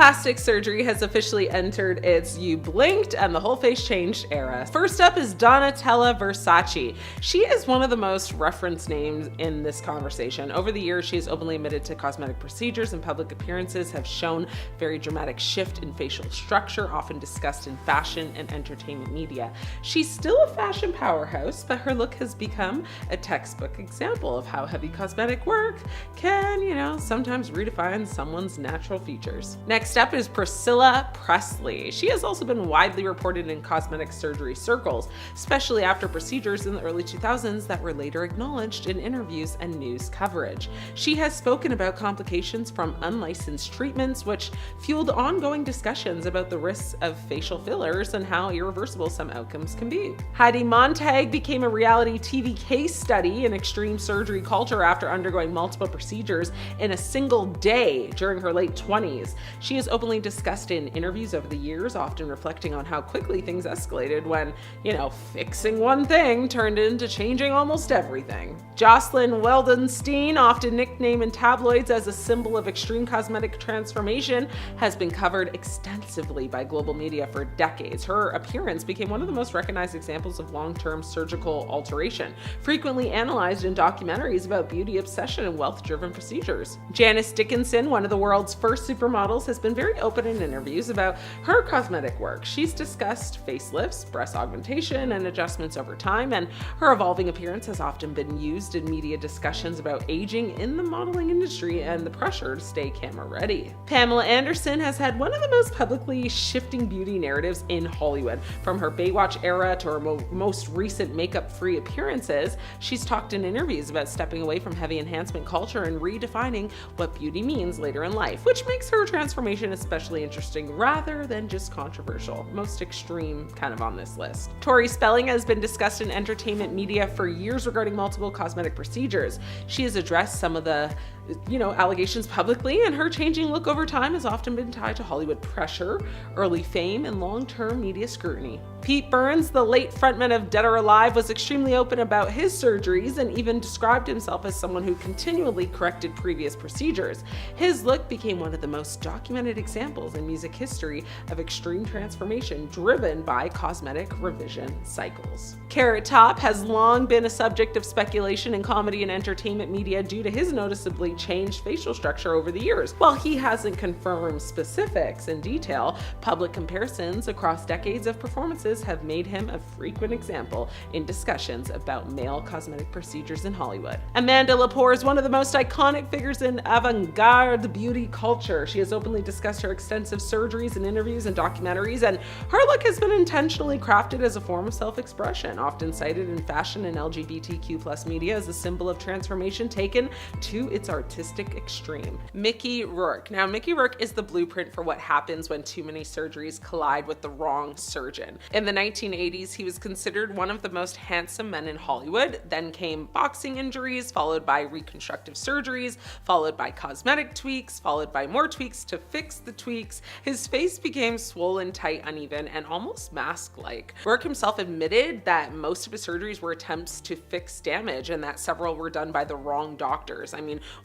Plastic surgery has officially entered its "you blinked and the whole face changed" era. First up is Donatella Versace. She is one of the most referenced names in this conversation. Over the years, she has openly admitted to cosmetic procedures, and public appearances have shown very dramatic shift in facial structure, often discussed in fashion and entertainment media. She's still a fashion powerhouse, but her look has become a textbook example of how heavy cosmetic work can, sometimes redefine someone's natural features. Next up is Priscilla Presley. She has also been widely reported in cosmetic surgery circles, especially after procedures in the early 2000s that were later acknowledged in interviews and news coverage. She has spoken about complications from unlicensed treatments, which fueled ongoing discussions about the risks of facial fillers and how irreversible some outcomes can be. Heidi Montag became a reality TV case study in extreme surgery culture after undergoing multiple procedures in a single day during her late 20s. She has openly discussed in interviews over the years, often reflecting on how quickly things escalated when, fixing one thing turned into changing almost everything. Jocelyn Wildenstein, often nicknamed in tabloids as a symbol of extreme cosmetic transformation, has been covered extensively by global media for decades. Her appearance became one of the most recognized examples of long-term surgical alteration, frequently analyzed in documentaries about beauty obsession and wealth-driven procedures. Janice Dickinson, one of the world's first supermodels, has been very open in interviews about her cosmetic work. She's discussed facelifts, breast augmentation, and adjustments over time, and her evolving appearance has often been used in media discussions about aging in the modeling industry and the pressure to stay camera ready. Pamela Anderson has had one of the most publicly shifting beauty narratives in Hollywood. From her Baywatch era to her most recent makeup-free appearances, she's talked in interviews about stepping away from heavy enhancement culture and redefining what beauty means later in life, which makes her transformation especially interesting rather than just controversial. Most extreme kind of on this list. Tori Spelling has been discussed in entertainment media for years regarding multiple cosmetic procedures. She has addressed some of the allegations publicly, and her changing look over time has often been tied to Hollywood pressure, early fame, and long-term media scrutiny. Pete Burns, the late frontman of Dead or Alive, was extremely open about his surgeries and even described himself as someone who continually corrected previous procedures. His look became one of the most documented examples in music history of extreme transformation driven by cosmetic revision cycles. Carrot Top has long been a subject of speculation in comedy and entertainment media due to his noticeably changed facial structure over the years. While he hasn't confirmed specifics in detail, public comparisons across decades of performances have made him a frequent example in discussions about male cosmetic procedures in Hollywood. Amanda Lepore is one of the most iconic figures in avant-garde beauty culture. She has openly discussed her extensive surgeries in interviews and documentaries, and her look has been intentionally crafted as a form of self-expression, often cited in fashion and LGBTQ+ media as a symbol of transformation taken to its artistic extreme. Mickey Rourke. Now, Mickey Rourke is the blueprint for what happens when too many surgeries collide with the wrong surgeon. In the 1980s, he was considered one of the most handsome men in Hollywood. Then came boxing injuries, followed by reconstructive surgeries, followed by cosmetic tweaks, followed by more tweaks to fix the tweaks. His face became swollen, tight, uneven, and almost mask-like. Rourke himself admitted that most of his surgeries were attempts to fix damage and that several were done by the wrong doctors.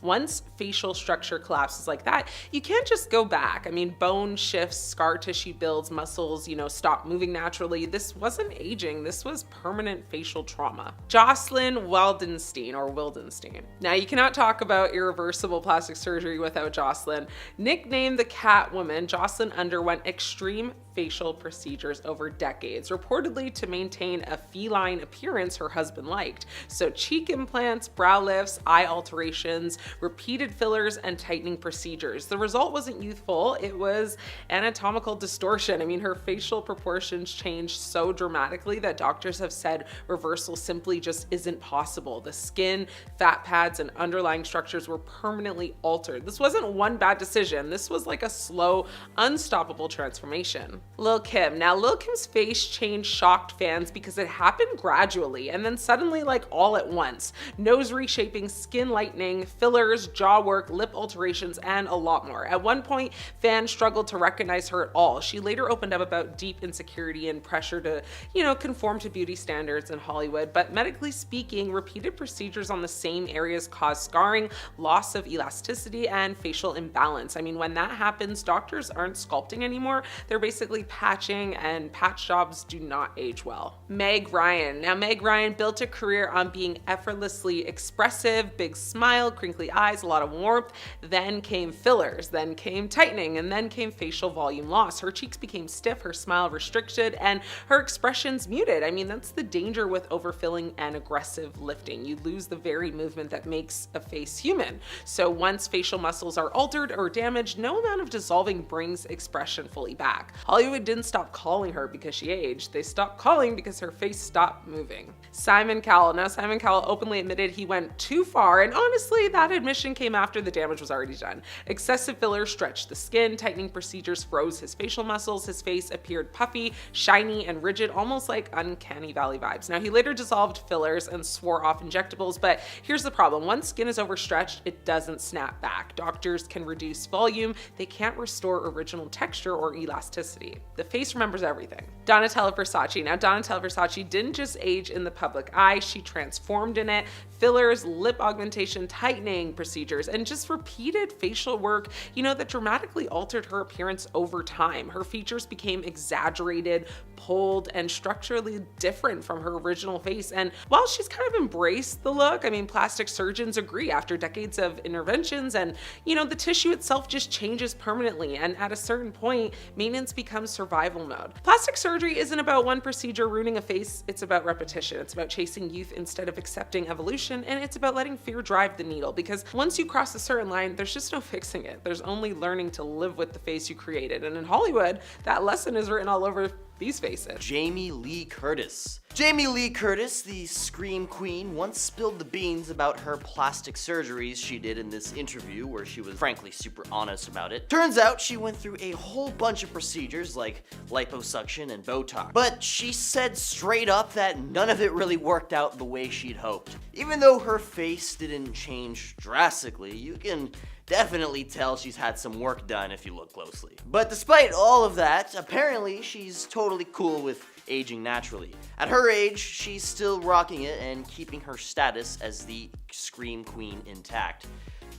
Once facial structure collapses like that, you can't just go back. Bone shifts, scar tissue builds, muscles, stop moving naturally. This wasn't aging, this was permanent facial trauma. Jocelyn Wildenstein. Now, you cannot talk about irreversible plastic surgery without Jocelyn. Nicknamed the Catwoman, Jocelyn underwent extreme facial procedures over decades, reportedly to maintain a feline appearance her husband liked. So cheek implants, brow lifts, eye alterations, repeated fillers, and tightening procedures. The result wasn't youthful, it was anatomical distortion. Her facial proportions changed so dramatically that doctors have said reversal simply just isn't possible. The skin, fat pads, and underlying structures were permanently altered. This wasn't one bad decision, this was like a slow, unstoppable transformation. Lil' Kim. Now, Lil' Kim's face change shocked fans because it happened gradually and then suddenly, all at once. Nose reshaping, skin lightening, filler fillers, jaw work, lip alterations, and a lot more. At one point, fans struggled to recognize her at all. She later opened up about deep insecurity and pressure to, conform to beauty standards in Hollywood. But medically speaking, repeated procedures on the same areas cause scarring, loss of elasticity, and facial imbalance. I mean, when that happens, doctors aren't sculpting anymore. They're basically patching, and patch jobs do not age well. Meg Ryan. Now, Meg Ryan built a career on being effortlessly expressive, big smile, crinkly eyes, a lot of warmth. Then came fillers, then came tightening, and then came facial volume loss. Her cheeks became stiff, her smile restricted, and her expressions muted. I mean, that's the danger with overfilling and aggressive lifting. You lose the very movement that makes a face human. So once facial muscles are altered or damaged, no amount of dissolving brings expression fully back. Hollywood didn't stop calling her because she aged. They stopped calling because her face stopped moving. Simon Cowell. Now, Simon Cowell openly admitted he went too far, and honestly, that admission came after the damage was already done. Excessive fillers stretched the skin, tightening procedures froze his facial muscles, his face appeared puffy, shiny, and rigid, almost like uncanny valley vibes. Now, he later dissolved fillers and swore off injectables, but here's the problem. Once skin is overstretched, it doesn't snap back. Doctors can reduce volume, they can't restore original texture or elasticity. The face remembers everything. Donatella Versace. Now, Donatella Versace didn't just age in the public eye, she transformed in it. Fillers, lip augmentation, tightening procedures, and just repeated facial work, that dramatically altered her appearance over time. Her features became exaggerated, pulled, and structurally different from her original face. And while she's kind of embraced the look, I mean, plastic surgeons agree after decades of interventions and, the tissue itself just changes permanently. And at a certain point, maintenance becomes survival mode. Plastic surgery isn't about one procedure ruining a face, it's about repetition. It's about chasing youth instead of accepting evolution, and it's about letting fear drive the needle, because once you cross a certain line, there's just no fixing it. There's only learning to live with the face you created. And in Hollywood, that lesson is written all over these faces. Jamie Lee Curtis. Jamie Lee Curtis, the Scream Queen, once spilled the beans about her plastic surgeries she did in this interview where she was frankly super honest about it. Turns out she went through a whole bunch of procedures like liposuction and Botox, but she said straight up that none of it really worked out the way she'd hoped. Even though her face didn't change drastically, you can definitely tell she's had some work done if you look closely. But despite all of that, apparently she's totally cool with aging naturally. At her age, she's still rocking it and keeping her status as the Scream Queen intact.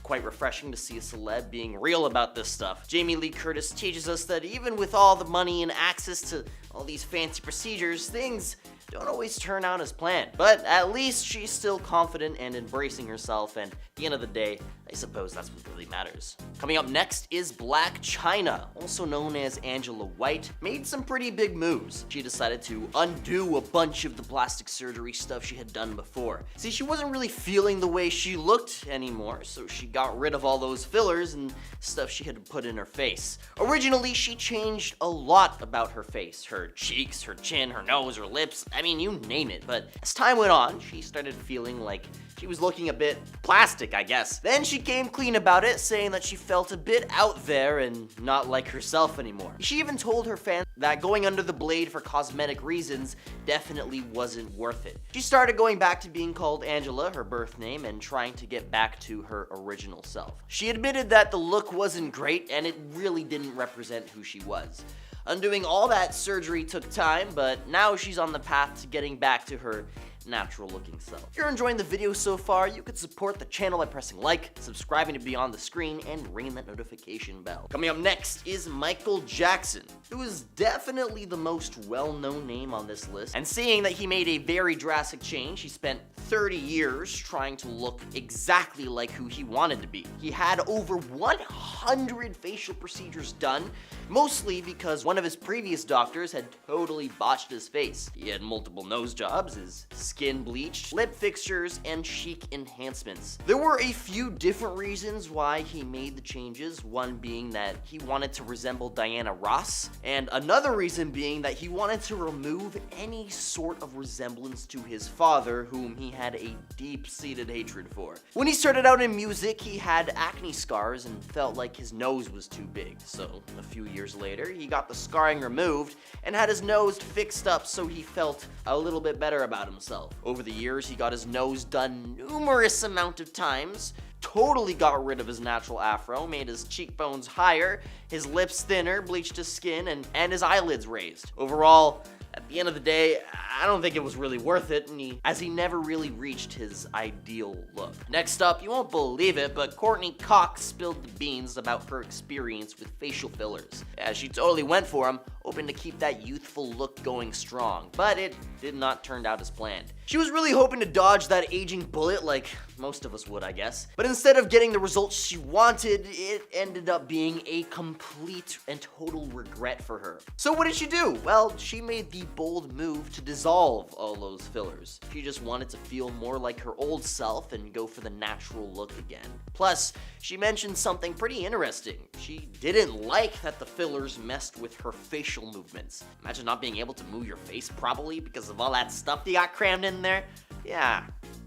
Quite refreshing to see a celeb being real about this stuff. Jamie Lee Curtis teaches us that even with all the money and access to all these fancy procedures, things don't always turn out as planned. But at least she's still confident and embracing herself, and at the end of the day, I suppose that's what really matters. Coming up next is Blac Chyna, also known as Angela White, made some pretty big moves. She decided to undo a bunch of the plastic surgery stuff she had done before. See, she wasn't really feeling the way she looked anymore, so she got rid of all those fillers and stuff she had put in her face. Originally, she changed a lot about her face, her cheeks, her chin, her nose, her lips, I mean, you name it. But as time went on, she started feeling like she was looking a bit plastic, I guess. Then she came clean about it, saying that she felt a bit out there and not like herself anymore. She even told her fans that going under the blade for cosmetic reasons definitely wasn't worth it. She started going back to being called Angela, her birth name, and trying to get back to her original self. She admitted that the look wasn't great and it really didn't represent who she was. Undoing all that surgery took time, but now she's on the path to getting back to her natural looking self. If you're enjoying the video so far, you could support the channel by pressing like, subscribing to Beyond the Screen, and ringing that notification bell. Coming up next is Michael Jackson, who is definitely the most well-known name on this list. And seeing that he made a very drastic change, he spent 30 years trying to look exactly like who he wanted to be. He had over 100 facial procedures done, mostly because one of his previous doctors had totally botched his face. He had multiple nose jobs, his skin bleached, lip fixtures, and cheek enhancements. There were a few different reasons why he made the changes, one being that he wanted to resemble Diana Ross, and another reason being that he wanted to remove any sort of resemblance to his father, whom he had a deep-seated hatred for. When he started out in music, he had acne scars and felt like his nose was too big, so a few years later, he got the scarring removed and had his nose fixed up so he felt a little bit better about himself. Over the years, he got his nose done numerous amount of times, totally got rid of his natural afro, made his cheekbones higher, his lips thinner, bleached his skin, and his eyelids raised. Overall, at the end of the day, I don't think it was really worth it, as he never really reached his ideal look. Next up, you won't believe it, but Courtney Cox spilled the beans about her experience with facial fillers. Yeah, she totally went for them, hoping to keep that youthful look going strong, but it did not turn out as planned. She was really hoping to dodge that aging bullet like most of us would, I guess. But instead of getting the results she wanted, it ended up being a complete and total regret for her. So what did she do? Well, she made the bold move to dissolve all those fillers. She just wanted to feel more like her old self and go for the natural look again. Plus, she mentioned something pretty interesting. She didn't like that the fillers messed with her facial movements. Imagine not being able to move your face properly because of all that stuff you got crammed in there. Yeah,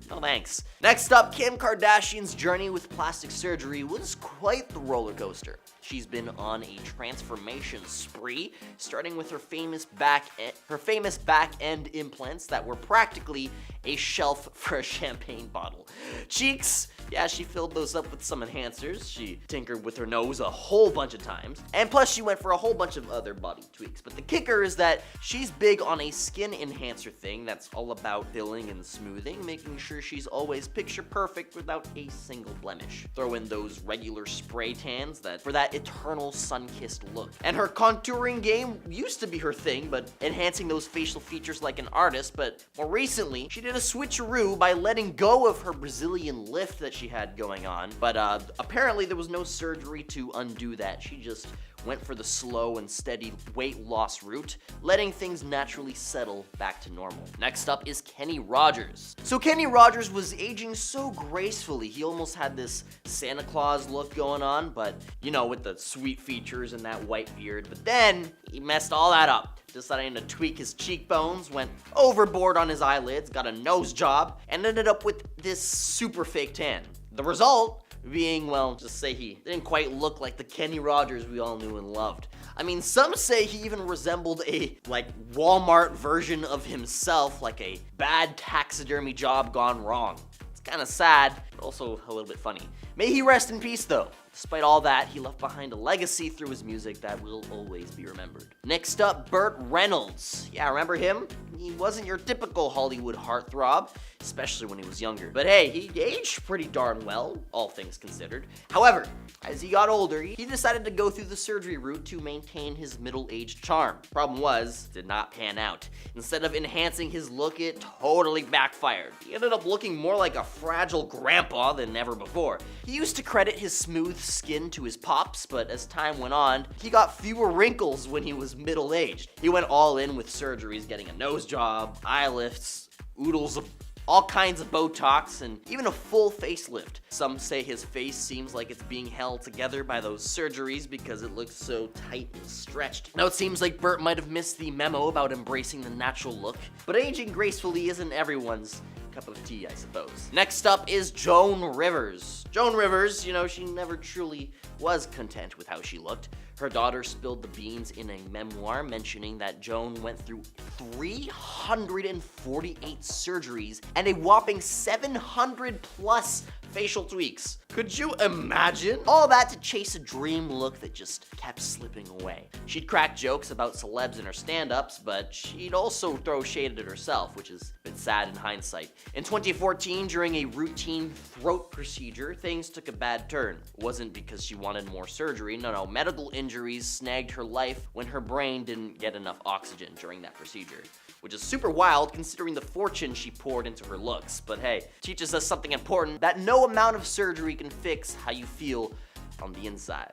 no thanks. Next up, Kim Kardashian's journey with plastic surgery was quite the roller coaster. She's been on a transformation spree, starting with her famous back end implants that were practically a shelf for a champagne bottle. Cheeks, yeah, she filled those up with some enhancers. She tinkered with her nose a whole bunch of times. And plus she went for a whole bunch of other body tweaks. But the kicker is that she's big on a skin enhancer thing that's all about filling and smoothing, making sure she's always picture perfect without a single blemish. Throw in those regular spray tans for that eternal sun-kissed look. And her contouring game used to be her thing, but enhancing those facial features like an artist. But more recently, she did a switcheroo by letting go of her Brazilian lift that she had going on, but apparently there was no surgery to undo that. She just went for the slow and steady weight loss route, letting things naturally settle back to normal. Next up is Kenny Rogers. So Kenny Rogers was aging so gracefully. He almost had this Santa Claus look going on, but you know, with the sweet features and that white beard. But then he messed all that up, deciding to tweak his cheekbones, went overboard on his eyelids, got a nose job, and ended up with this super fake tan. The result being, well, just say he didn't quite look like the Kenny Rogers we all knew and loved. I mean, some say he even resembled a, Walmart version of himself, like a bad taxidermy job gone wrong. It's kind of sad, but also a little bit funny. May he rest in peace, though. Despite all that, he left behind a legacy through his music that will always be remembered. Next up, Burt Reynolds. Yeah, remember him? He wasn't your typical Hollywood heartthrob, especially when he was younger. But hey, he aged pretty darn well, all things considered. However, as he got older, he decided to go through the surgery route to maintain his middle-aged charm. Problem was, did not pan out. Instead of enhancing his look, it totally backfired. He ended up looking more like a fragile grandpa than ever before. He used to credit his smooth skin to his pops, but as time went on, he got fewer wrinkles when he was middle-aged. He went all in with surgeries, getting a nose job, eye lifts, oodles of all kinds of Botox, and even a full facelift. Some say his face seems like it's being held together by those surgeries because it looks so tight and stretched. Now it seems like Burt might have missed the memo about embracing the natural look, but aging gracefully isn't everyone's cup of tea, I suppose. Next up is Joan Rivers. Joan Rivers, you know, she never truly was content with how she looked. Her daughter spilled the beans in a memoir mentioning that Joan went through 348 surgeries and a whopping 700 plus facial tweaks. Could you imagine? All that to chase a dream look that just kept slipping away. She'd crack jokes about celebs in her stand-ups, but she'd also throw shade at herself, which has been sad in hindsight. In 2014, during a routine throat procedure, things took a bad turn. It wasn't because she wanted more surgery, no, medical injuries snagged her life when her brain didn't get enough oxygen during that procedure. Which is super wild considering the fortune she poured into her looks. But hey, teaches us something important, that no amount of surgery can fix how you feel on the inside.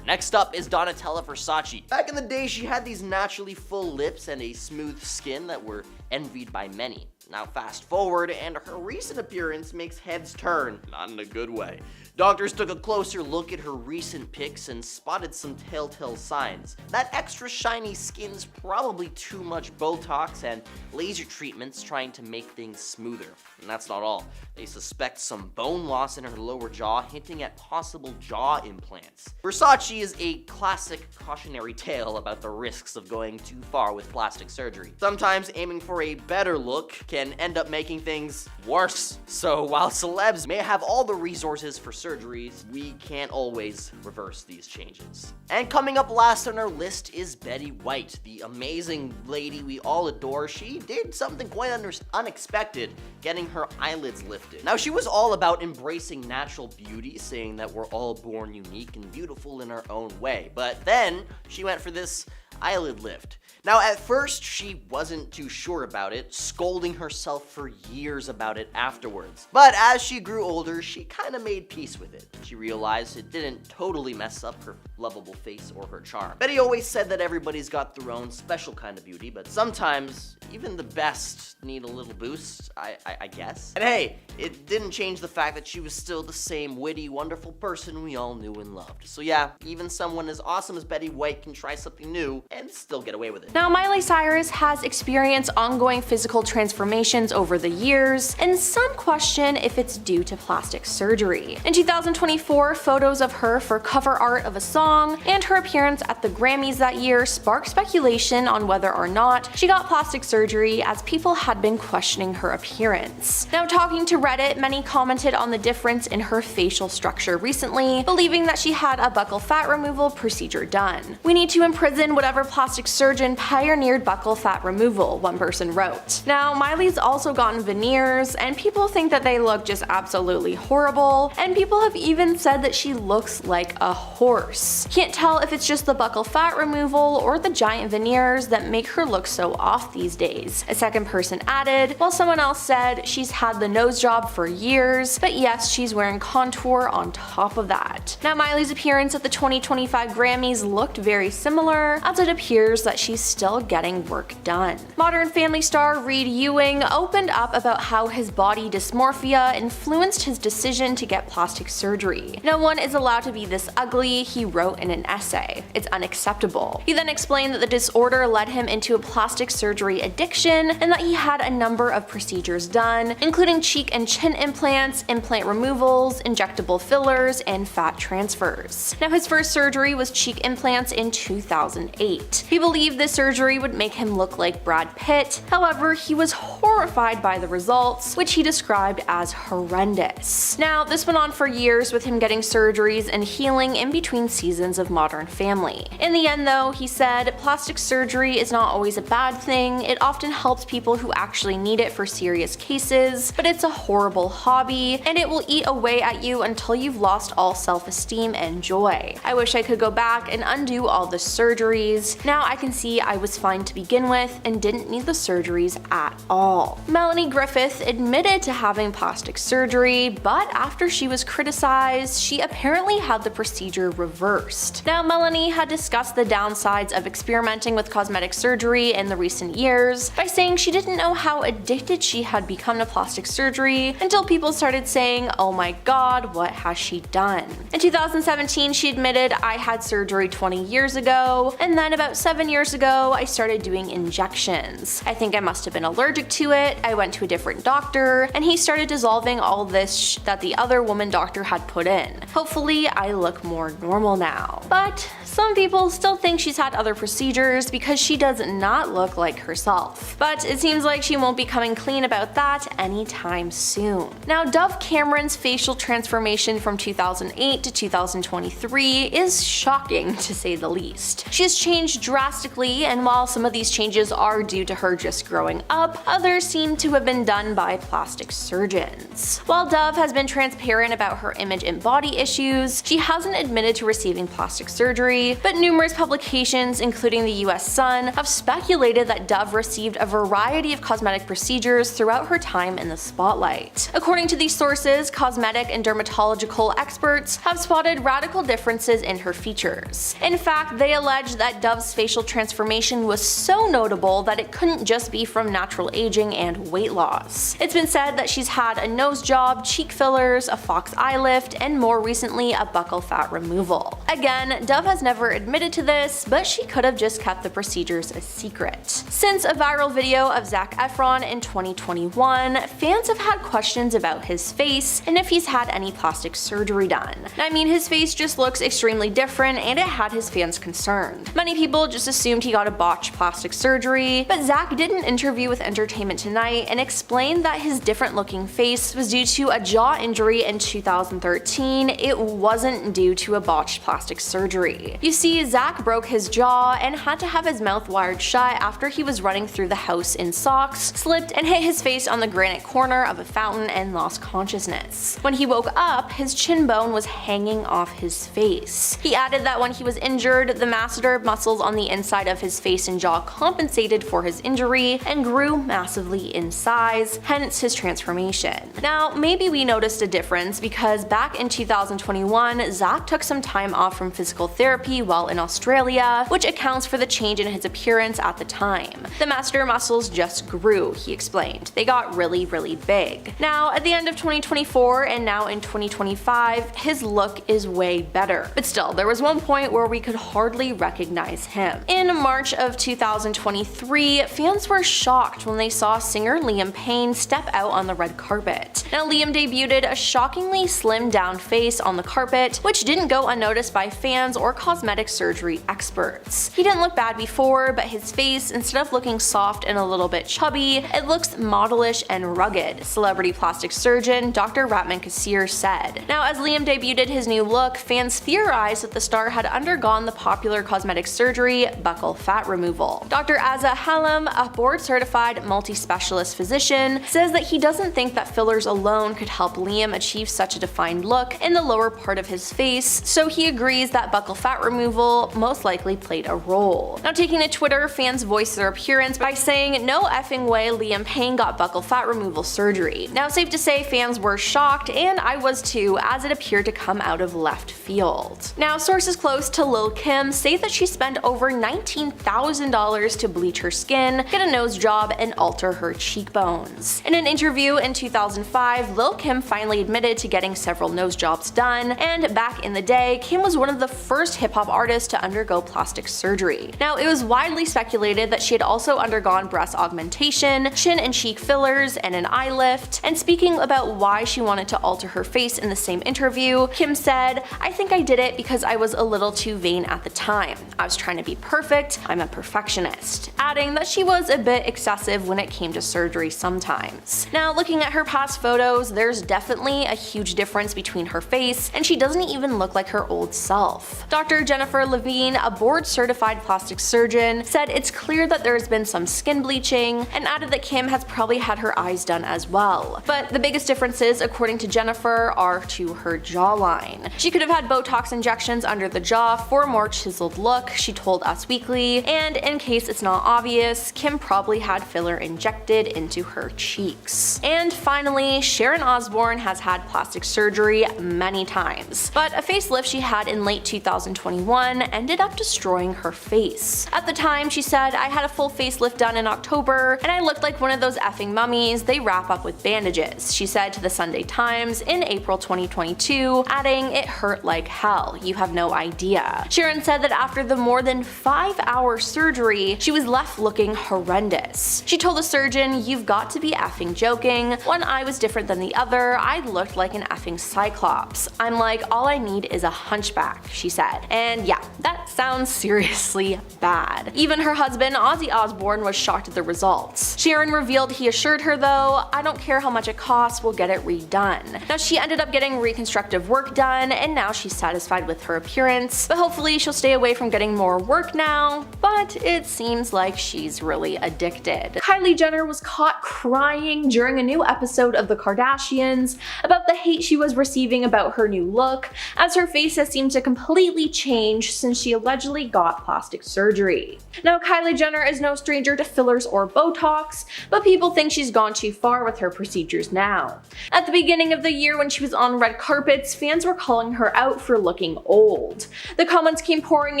Next up is Donatella Versace. Back in the day, she had these naturally full lips and a smooth skin that were envied by many. Now fast forward, and her recent appearance makes heads turn, not in a good way. Doctors took a closer look at her recent pics and spotted some telltale signs. That extra shiny skin's probably too much Botox and laser treatments trying to make things smoother. And that's not all. They suspect some bone loss in her lower jaw, hinting at possible jaw implants. Versace is a classic cautionary tale about the risks of going too far with plastic surgery. Sometimes aiming for a better look can end up making things worse. So while celebs may have all the resources for surgeries, we can't always reverse these changes. And coming up last on our list is Betty White, the amazing lady we all adore. She did something quite unexpected, getting her eyelids lifted. Now, she was all about embracing natural beauty, saying that we're all born unique and beautiful in our own way. But then she went for this eyelid lift. Now, at first, she wasn't too sure about it, scolding herself for years about it afterwards. But as she grew older, she kind of made peace with it. She realized it didn't totally mess up her lovable face or her charm. Betty always said that everybody's got their own special kind of beauty, but sometimes even the best need a little boost, I guess. And hey, it didn't change the fact that she was still the same witty, wonderful person we all knew and loved. So yeah, even someone as awesome as Betty White can try something new and still get away with it. Now, Miley Cyrus has experienced ongoing physical transformations over the years, and some question if it's due to plastic surgery. In 2024, photos of her for cover art of a song and her appearance at the Grammys that year sparked speculation on whether or not she got plastic surgery, as people had been questioning her appearance. Now, talking to Reddit, many commented on the difference in her facial structure recently, believing that she had a buccal fat removal procedure done. "We need to imprison whatever plastic surgeon pioneered buccal fat removal," one person wrote. Now, Miley's also gotten veneers, and people think that they look just absolutely horrible, and people have even said that she looks like a horse. Can't tell if it's just the buccal fat removal or the giant veneers that make her look so off these days, a second person added, while someone else said she's had the nose job for years, but yes, she's wearing contour on top of that. Now, Miley's appearance at the 2025 Grammys looked very similar, as it appears that she's still getting work done. Modern Family star Reed Ewing opened up about how his body dysmorphia influenced his decision to get plastic surgery. "No one is allowed to be this ugly," he wrote in an essay. "It's unacceptable." He then explained that the disorder led him into a plastic surgery addiction, and that he had a number of procedures done, including cheek and chin implants, implant removals, injectable fillers, and fat transfers. Now, his first surgery was cheek implants in 2008. He believed this surgery would make him look like Brad Pitt. However, he was horrified by the results, which he described as horrendous. Now, this went on for years, with him getting surgeries and healing in between seasons of Modern Family. In the end, though, he said, "Plastic surgery is not always a bad thing. It often helps people who actually need it for serious cases, but it's a horrible hobby, and it will eat away at you until you've lost all self-esteem and joy. I wish I could go back and undo all the surgeries. Now I can see I was fine to begin with and didn't need the surgeries at all." Melanie Griffith admitted to having plastic surgery, but after she was criticized, she apparently had the procedure reversed. Now, Melanie had discussed the downsides of experimenting with cosmetic surgery in the recent years by saying she didn't know how addicted she had become to plastic surgery until people started saying, "Oh my god, what has she done?" In 2017, she admitted, "I had surgery 20 years ago, and then about 7 years ago, I started doing injections. I think I must have been allergic to it. I went to a different doctor, and he started dissolving all this that the other woman doctor had put in. Hopefully, I look more normal now." But some people still think she's had other procedures because she does not look like herself. But it seems like she won't be coming clean about that anytime soon. Now, Dove Cameron's facial transformation from 2008 to 2023 is shocking, to say the least. She has changed drastically, and while some of these changes are due to her just growing up, others seem to have been done by plastic surgeons. While Dove has been transparent about her image and body issues, she hasn't admitted to receiving plastic surgery, but numerous publications, including the US Sun, have speculated that Dove received a variety of cosmetic procedures throughout her time in the spotlight. According to these sources, cosmetic and dermatological experts have spotted radical differences in her features. In fact, they allege that Dove's facial transformation transformation was so notable that it couldn't just be from natural aging and weight loss. It's been said that she's had a nose job, cheek fillers, a fox eye lift, and more recently a buccal fat removal. Again, Dove has never admitted to this, but she could have just kept the procedures a secret. Since a viral video of Zac Efron in 2021, fans have had questions about his face and if he's had any plastic surgery done. I mean, his face just looks extremely different and it had his fans concerned. Many people just assumed he got a botched plastic surgery, but Zac did an interview with Entertainment Tonight and explained that his different looking face was due to a jaw injury in 2013. It wasn't due to a botched plastic surgery. You see, Zac broke his jaw and had to have his mouth wired shut after he was running through the house in socks, slipped and hit his face on the granite corner of a fountain and lost consciousness. When he woke up, his chin bone was hanging off his face. He added that when he was injured, the masseter muscles on the inside of his face and jaw compensated for his injury and grew massively in size, hence his transformation. Now, maybe we noticed a difference because back in 2021, Zac took some time off from physical therapy while in Australia, which accounts for the change in his appearance at the time. The masseter muscles just grew, he explained. They got really big. Now, at the end of 2024 and now in 2025, his look is way better. But still, there was one point where we could hardly recognize him. In March of 2023, fans were shocked when they saw singer Liam Payne step out on the red carpet. Now, Liam debuted a shockingly slimmed down face on the carpet, which didn't go unnoticed by fans or cosmetic surgery experts. He didn't look bad before, but his face, instead of looking soft and a little bit chubby, it looks modelish and rugged, celebrity plastic surgeon Dr. Ratman Kassir said. Now, as Liam debuted his new look, fans theorized that the star had undergone the popular cosmetic surgery, buccal fat removal. Dr. Azza Hallam, a board-certified multi-specialist physician, says that he doesn't think that fillers alone could help Liam achieve such a defined look in the lower part of his face, so he agrees that buccal fat removal most likely played a role. Now, taking to Twitter, fans voiced their appearance by saying, "No effing way Liam Payne got buccal fat removal surgery." Now, safe to say fans were shocked, and I was too, as it appeared to come out of left field. Now, sources close to Lil Kim say that she spent over $19,000 to bleach her skin, get a nose job, and alter her cheekbones. In an interview in 2005, Lil Kim finally admitted to getting several nose jobs done, and back in the day, Kim was one of the first hip-hop artists to undergo plastic surgery. Now, it was widely speculated that she had also undergone breast augmentation, chin and cheek fillers, and an eye lift. And speaking about why she wanted to alter her face in the same interview, Kim said, "I think I did it because I was a little too vain at the time. I was trying to be perfect. I'm a perfectionist," adding that she was a bit excessive when it came to surgery sometimes. Now, looking at her past photos, there's definitely a huge difference between her face, and she doesn't even look like her old self. Dr. Jennifer Levine, a board-certified plastic surgeon, said it's clear that there's been some skin bleaching, and added that Kim has probably had her eyes done as well. But the biggest differences, according to Jennifer, are to her jawline. She could have had Botox injections under the jaw for a more chiseled look, she told Us Weekly, and in case it's not obvious, Kim probably had filler injected into her cheeks. And finally, Sharon Osbourne has had plastic surgery many times, but a facelift she had in late 2021 ended up destroying her face. At the time, she said, "I had a full facelift done in October, and I looked like one of those effing mummies they wrap up with bandages," she said to the Sunday Times in April 2022, adding, "It hurt like hell. You have no idea." Sharon said that after the more than 5-hour surgery, she was left looking horrendous. She told the surgeon, "You've got to be effing joking. One eye was different than the other. I looked like an effing cyclops. I'm like, all I need is a hunchback," she said. And yeah, that sounds seriously bad. Even her husband, Ozzy Osbourne, was shocked at the results. Sharon revealed he assured her though, "I don't care how much it costs, we'll get it redone." Now, she ended up getting reconstructive work done, and now she's satisfied with her appearance, but hopefully she'll stay away from getting more work now, but it seems like she's really addicted. Kylie Jenner was caught crying during a new episode of The Kardashians about the hate she was receiving about her new look, as her face has seemed to completely change since she allegedly got plastic surgery. Now, Kylie Jenner is no stranger to fillers or Botox, but people think she's gone too far with her procedures now. At the beginning of the year when she was on red carpets, fans were calling her out for looking old. The comments came pouring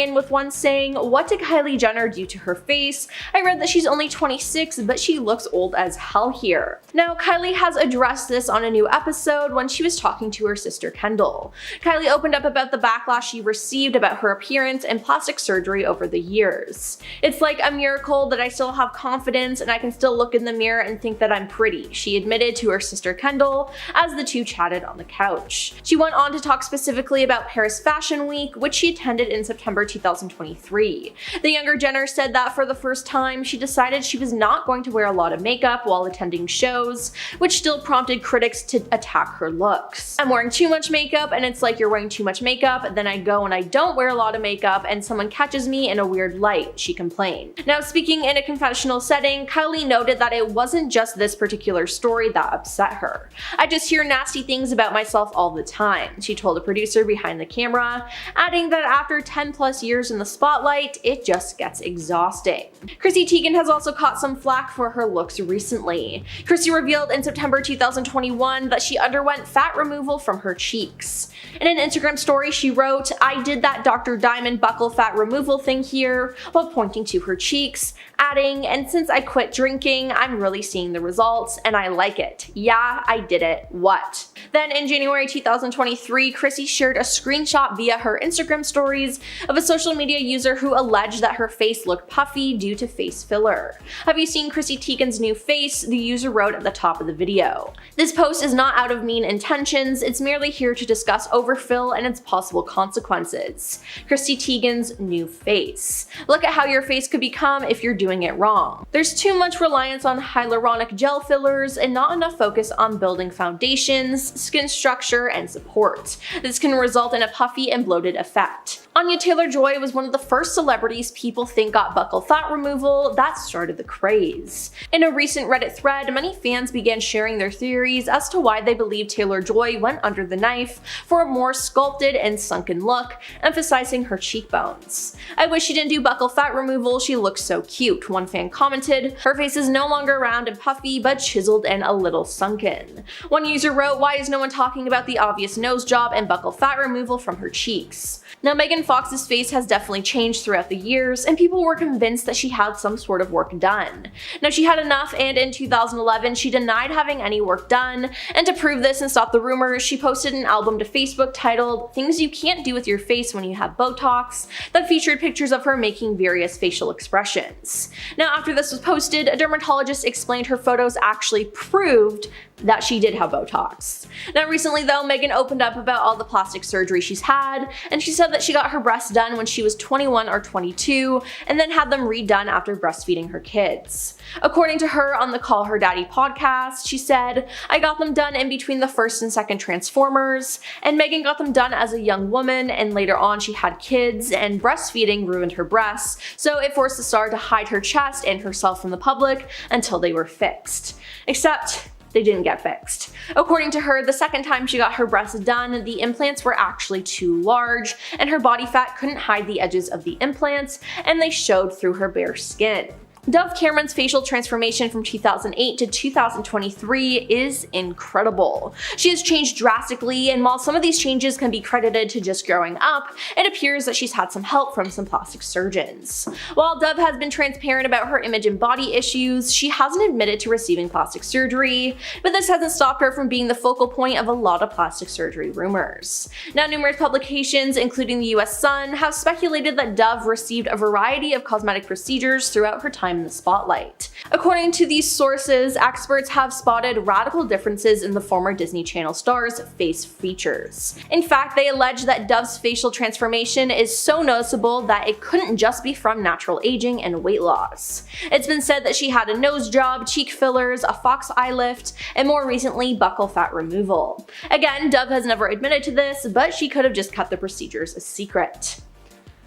in with one saying, "What did Kylie Kylie Jenner due to her face. I read that she's only 26, but she looks old as hell here. Now, Kylie has addressed this on a new episode when she was talking to her sister Kendall. Kylie opened up about the backlash she received about her appearance and plastic surgery over the years. "It's like a miracle that I still have confidence and I can still look in the mirror and think that I'm pretty," she admitted to her sister Kendall as the two chatted on the couch. She went on to talk specifically about Paris Fashion Week, which she attended in September 2023. The younger Jenner said that for the first time, she decided she was not going to wear a lot of makeup while attending shows, which still prompted critics to attack her looks. "I'm wearing too much makeup and it's like you're wearing too much makeup, then I go and I don't wear a lot of makeup and someone catches me in a weird light," she complained. Now, speaking in a confessional setting, Kylie noted that it wasn't just this particular story that upset her. "I just hear nasty things about myself all the time," she told a producer behind the camera, adding that after 10 plus years in the spotlight, it just gets exhausting. Chrissy Teigen has also caught some flack for her looks recently. Chrissy revealed in September 2021 that she underwent fat removal from her cheeks. In an Instagram story, she wrote, "I did that Dr. Diamond buccal fat removal thing here," while pointing to her cheeks, adding, "And since I quit drinking, I'm really seeing the results, and I like it. Yeah, I did it. What?" Then in January 2023, Chrissy shared a screenshot via her Instagram stories of a social media user who alleged that her face looked puffy due to face filler. "Have you seen Chrissy Teigen's new face?" the user wrote at the top of the video. "This post is not out of mean intentions, it's merely here to discuss overfill and its possible consequences. Chrissy Teigen's new face. Look at how your face could become if you're doing it wrong. There's too much reliance on hyaluronic gel fillers and not enough focus on building foundations, skin structure, and support. This can result in a puffy and bloated effect." Anya Taylor-Joy was one of the first celebrities people think got buccal fat removal that started the craze. In a recent Reddit thread, many fans began sharing their theories as to why they believe Taylor-Joy went under the knife for a more sculpted and sunken look, emphasizing her cheekbones. "I wish she didn't do buccal fat removal, she looks so cute," one fan commented. "Her face is no longer round and puffy, but chiseled and a little sunken." One user wrote, "Why is no one talking about the obvious nose job and buccal fat removal from her cheeks?" Now, Megan Fox's face has definitely changed throughout the years, and people were convinced that she had some sort of work done. Now, she had enough, and in 2011, she denied having any work done, and to prove this and stop the rumors, she posted an album to Facebook titled "Things You Can't Do With Your Face When You Have Botox" that featured pictures of her making various facial expressions. Now, after this was posted, a dermatologist explained her photos actually proved that she did have Botox. Now, recently though, Megan opened up about all the plastic surgery she's had, and she said that she got her breasts done when she was 21 or 22, and then had them redone after breastfeeding her kids. According to her on the Call Her Daddy podcast, she said, "I got them done in between the first and second Transformers, and Megan got them done as a young woman, and later on she had kids, and breastfeeding ruined her breasts, so it forced the star to hide her chest and herself from the public until they were fixed." Except, they didn't get fixed. According to her, the second time she got her breasts done, the implants were actually too large, and her body fat couldn't hide the edges of the implants, and they showed through her bare skin. Dove Cameron's facial transformation from 2008 to 2023 is incredible. She has changed drastically, and while some of these changes can be credited to just growing up, it appears that she's had some help from some plastic surgeons. While Dove has been transparent about her image and body issues, she hasn't admitted to receiving plastic surgery, but this hasn't stopped her from being the focal point of a lot of plastic surgery rumors. Now, numerous publications, including the US Sun, have speculated that Dove received a variety of cosmetic procedures throughout her time in the spotlight. According to these sources, experts have spotted radical differences in the former Disney Channel star's face features. In fact, they allege that Dove's facial transformation is so noticeable that it couldn't just be from natural aging and weight loss. It's been said that she had a nose job, cheek fillers, a fox eye lift, and more recently, buccal fat removal. Again, Dove has never admitted to this, but she could have just kept the procedures a secret.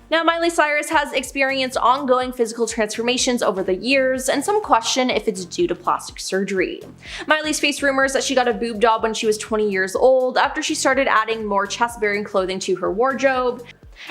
Now, Miley Cyrus has experienced ongoing physical transformations over the years, and some question if it's due to plastic surgery. Miley's faced rumors that she got a boob job when she was 20 years old after she started adding more chest-bearing clothing to her wardrobe.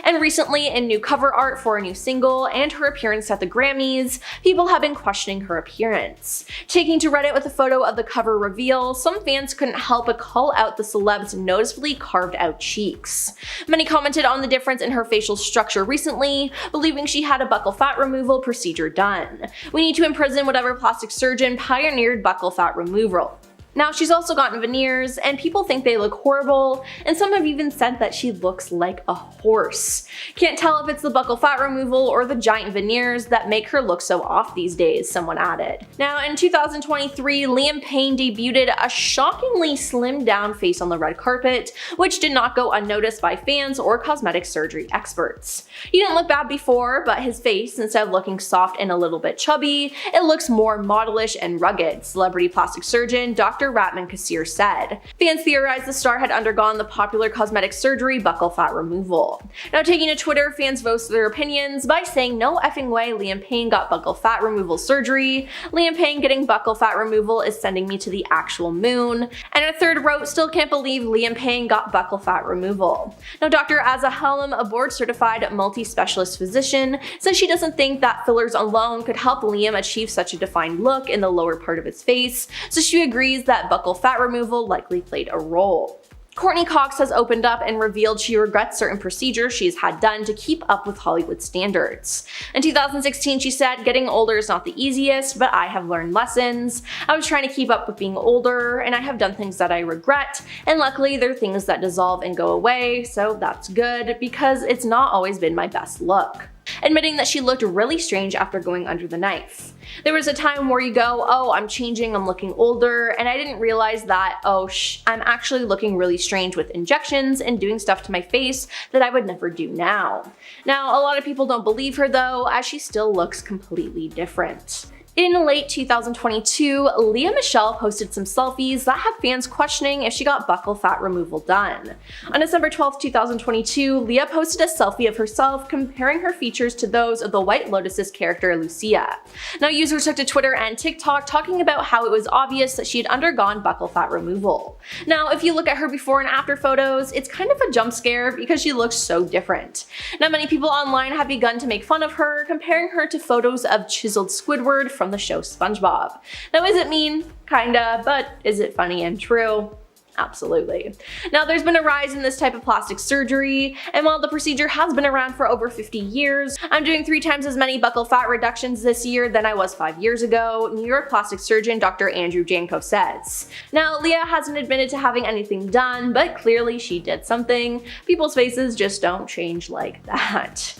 And recently, in new cover art for a new single and her appearance at the Grammys, people have been questioning her appearance. Taking to Reddit with a photo of the cover reveal, some fans couldn't help but call out the celeb's noticeably carved out cheeks. Many commented on the difference in her facial structure recently, believing she had a buccal fat removal procedure done. We need to imprison whatever plastic surgeon pioneered buccal fat removal. Now, she's also gotten veneers, and people think they look horrible, and some have even said that she looks like a horse. Can't tell if it's the buccal fat removal or the giant veneers that make her look so off these days, someone added. Now, in 2023, Liam Payne debuted a shockingly slimmed down face on the red carpet, which did not go unnoticed by fans or cosmetic surgery experts. He didn't look bad before, but his face, instead of looking soft and a little bit chubby, it looks more modelish and rugged, celebrity plastic surgeon Dr. Ratman Kassir said. Fans theorized the star had undergone the popular cosmetic surgery buccal fat removal. Now, taking to Twitter, fans voiced their opinions by saying no effing way Liam Payne got buccal fat removal surgery. Liam Payne getting buccal fat removal is sending me to the actual moon. And a third wrote, still can't believe Liam Payne got buccal fat removal. Now, Dr. Azza Helm, a board-certified multi-specialist physician, says she doesn't think that fillers alone could help Liam achieve such a defined look in the lower part of his face, so she agrees that buccal fat removal likely played a role. Courtney Cox has opened up and revealed she regrets certain procedures she's had done to keep up with Hollywood standards. In 2016, she said, "Getting older is not the easiest, but I have learned lessons. I was trying to keep up with being older, and I have done things that I regret, and luckily they're things that dissolve and go away, so that's good, because it's not always been my best look." Admitting that she looked really strange after going under the knife. There was a time where you go, oh, I'm changing, I'm looking older, and I didn't realize that, I'm actually looking really strange with injections and doing stuff to my face that I would never do now. Now, a lot of people don't believe her though, as she still looks completely different. In late 2022, Lea Michele posted some selfies that had fans questioning if she got buccal fat removal done. On December 12, 2022, Lea posted a selfie of herself comparing her features to those of the White Lotus's character Lucia. Now, users took to Twitter and TikTok talking about how it was obvious that she had undergone buccal fat removal. Now, if you look at her before and after photos, it's kind of a jump scare because she looks so different. Now, many people online have begun to make fun of her, comparing her to photos of chiseled Squidward from the show SpongeBob. Now, is it mean? Kinda, but is it funny and true? Absolutely. Now, there's been a rise in this type of plastic surgery, and while the procedure has been around for over 50 years, I'm doing 3 times as many buccal fat reductions this year than I was 5 years ago, New York plastic surgeon Dr. Andrew Janko says. Now, Lea hasn't admitted to having anything done, but clearly she did something. People's faces just don't change like that.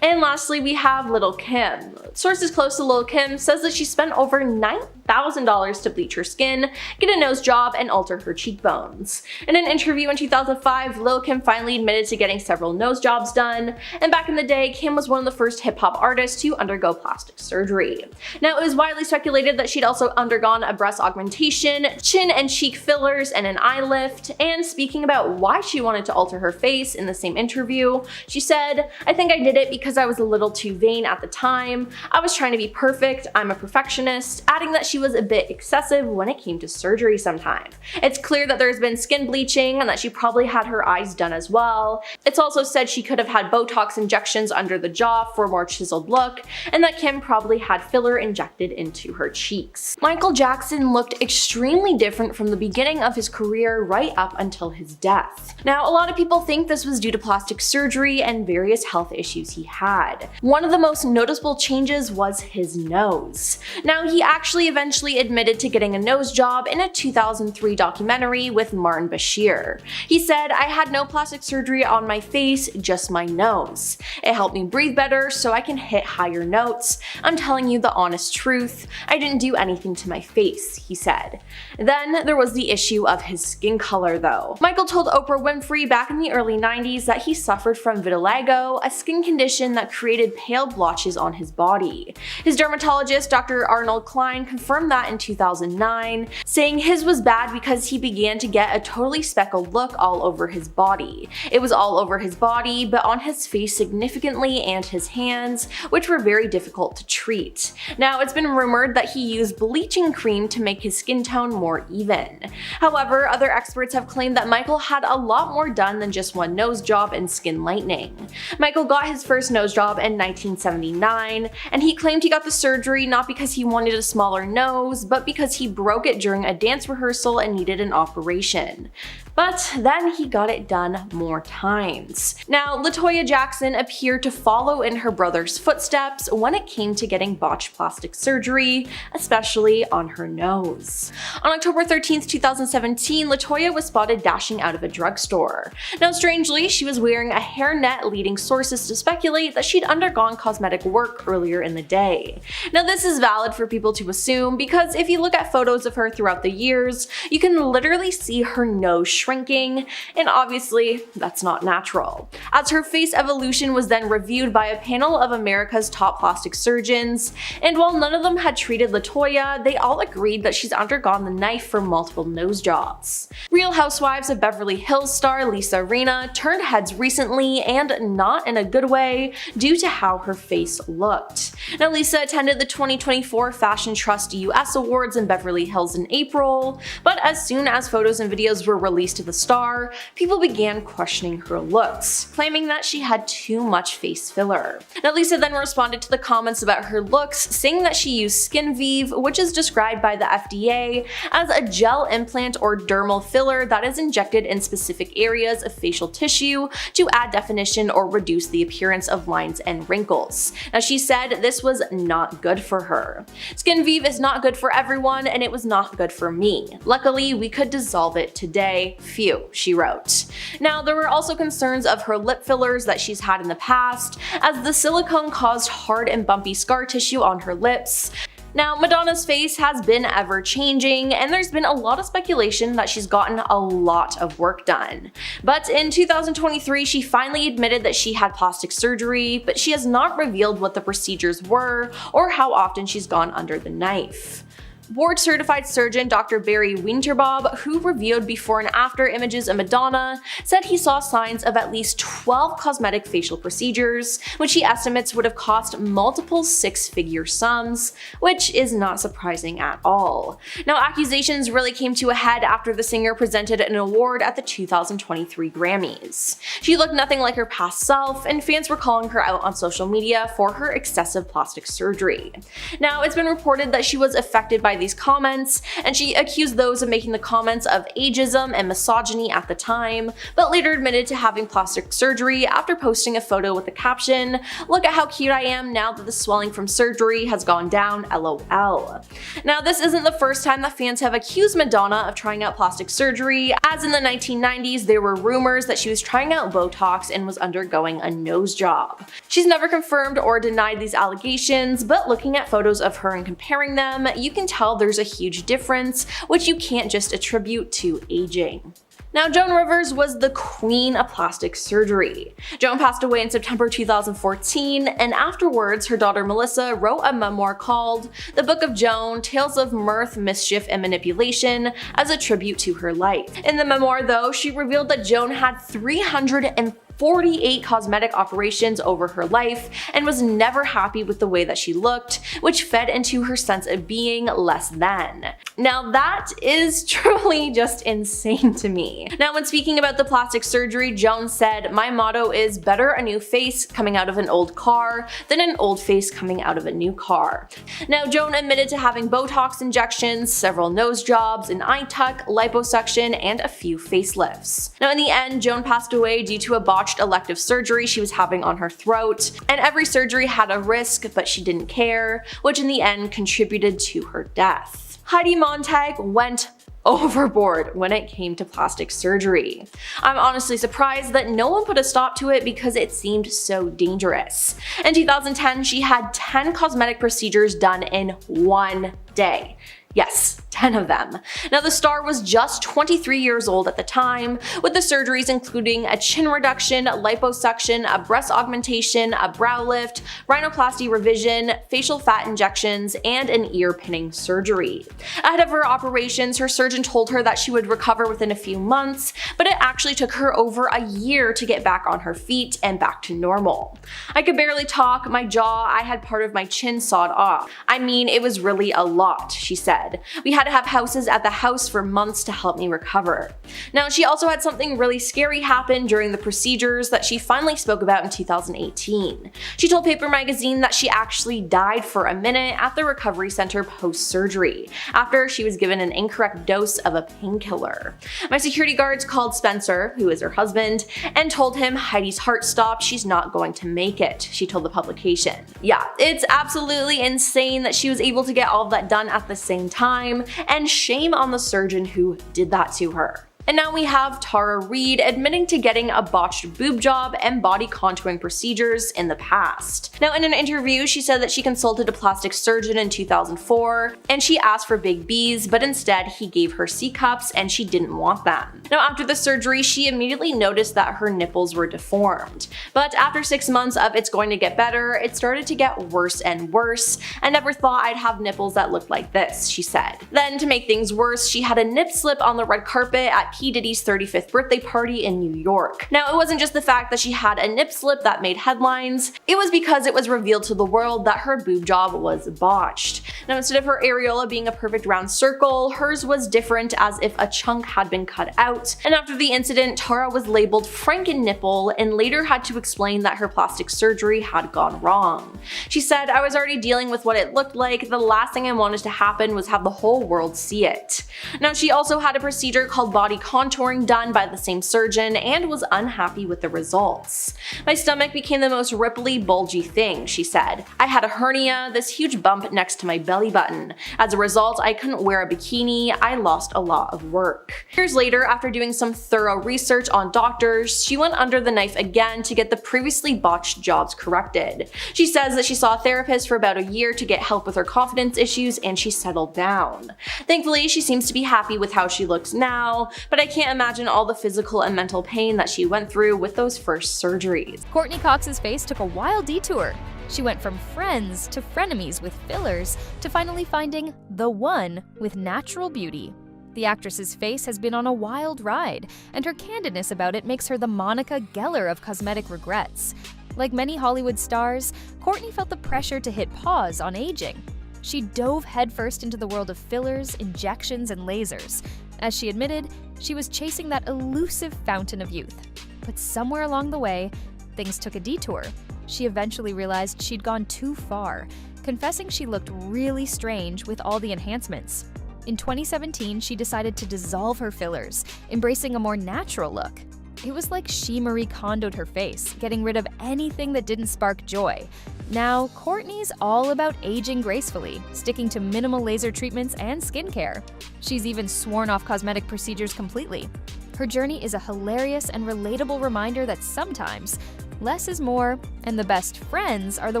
And lastly, we have Lil' Kim. Sources close to Lil' Kim says that she spent over $9,000 to bleach her skin, get a nose job, and alter her cheekbones. In an interview in 2005, Lil' Kim finally admitted to getting several nose jobs done, and back in the day, Kim was one of the first hip-hop artists to undergo plastic surgery. Now, it was widely speculated that she'd also undergone a breast augmentation, chin and cheek fillers, and an eye lift, and speaking about why she wanted to alter her face in the same interview, she said, "I think I did it because I was a little too vain at the time. I was trying to be perfect, I'm a perfectionist," adding that she was a bit excessive when it came to surgery sometimes. It's clear that there's been skin bleaching and that she probably had her eyes done as well. It's also said she could have had Botox injections under the jaw for a more chiseled look, and that Kim probably had filler injected into her cheeks. Michael Jackson looked extremely different from the beginning of his career right up until his death. Now, a lot of people think this was due to plastic surgery and various health issues he had. One of the most noticeable changes was his nose. Now, he actually eventually admitted to getting a nose job in a 2003 documentary with Martin Bashir. He said, "I had no plastic surgery on my face, just my nose. It helped me breathe better so I can hit higher notes. I'm telling you the honest truth. I didn't do anything to my face," he said. Then there was the issue of his skin color though. Michael told Oprah Winfrey back in the early 90s that he suffered from vitiligo, a skin condition infection that created pale blotches on his body. His dermatologist, Dr. Arnold Klein, confirmed that in 2009, saying his was bad because he began to get a totally speckled look all over his body. It was all over his body, but on his face significantly and his hands, which were very difficult to treat. Now, it's been rumored that he used bleaching cream to make his skin tone more even. However, other experts have claimed that Michael had a lot more done than just one nose job and skin lightening. Michael got his first nose job in 1979, and he claimed he got the surgery not because he wanted a smaller nose, but because he broke it during a dance rehearsal and needed an operation. But then he got it done more times. Now, LaToya Jackson appeared to follow in her brother's footsteps when it came to getting botched plastic surgery, especially on her nose. On October 13, 2017, LaToya was spotted dashing out of a drugstore. Now, strangely, she was wearing a hairnet, leading sources to speculate that she'd undergone cosmetic work earlier in the day. Now, this is valid for people to assume because if you look at photos of her throughout the years, you can literally see her nose shrinking, and obviously that's not natural. As her face evolution was then reviewed by a panel of America's top plastic surgeons, and while none of them had treated LaToya, they all agreed that she's undergone the knife for multiple nose jobs. Real Housewives of Beverly Hills star Lisa Rinna turned heads recently, and not in a good way, due to how her face looked. Now, Lisa attended the 2024 Fashion Trust US Awards in Beverly Hills in April, but as soon as photos and videos were released to the star, people began questioning her looks, claiming that she had too much face filler. Now, Lisa then responded to the comments about her looks, saying that she used Skin Vive, which is described by the FDA as a gel implant or dermal filler that is injected in specific areas of facial tissue to add definition or reduce the appearance of lines and wrinkles. Now, she said this was not good for her. Skin Vive is not good for everyone, and it was not good for me. Luckily, we could dissolve it today. Phew, she wrote. Now, there were also concerns of her lip fillers that she's had in the past, as the silicone caused hard and bumpy scar tissue on her lips. Now, Madonna's face has been ever changing, and there's been a lot of speculation that she's gotten a lot of work done. But in 2023, she finally admitted that she had plastic surgery, but she has not revealed what the procedures were or how often she's gone under the knife. Board-certified surgeon Dr. Barry Winterbob, who reviewed before and after images of Madonna, said he saw signs of at least 12 cosmetic facial procedures, which he estimates would have cost multiple six-figure sums, which is not surprising at all. Now, accusations really came to a head after the singer presented an award at the 2023 Grammys. She looked nothing like her past self, and fans were calling her out on social media for her excessive plastic surgery. Now, it's been reported that she was affected by these comments, and she accused those of making the comments of ageism and misogyny at the time, but later admitted to having plastic surgery after posting a photo with the caption, "Look at how cute I am now that the swelling from surgery has gone down, LOL." Now, this isn't the first time that fans have accused Madonna of trying out plastic surgery, as in the 1990s there were rumors that she was trying out Botox and was undergoing a nose job. She's never confirmed or denied these allegations, but looking at photos of her and comparing them, you can tell there's a huge difference, which you can't just attribute to aging. Now, Joan Rivers was the queen of plastic surgery. Joan passed away in September 2014, and afterwards, her daughter Melissa wrote a memoir called The Book of Joan: Tales of Mirth, Mischief, and Manipulation as a tribute to her life. In the memoir, though, she revealed that Joan had 348 cosmetic operations over her life and was never happy with the way that she looked, which fed into her sense of being less than. Now, that is truly just insane to me. Now, when speaking about the plastic surgery, Joan said, "My motto is better a new face coming out of an old car than an old face coming out of a new car." Now, Joan admitted to having Botox injections, several nose jobs, an eye tuck, liposuction, and a few facelifts. Now, in the end, Joan passed away due to a botched elective surgery she was having on her throat, and every surgery had a risk, but she didn't care, which in the end contributed to her death. Heidi Montag went overboard when it came to plastic surgery. I'm honestly surprised that no one put a stop to it because it seemed so dangerous. In 2010, she had 10 cosmetic procedures done in one day. Yes, 10 of them. Now, the star was just 23 years old at the time, with the surgeries including a chin reduction, liposuction, a breast augmentation, a brow lift, rhinoplasty revision, facial fat injections, and an ear pinning surgery. Ahead of her operations, her surgeon told her that she would recover within a few months, but it actually took her over a year to get back on her feet and back to normal. "I could barely talk, my jaw, I had part of my chin sawed off. I mean, it was really a lot," she said. "We had to have houses at the house for months to help me recover." Now, she also had something really scary happen during the procedures that she finally spoke about in 2018. She told Paper Magazine that she actually died for a minute at the recovery center post-surgery, after she was given an incorrect dose of a painkiller. "My security guards called Spencer, who is her husband, and told him Heidi's heart stopped, she's not going to make it," she told the publication. Yeah, it's absolutely insane that she was able to get all of that done at the same time, and shame on the surgeon who did that to her. And now we have Tara Reid admitting to getting a botched boob job and body contouring procedures in the past. Now, in an interview, she said that she consulted a plastic surgeon in 2004 and she asked for big B's, but instead he gave her C cups and she didn't want them. Now, after the surgery, she immediately noticed that her nipples were deformed. But after 6 months of "it's going to get better," it started to get worse and worse. "I never thought I'd have nipples that looked like this," she said. Then, to make things worse, she had a nip slip on the red carpet at P. Diddy's 35th birthday party in New York. Now, it wasn't just the fact that she had a nip slip that made headlines, it was because it was revealed to the world that her boob job was botched. Now, instead of her areola being a perfect round circle, hers was different, as if a chunk had been cut out. And after the incident, Tara was labeled Franken nipple and later had to explain that her plastic surgery had gone wrong. She said, "I was already dealing with what it looked like. The last thing I wanted to happen was have the whole world see it." Now, she also had a procedure called body contouring done by the same surgeon and was unhappy with the results. "My stomach became the most ripply, bulgy thing," she said. "I had a hernia, this huge bump next to my belly button. As a result, I couldn't wear a bikini. I lost a lot of work." Years later, after doing some thorough research on doctors, she went under the knife again to get the previously botched jobs corrected. She says that she saw a therapist for about a year to get help with her confidence issues and she settled down. Thankfully, she seems to be happy with how she looks now, but I can't imagine all the physical and mental pain that she went through with those first surgeries. Courtney Cox's face took a wild detour. She went from friends to frenemies with fillers to finally finding the one with natural beauty. The actress's face has been on a wild ride, and her candidness about it makes her the Monica Geller of cosmetic regrets. Like many Hollywood stars, Courtney felt the pressure to hit pause on aging. She dove headfirst into the world of fillers, injections, and lasers. As she admitted, she was chasing that elusive fountain of youth. But somewhere along the way, things took a detour. She eventually realized she'd gone too far, confessing she looked really strange with all the enhancements. In 2017, she decided to dissolve her fillers, embracing a more natural look. It was like she Marie Kondo'd her face, getting rid of anything that didn't spark joy. Now, Courtney's all about aging gracefully, sticking to minimal laser treatments and skincare. She's even sworn off cosmetic procedures completely. Her journey is a hilarious and relatable reminder that sometimes less is more, and the best friends are the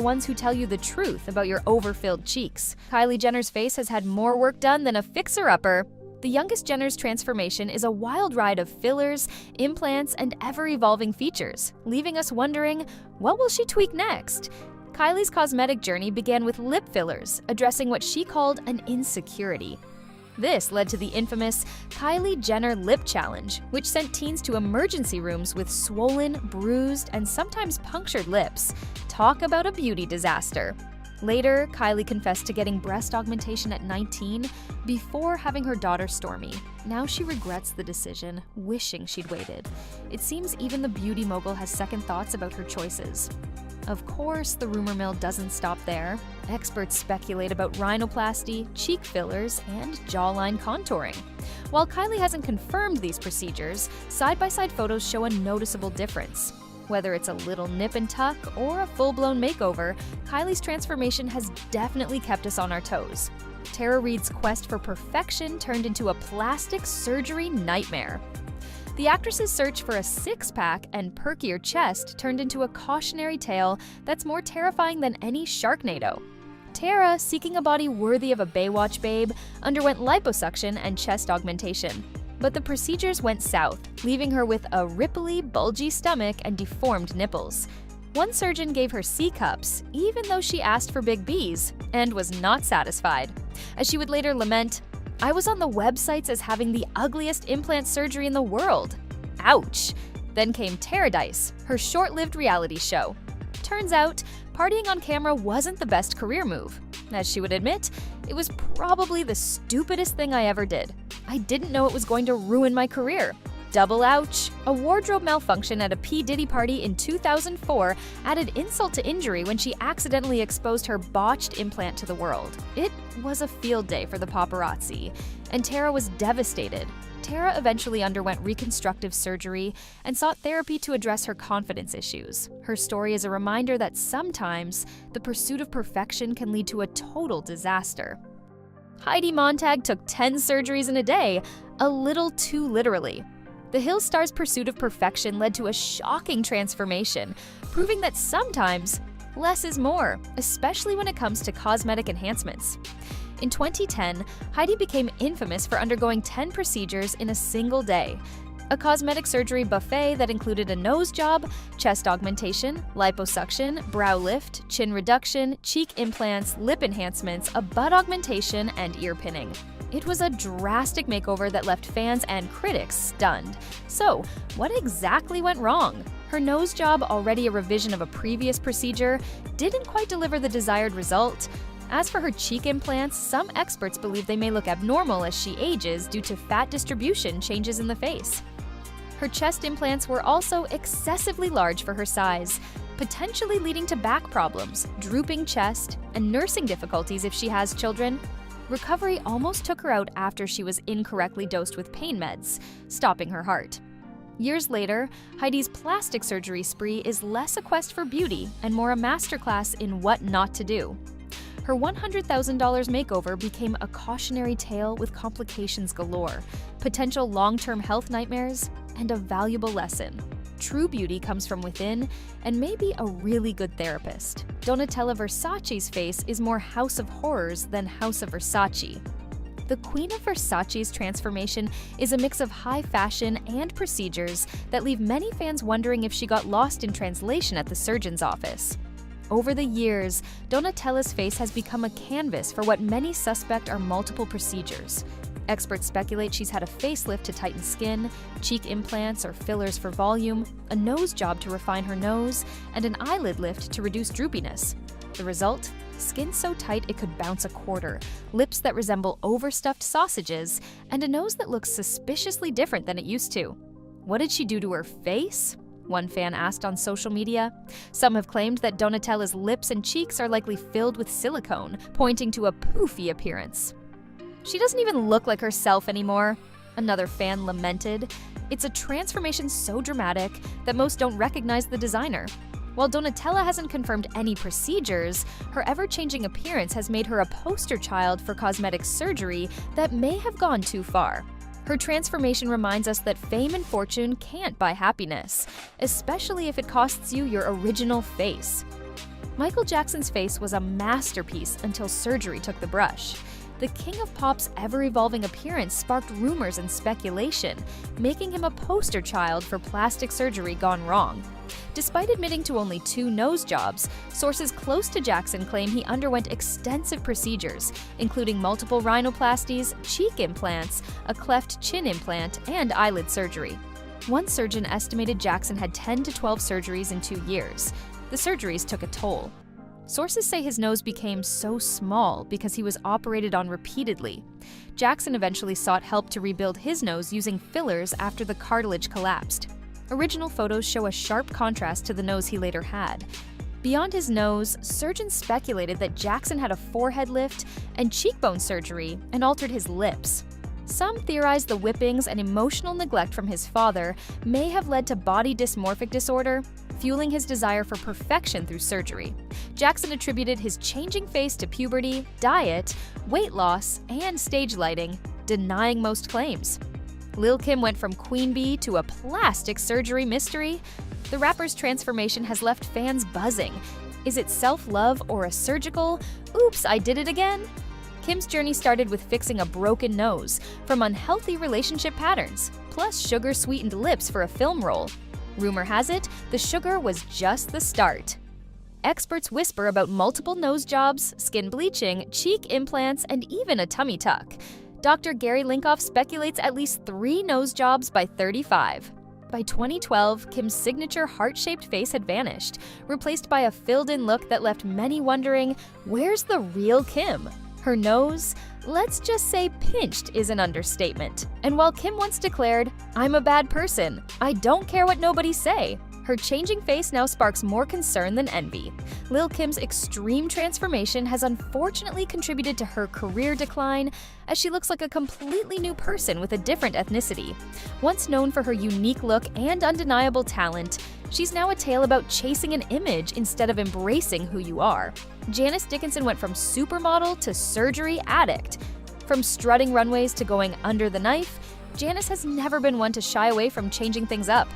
ones who tell you the truth about your overfilled cheeks. Kylie Jenner's face has had more work done than a fixer-upper. The youngest Jenner's transformation is a wild ride of fillers, implants, and ever-evolving features, leaving us wondering, what will she tweak next? Kylie's cosmetic journey began with lip fillers, addressing what she called an insecurity. This led to the infamous Kylie Jenner Lip Challenge, which sent teens to emergency rooms with swollen, bruised, and sometimes punctured lips. Talk about a beauty disaster. Later, Kylie confessed to getting breast augmentation at 19 before having her daughter Stormi. Now she regrets the decision, wishing she'd waited. It seems even the beauty mogul has second thoughts about her choices. Of course, the rumor mill doesn't stop there. Experts speculate about rhinoplasty, cheek fillers, and jawline contouring. While Kylie hasn't confirmed these procedures, side-by-side photos show a noticeable difference. Whether it's a little nip and tuck or a full-blown makeover, Kylie's transformation has definitely kept us on our toes. Tara Reid's quest for perfection turned into a plastic surgery nightmare. The actress's search for a six-pack and perkier chest turned into a cautionary tale that's more terrifying than any Sharknado. Tara, seeking a body worthy of a Baywatch babe, underwent liposuction and chest augmentation. But the procedures went south, leaving her with a ripply, bulgy stomach and deformed nipples. One surgeon gave her C cups, even though she asked for big B's, and was not satisfied. As she would later lament, "I was on the websites as having the ugliest implant surgery in the world. Ouch." Then came Taradice, her short-lived reality show. Turns out, partying on camera wasn't the best career move. As she would admit, it was probably the stupidest thing I ever did. I didn't know it was going to ruin my career. Double ouch! A wardrobe malfunction at a P. Diddy party in 2004 added insult to injury when she accidentally exposed her botched implant to the world. It was a field day for the paparazzi, and Tara was devastated. Tara eventually underwent reconstructive surgery and sought therapy to address her confidence issues. Her story is a reminder that sometimes the pursuit of perfection can lead to a total disaster. Heidi Montag took 10 surgeries in a day, a little too literally. The Hill star's pursuit of perfection led to a shocking transformation, proving that sometimes less is more, especially when it comes to cosmetic enhancements. In 2010, Heidi became infamous for undergoing 10 procedures in a single day. A cosmetic surgery buffet that included a nose job, chest augmentation, liposuction, brow lift, chin reduction, cheek implants, lip enhancements, a butt augmentation, and ear pinning. It was a drastic makeover that left fans and critics stunned. So, what exactly went wrong? Her nose job, already a revision of a previous procedure, didn't quite deliver the desired result. As for her cheek implants, some experts believe they may look abnormal as she ages due to fat distribution changes in the face. Her chest implants were also excessively large for her size, potentially leading to back problems, drooping chest, and nursing difficulties if she has children. Recovery almost took her out after she was incorrectly dosed with pain meds, stopping her heart. Years later, Heidi's plastic surgery spree is less a quest for beauty and more a masterclass in what not to do. Her $100,000 makeover became a cautionary tale with complications galore, potential long-term health nightmares, and a valuable lesson. True beauty comes from within and may be a really good therapist. Donatella Versace's face is more House of Horrors than House of Versace. The Queen of Versace's transformation is a mix of high fashion and procedures that leave many fans wondering if she got lost in translation at the surgeon's office. Over the years, Donatella's face has become a canvas for what many suspect are multiple procedures. Experts speculate she's had a facelift to tighten skin, cheek implants or fillers for volume, a nose job to refine her nose, and an eyelid lift to reduce droopiness. The result? Skin so tight it could bounce a quarter, lips that resemble overstuffed sausages, and a nose that looks suspiciously different than it used to. What did she do to her face? One fan asked on social media. Some have claimed that Donatella's lips and cheeks are likely filled with silicone, pointing to a poofy appearance. She doesn't even look like herself anymore, another fan lamented. It's a transformation so dramatic that most don't recognize the designer. While Donatella hasn't confirmed any procedures, her ever-changing appearance has made her a poster child for cosmetic surgery that may have gone too far. Her transformation reminds us that fame and fortune can't buy happiness, especially if it costs you your original face. Michael Jackson's face was a masterpiece until surgery took the brush. The king of pop's ever-evolving appearance sparked rumors and speculation, making him a poster child for plastic surgery gone wrong. Despite admitting to only 2 nose jobs, sources close to Jackson claim he underwent extensive procedures, including multiple rhinoplasties, cheek implants, a cleft chin implant, and eyelid surgery. One surgeon estimated Jackson had 10 to 12 surgeries in 2 years. The surgeries took a toll. Sources say his nose became so small because he was operated on repeatedly. Jackson eventually sought help to rebuild his nose using fillers after the cartilage collapsed. Original photos show a sharp contrast to the nose he later had. Beyond his nose, surgeons speculated that Jackson had a forehead lift and cheekbone surgery and altered his lips. Some theorize the whippings and emotional neglect from his father may have led to body dysmorphic disorder, fueling his desire for perfection through surgery. Jackson attributed his changing face to puberty, diet, weight loss, and stage lighting, denying most claims. Lil' Kim went from queen bee to a plastic surgery mystery. The rapper's transformation has left fans buzzing. Is it self-love or a surgical, oops, I did it again? Kim's journey started with fixing a broken nose from unhealthy relationship patterns, plus sugar-sweetened lips for a film role. Rumor has it, the sugar was just the start. Experts whisper about multiple nose jobs, skin bleaching, cheek implants, and even a tummy tuck. Dr. Gary Linkoff speculates at least 3 nose jobs by 35. By 2012, Kim's signature heart-shaped face had vanished, replaced by a filled-in look that left many wondering, where's the real Kim? Her nose, let's just say pinched, is an understatement. And while Kim once declared, I'm a bad person, I don't care what nobody say, her changing face now sparks more concern than envy. Lil' Kim's extreme transformation has unfortunately contributed to her career decline, as she looks like a completely new person with a different ethnicity. Once known for her unique look and undeniable talent, she's now a tale about chasing an image instead of embracing who you are. Janice Dickinson went from supermodel to surgery addict. From strutting runways to going under the knife, Janice has never been one to shy away from changing things up.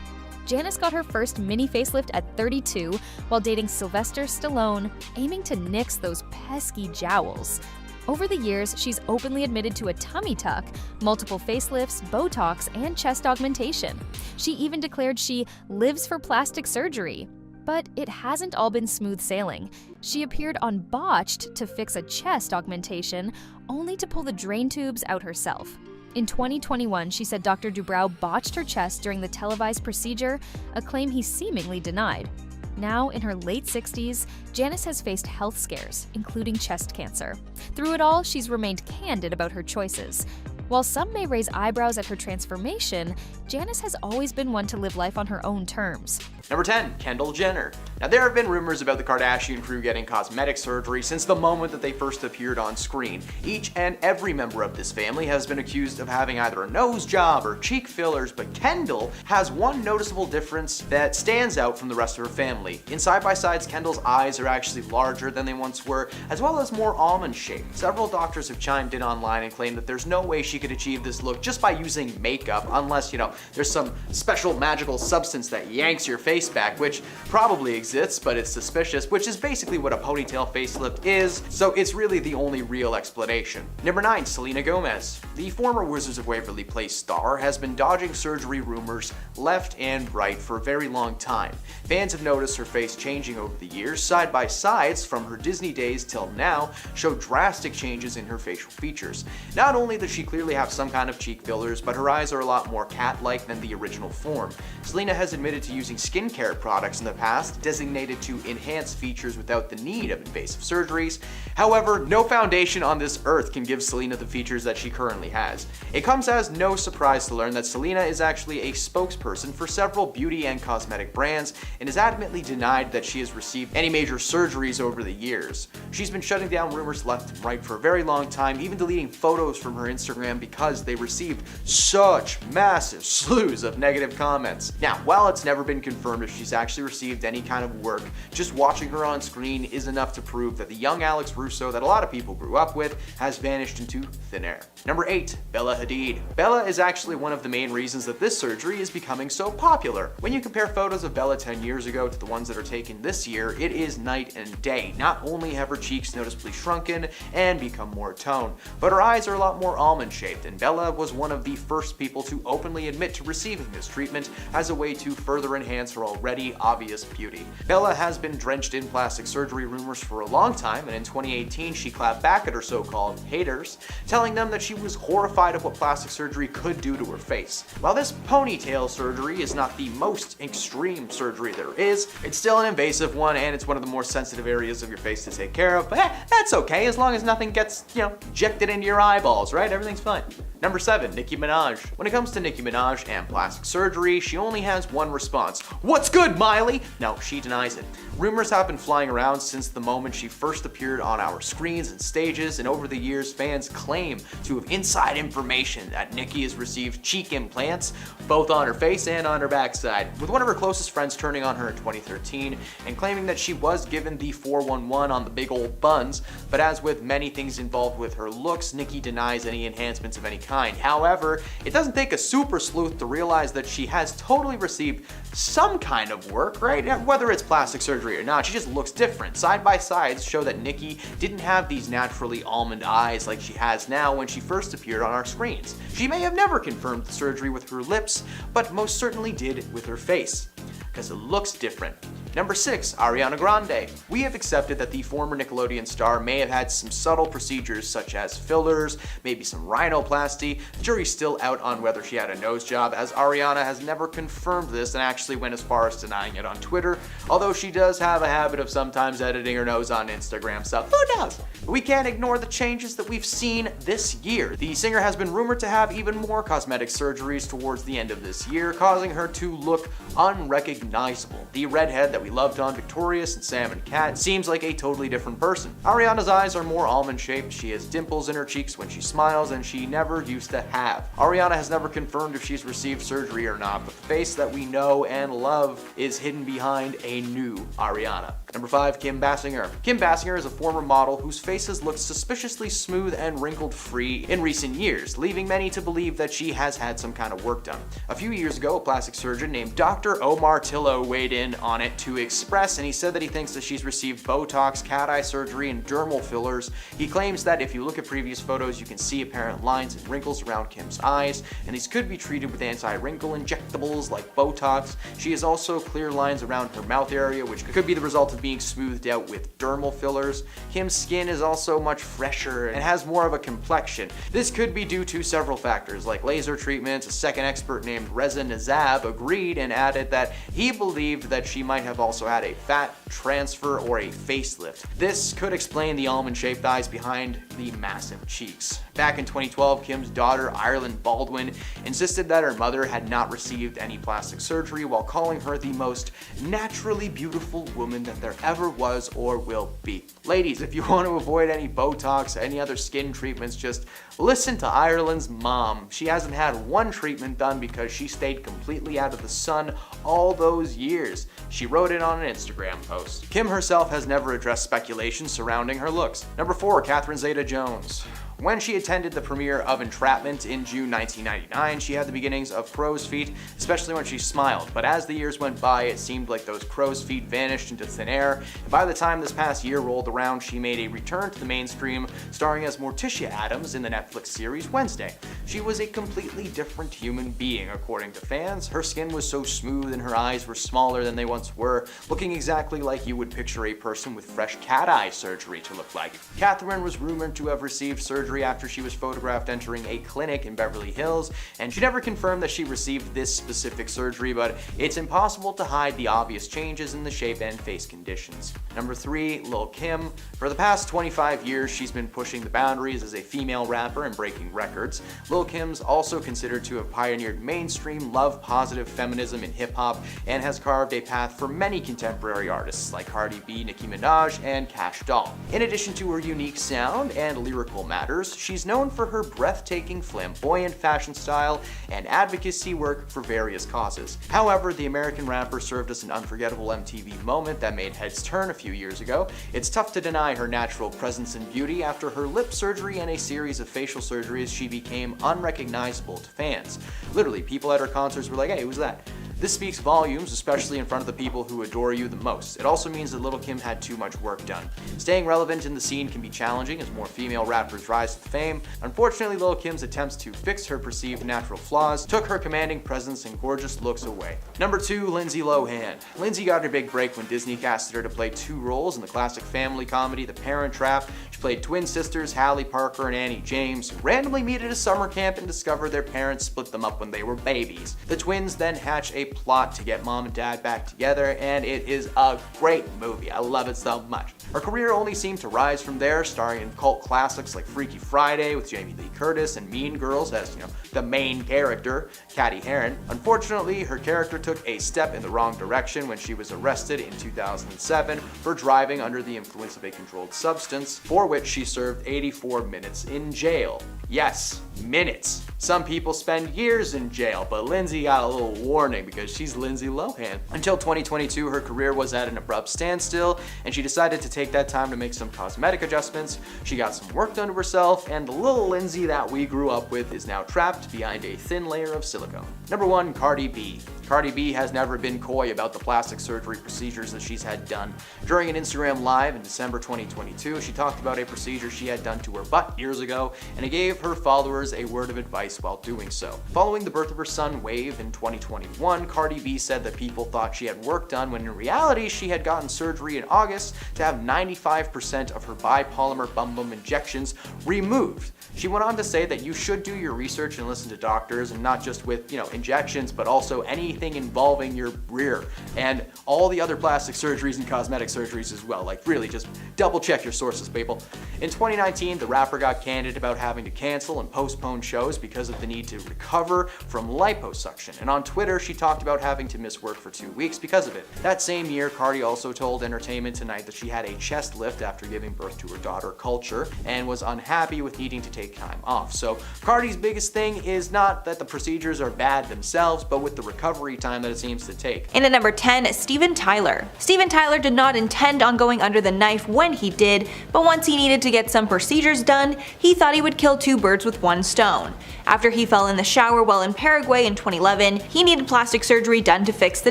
Janice got her first mini facelift at 32 while dating Sylvester Stallone, aiming to nix those pesky jowls. Over the years, she's openly admitted to a tummy tuck, multiple facelifts, Botox, and chest augmentation. She even declared she lives for plastic surgery. But it hasn't all been smooth sailing. She appeared on Botched to fix a chest augmentation, only to pull the drain tubes out herself. In 2021, she said Dr. Dubrow botched her chest during the televised procedure, a claim he seemingly denied. Now, in her late 60s, Janice has faced health scares, including chest cancer. Through it all, she's remained candid about her choices. While some may raise eyebrows at her transformation, Janice has always been one to live life on her own terms. Number 10, Kendall Jenner. Now, there have been rumors about the Kardashian crew getting cosmetic surgery since the moment that they first appeared on screen. Each and every member of this family has been accused of having either a nose job or cheek fillers, but Kendall has one noticeable difference that stands out from the rest of her family. In side-by-sides, Kendall's eyes are actually larger than they once were, as well as more almond-shaped. Several doctors have chimed in online and claimed that there's no way she could achieve this look just by using makeup, unless, there's some special magical substance that yanks your face back, which probably exists, but it's suspicious, which is basically what a ponytail facelift is, so it's really the only real explanation. Number 9, Selena Gomez. The former Wizards of Waverly Place star has been dodging surgery rumors left and right for a very long time. Fans have noticed her face changing over the years. Side-by-sides from her Disney days till now show drastic changes in her facial features. Not only does she clearly have some kind of cheek fillers, but her eyes are a lot more cat-like than the original form. Selena has admitted to using skincare products in the past, designated to enhance features without the need of invasive surgeries. However, no foundation on this earth can give Selena the features that she currently has. It comes as no surprise to learn that Selena is actually a spokesperson for several beauty and cosmetic brands and has adamantly denied that she has received any major surgeries over the years. She's been shutting down rumors left and right for a very long time, even deleting photos from her Instagram because they received such massive slews of negative comments. Now, while it's never been confirmed if she's actually received any kind of work, just watching her on screen is enough to prove that the young Alex Russo that a lot of people grew up with has vanished into thin air. Number 8, Bella Hadid. Bella is actually one of the main reasons that this surgery is becoming so popular. When you compare photos of Bella 10 years ago to the ones that are taken this year, it is night and day. Not only have her cheeks noticeably shrunken and become more toned, but her eyes are a lot more almond-shaped, and Bella was one of the first people to openly admit to receiving this treatment as a way to further enhance her already obvious beauty. Bella has been drenched in plastic surgery rumors for a long time, and in 2018 she clapped back at her so-called haters, telling them that she was horrified of what plastic surgery could do to her face. While this ponytail surgery is not the most extreme surgery there is, it's still an invasive one, and it's one of the more sensitive areas of your face to take care of, but that's okay as long as nothing gets, injected into your eyeballs, right? Everything's fine. Number 7, Nicki Minaj. When it comes to Nicki Minaj and plastic surgery, she only has one response. What's good, Miley? No, she denies it. Rumors have been flying around since the moment she first appeared on our screens and stages, and over the years, fans claim to have inside information that Nicki has received cheek implants, both on her face and on her backside, with one of her closest friends turning on her in 2013 and claiming that she was given the 411 on the big old buns, but as with many things involved with her looks, Nicki denies any enhancements of any kind kind. However, it doesn't take a super sleuth to realize that she has totally received some kind of work, right? Whether it's plastic surgery or not, she just looks different. Side by sides show that Nikki didn't have these naturally almond eyes like she has now when she first appeared on our screens. She may have never confirmed the surgery with her lips, but most certainly did with her face, because it looks different. Number 6, Ariana Grande. We have accepted that the former Nickelodeon star may have had some subtle procedures such as fillers, maybe some rhinoplasty. The jury's still out on whether she had a nose job, as Ariana has never confirmed this and actually went as far as denying it on Twitter, although she does have a habit of sometimes editing her nose on Instagram, so who knows? But we can't ignore the changes that we've seen this year. The singer has been rumored to have even more cosmetic surgeries towards the end of this year, causing her to look unrecognizable. The redhead that we loved on Victorious and Sam and Cat seems like a totally different person. Ariana's eyes are more almond shaped, she has dimples in her cheeks when she smiles, and she never used to have. Ariana has never confirmed if she's received surgery or not, but the face that we know and love is hidden behind a new Ariana. Number 5, Kim Basinger. Kim Basinger is a former model whose face has looked suspiciously smooth and wrinkled free in recent years, leaving many to believe that she has had some kind of work done. A few years ago, a plastic surgeon named Dr. Omar Tillo weighed in on it to express, and he said that he thinks that she's received Botox, cat eye surgery, and dermal fillers. He claims that if you look at previous photos, you can see apparent lines and wrinkles around Kim's eyes, and these could be treated with anti-wrinkle injectables like Botox. She has also clear lines around her mouth area, which could be the result of being smoothed out with dermal fillers. Kim's skin is also much fresher and has more of a complexion. This could be due to several factors like laser treatments. A second expert named Reza Nazab agreed and added that he believed that she might have also had a fat transfer or a facelift. This could explain the almond-shaped eyes behind the massive cheeks. Back in 2012, Kim's daughter, Ireland Baldwin, insisted that her mother had not received any plastic surgery while calling her the most naturally beautiful woman that there ever was or will be. Ladies, if you want to avoid any Botox or any other skin treatments, just listen to Ireland's mom. She hasn't had one treatment done because she stayed completely out of the sun all those years. She wrote it on an Instagram post. Kim herself has never addressed speculation surrounding her looks. Number 4, Catherine Zeta-Jones. When she attended the premiere of Entrapment in June 1999, she had the beginnings of crow's feet, especially when she smiled. But as the years went by, it seemed like those crow's feet vanished into thin air. And by the time this past year rolled around, she made a return to the mainstream, starring as Morticia Addams in the Netflix series Wednesday. She was a completely different human being, according to fans. Her skin was so smooth and her eyes were smaller than they once were, looking exactly like you would picture a person with fresh cat eye surgery to look like. Catherine was rumored to have received surgery after she was photographed entering a clinic in Beverly Hills, and she never confirmed that she received this specific surgery, but it's impossible to hide the obvious changes in the shape and face conditions. Number 3, Lil Kim. For the past 25 years, she's been pushing the boundaries as a female rapper and breaking records. Lil Kim's also considered to have pioneered mainstream love-positive feminism in hip-hop and has carved a path for many contemporary artists like Cardi B, Nicki Minaj, and Cash Doll. In addition to her unique sound and lyrical matters, she's known for her breathtaking, flamboyant fashion style and advocacy work for various causes. However, the American rapper served as an unforgettable MTV moment that made heads turn a few years ago. It's tough to deny her natural presence and beauty. After her lip surgery and a series of facial surgeries, she became unrecognizable to fans. Literally, people at her concerts were like, "Hey, who's that?" This speaks volumes, especially in front of the people who adore you the most. It also means that Lil Kim had too much work done. Staying relevant in the scene can be challenging as more female rappers rise to fame. Unfortunately, Lil Kim's attempts to fix her perceived natural flaws took her commanding presence and gorgeous looks away. Number 2, Lindsay Lohan. Lindsay got her big break when Disney casted her to play 2 roles in the classic family comedy The Parent Trap. She played twin sisters Hallie Parker and Annie James, who randomly meet at a summer camp and discover their parents split them up when they were babies. The twins then hatch a plot to get mom and dad back together, and it is a great movie. I love it so much. Her career only seemed to rise from there, starring in cult classics like Freaky Friday with Jamie Lee Curtis and Mean Girls as, the main character, Cathy Heron. Unfortunately, her character took a step in the wrong direction when she was arrested in 2007 for driving under the influence of a controlled substance, for which she served 84 minutes in jail. Yes, minutes. Some people spend years in jail, but Lindsay got a little warning because she's Lindsay Lohan. Until 2022, her career was at an abrupt standstill, and she decided to take that time to make some cosmetic adjustments. She got some work done to herself, and the little Lindsay that we grew up with is now trapped behind a thin layer of silicone. Number 1, Cardi B. Cardi B has never been coy about the plastic surgery procedures that she's had done. During an Instagram Live in December 2022, she talked about a procedure she had done to her butt years ago, and it gave her followers a word of advice while doing so. Following the birth of her son, Wave, in 2021, Cardi B said that people thought she had work done when in reality she had gotten surgery in August to have 95% of her bipolymer bum injections removed. She went on to say that you should do your research and listen to doctors, and not just with, injections, but also anything involving your rear and all the other plastic surgeries and cosmetic surgeries as well. Like, really, just double check your sources, people. In 2019, the rapper got candid about having to cancel and postpone shows because of the need to recover from liposuction. And on Twitter, she talked about having to miss work for 2 weeks because of it. That same year, Cardi also told Entertainment Tonight that she had a chest lift after giving birth to her daughter, Culture, and was unhappy with needing to take time off. So Cardi's biggest thing is not that the procedures are bad themselves, but with the recovery time that it seems to take. And at number 10, Steven Tyler. Steven Tyler did not intend on going under the knife when he did, but once he needed to get some procedures done, he thought he would kill 2 birds with 1 stone. After he fell in the shower while in Paraguay in 2011, he needed plastic surgery done to fix the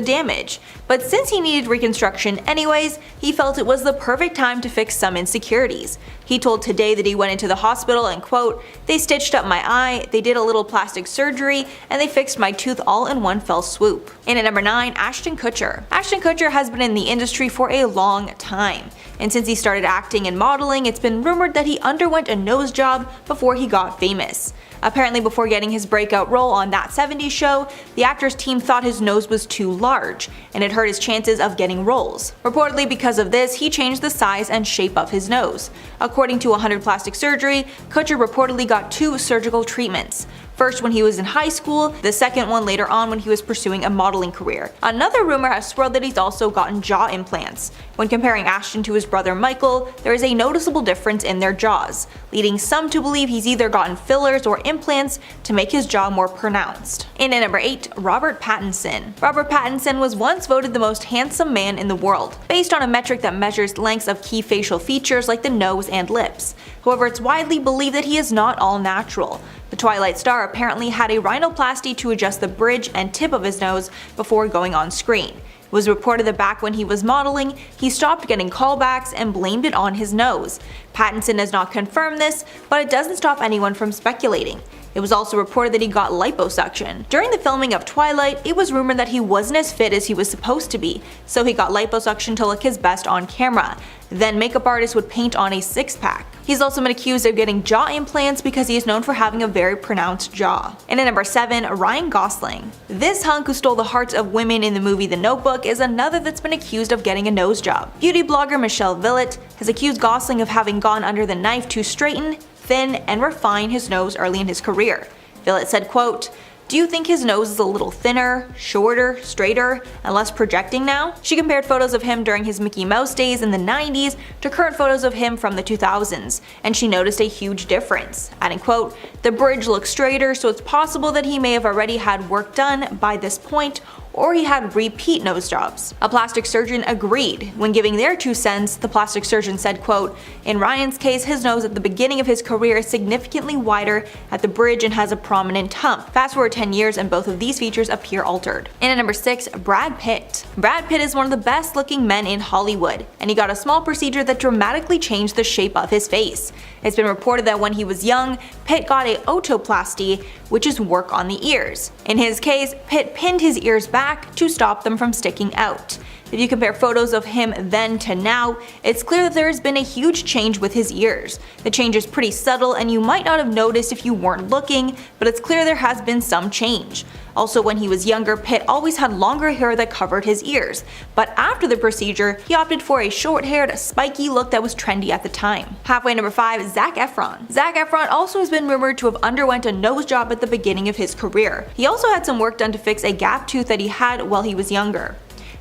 damage. But since he needed reconstruction anyways, he felt it was the perfect time to fix some insecurities. He told Today that he went into the hospital and, quote, "They stitched up my eye, they did a little plastic surgery, and they fixed my tooth all in one fell swoop." And at number 9, Ashton Kutcher. Ashton Kutcher has been in the industry for a long time. And since he started acting and modeling, it's been rumored that he underwent a nose job before he got famous. Apparently, before getting his breakout role on That 70s Show, the actor's team thought his nose was too large, and it hurt his chances of getting roles. Reportedly, because of this, he changed the size and shape of his nose. According to 100 Plastic Surgery, Kutcher reportedly got 2 surgical treatments. First when he was in high school, the second one later on when he was pursuing a modeling career. Another rumor has swirled that he's also gotten jaw implants. When comparing Ashton to his brother Michael, there is a noticeable difference in their jaws, leading some to believe he's either gotten fillers or implants to make his jaw more pronounced. And at number 8, Robert Pattinson. Robert Pattinson was once voted the most handsome man in the world, based on a metric that measures lengths of key facial features like the nose and lips. However, it's widely believed that he is not all natural. The Twilight star apparently had a rhinoplasty to adjust the bridge and tip of his nose before going on screen. It was reported that back when he was modeling, he stopped getting callbacks and blamed it on his nose. Pattinson has not confirmed this, but it doesn't stop anyone from speculating. It was also reported that he got liposuction. During the filming of Twilight, it was rumored that he wasn't as fit as he was supposed to be, so he got liposuction to look his best on camera. Then makeup artists would paint on a 6-pack. He's also been accused of getting jaw implants because he is known for having a very pronounced jaw. And at number 7, Ryan Gosling. This hunk who stole the hearts of women in the movie The Notebook is another that's been accused of getting a nose job. Beauty blogger Michelle Villette has accused Gosling of having gone under the knife to straighten, thin, and refine his nose early in his career. Villette said, quote, "Do you think his nose is a little thinner, shorter, straighter, and less projecting now?" She compared photos of him during his Mickey Mouse days in the 90s to current photos of him from the 2000s, and she noticed a huge difference, adding, quote, "The bridge looks straighter, so it's possible that he may have already had work done by this point, or he had repeat nose jobs." A plastic surgeon agreed. When giving their 2 cents, the plastic surgeon said, quote, "In Ryan's case, his nose at the beginning of his career is significantly wider at the bridge and has a prominent hump. Fast forward 10 years and both of these features appear altered." And at number 6, Brad Pitt. Brad Pitt is one of the best looking men in Hollywood, and he got a small procedure that dramatically changed the shape of his face. It's been reported that when he was young, Pitt got a otoplasty, which is work on the ears. In his case, Pitt pinned his ears back to stop them from sticking out. If you compare photos of him then to now, it's clear that there has been a huge change with his ears. The change is pretty subtle and you might not have noticed if you weren't looking, but it's clear there has been some change. Also, when he was younger, Pitt always had longer hair that covered his ears, but after the procedure, he opted for a short-haired, spiky look that was trendy at the time. Halfway number 5, Zac Efron. Zac Efron also has been rumored to have underwent a nose job at the beginning of his career. He also had some work done to fix a gap tooth that he had while he was younger.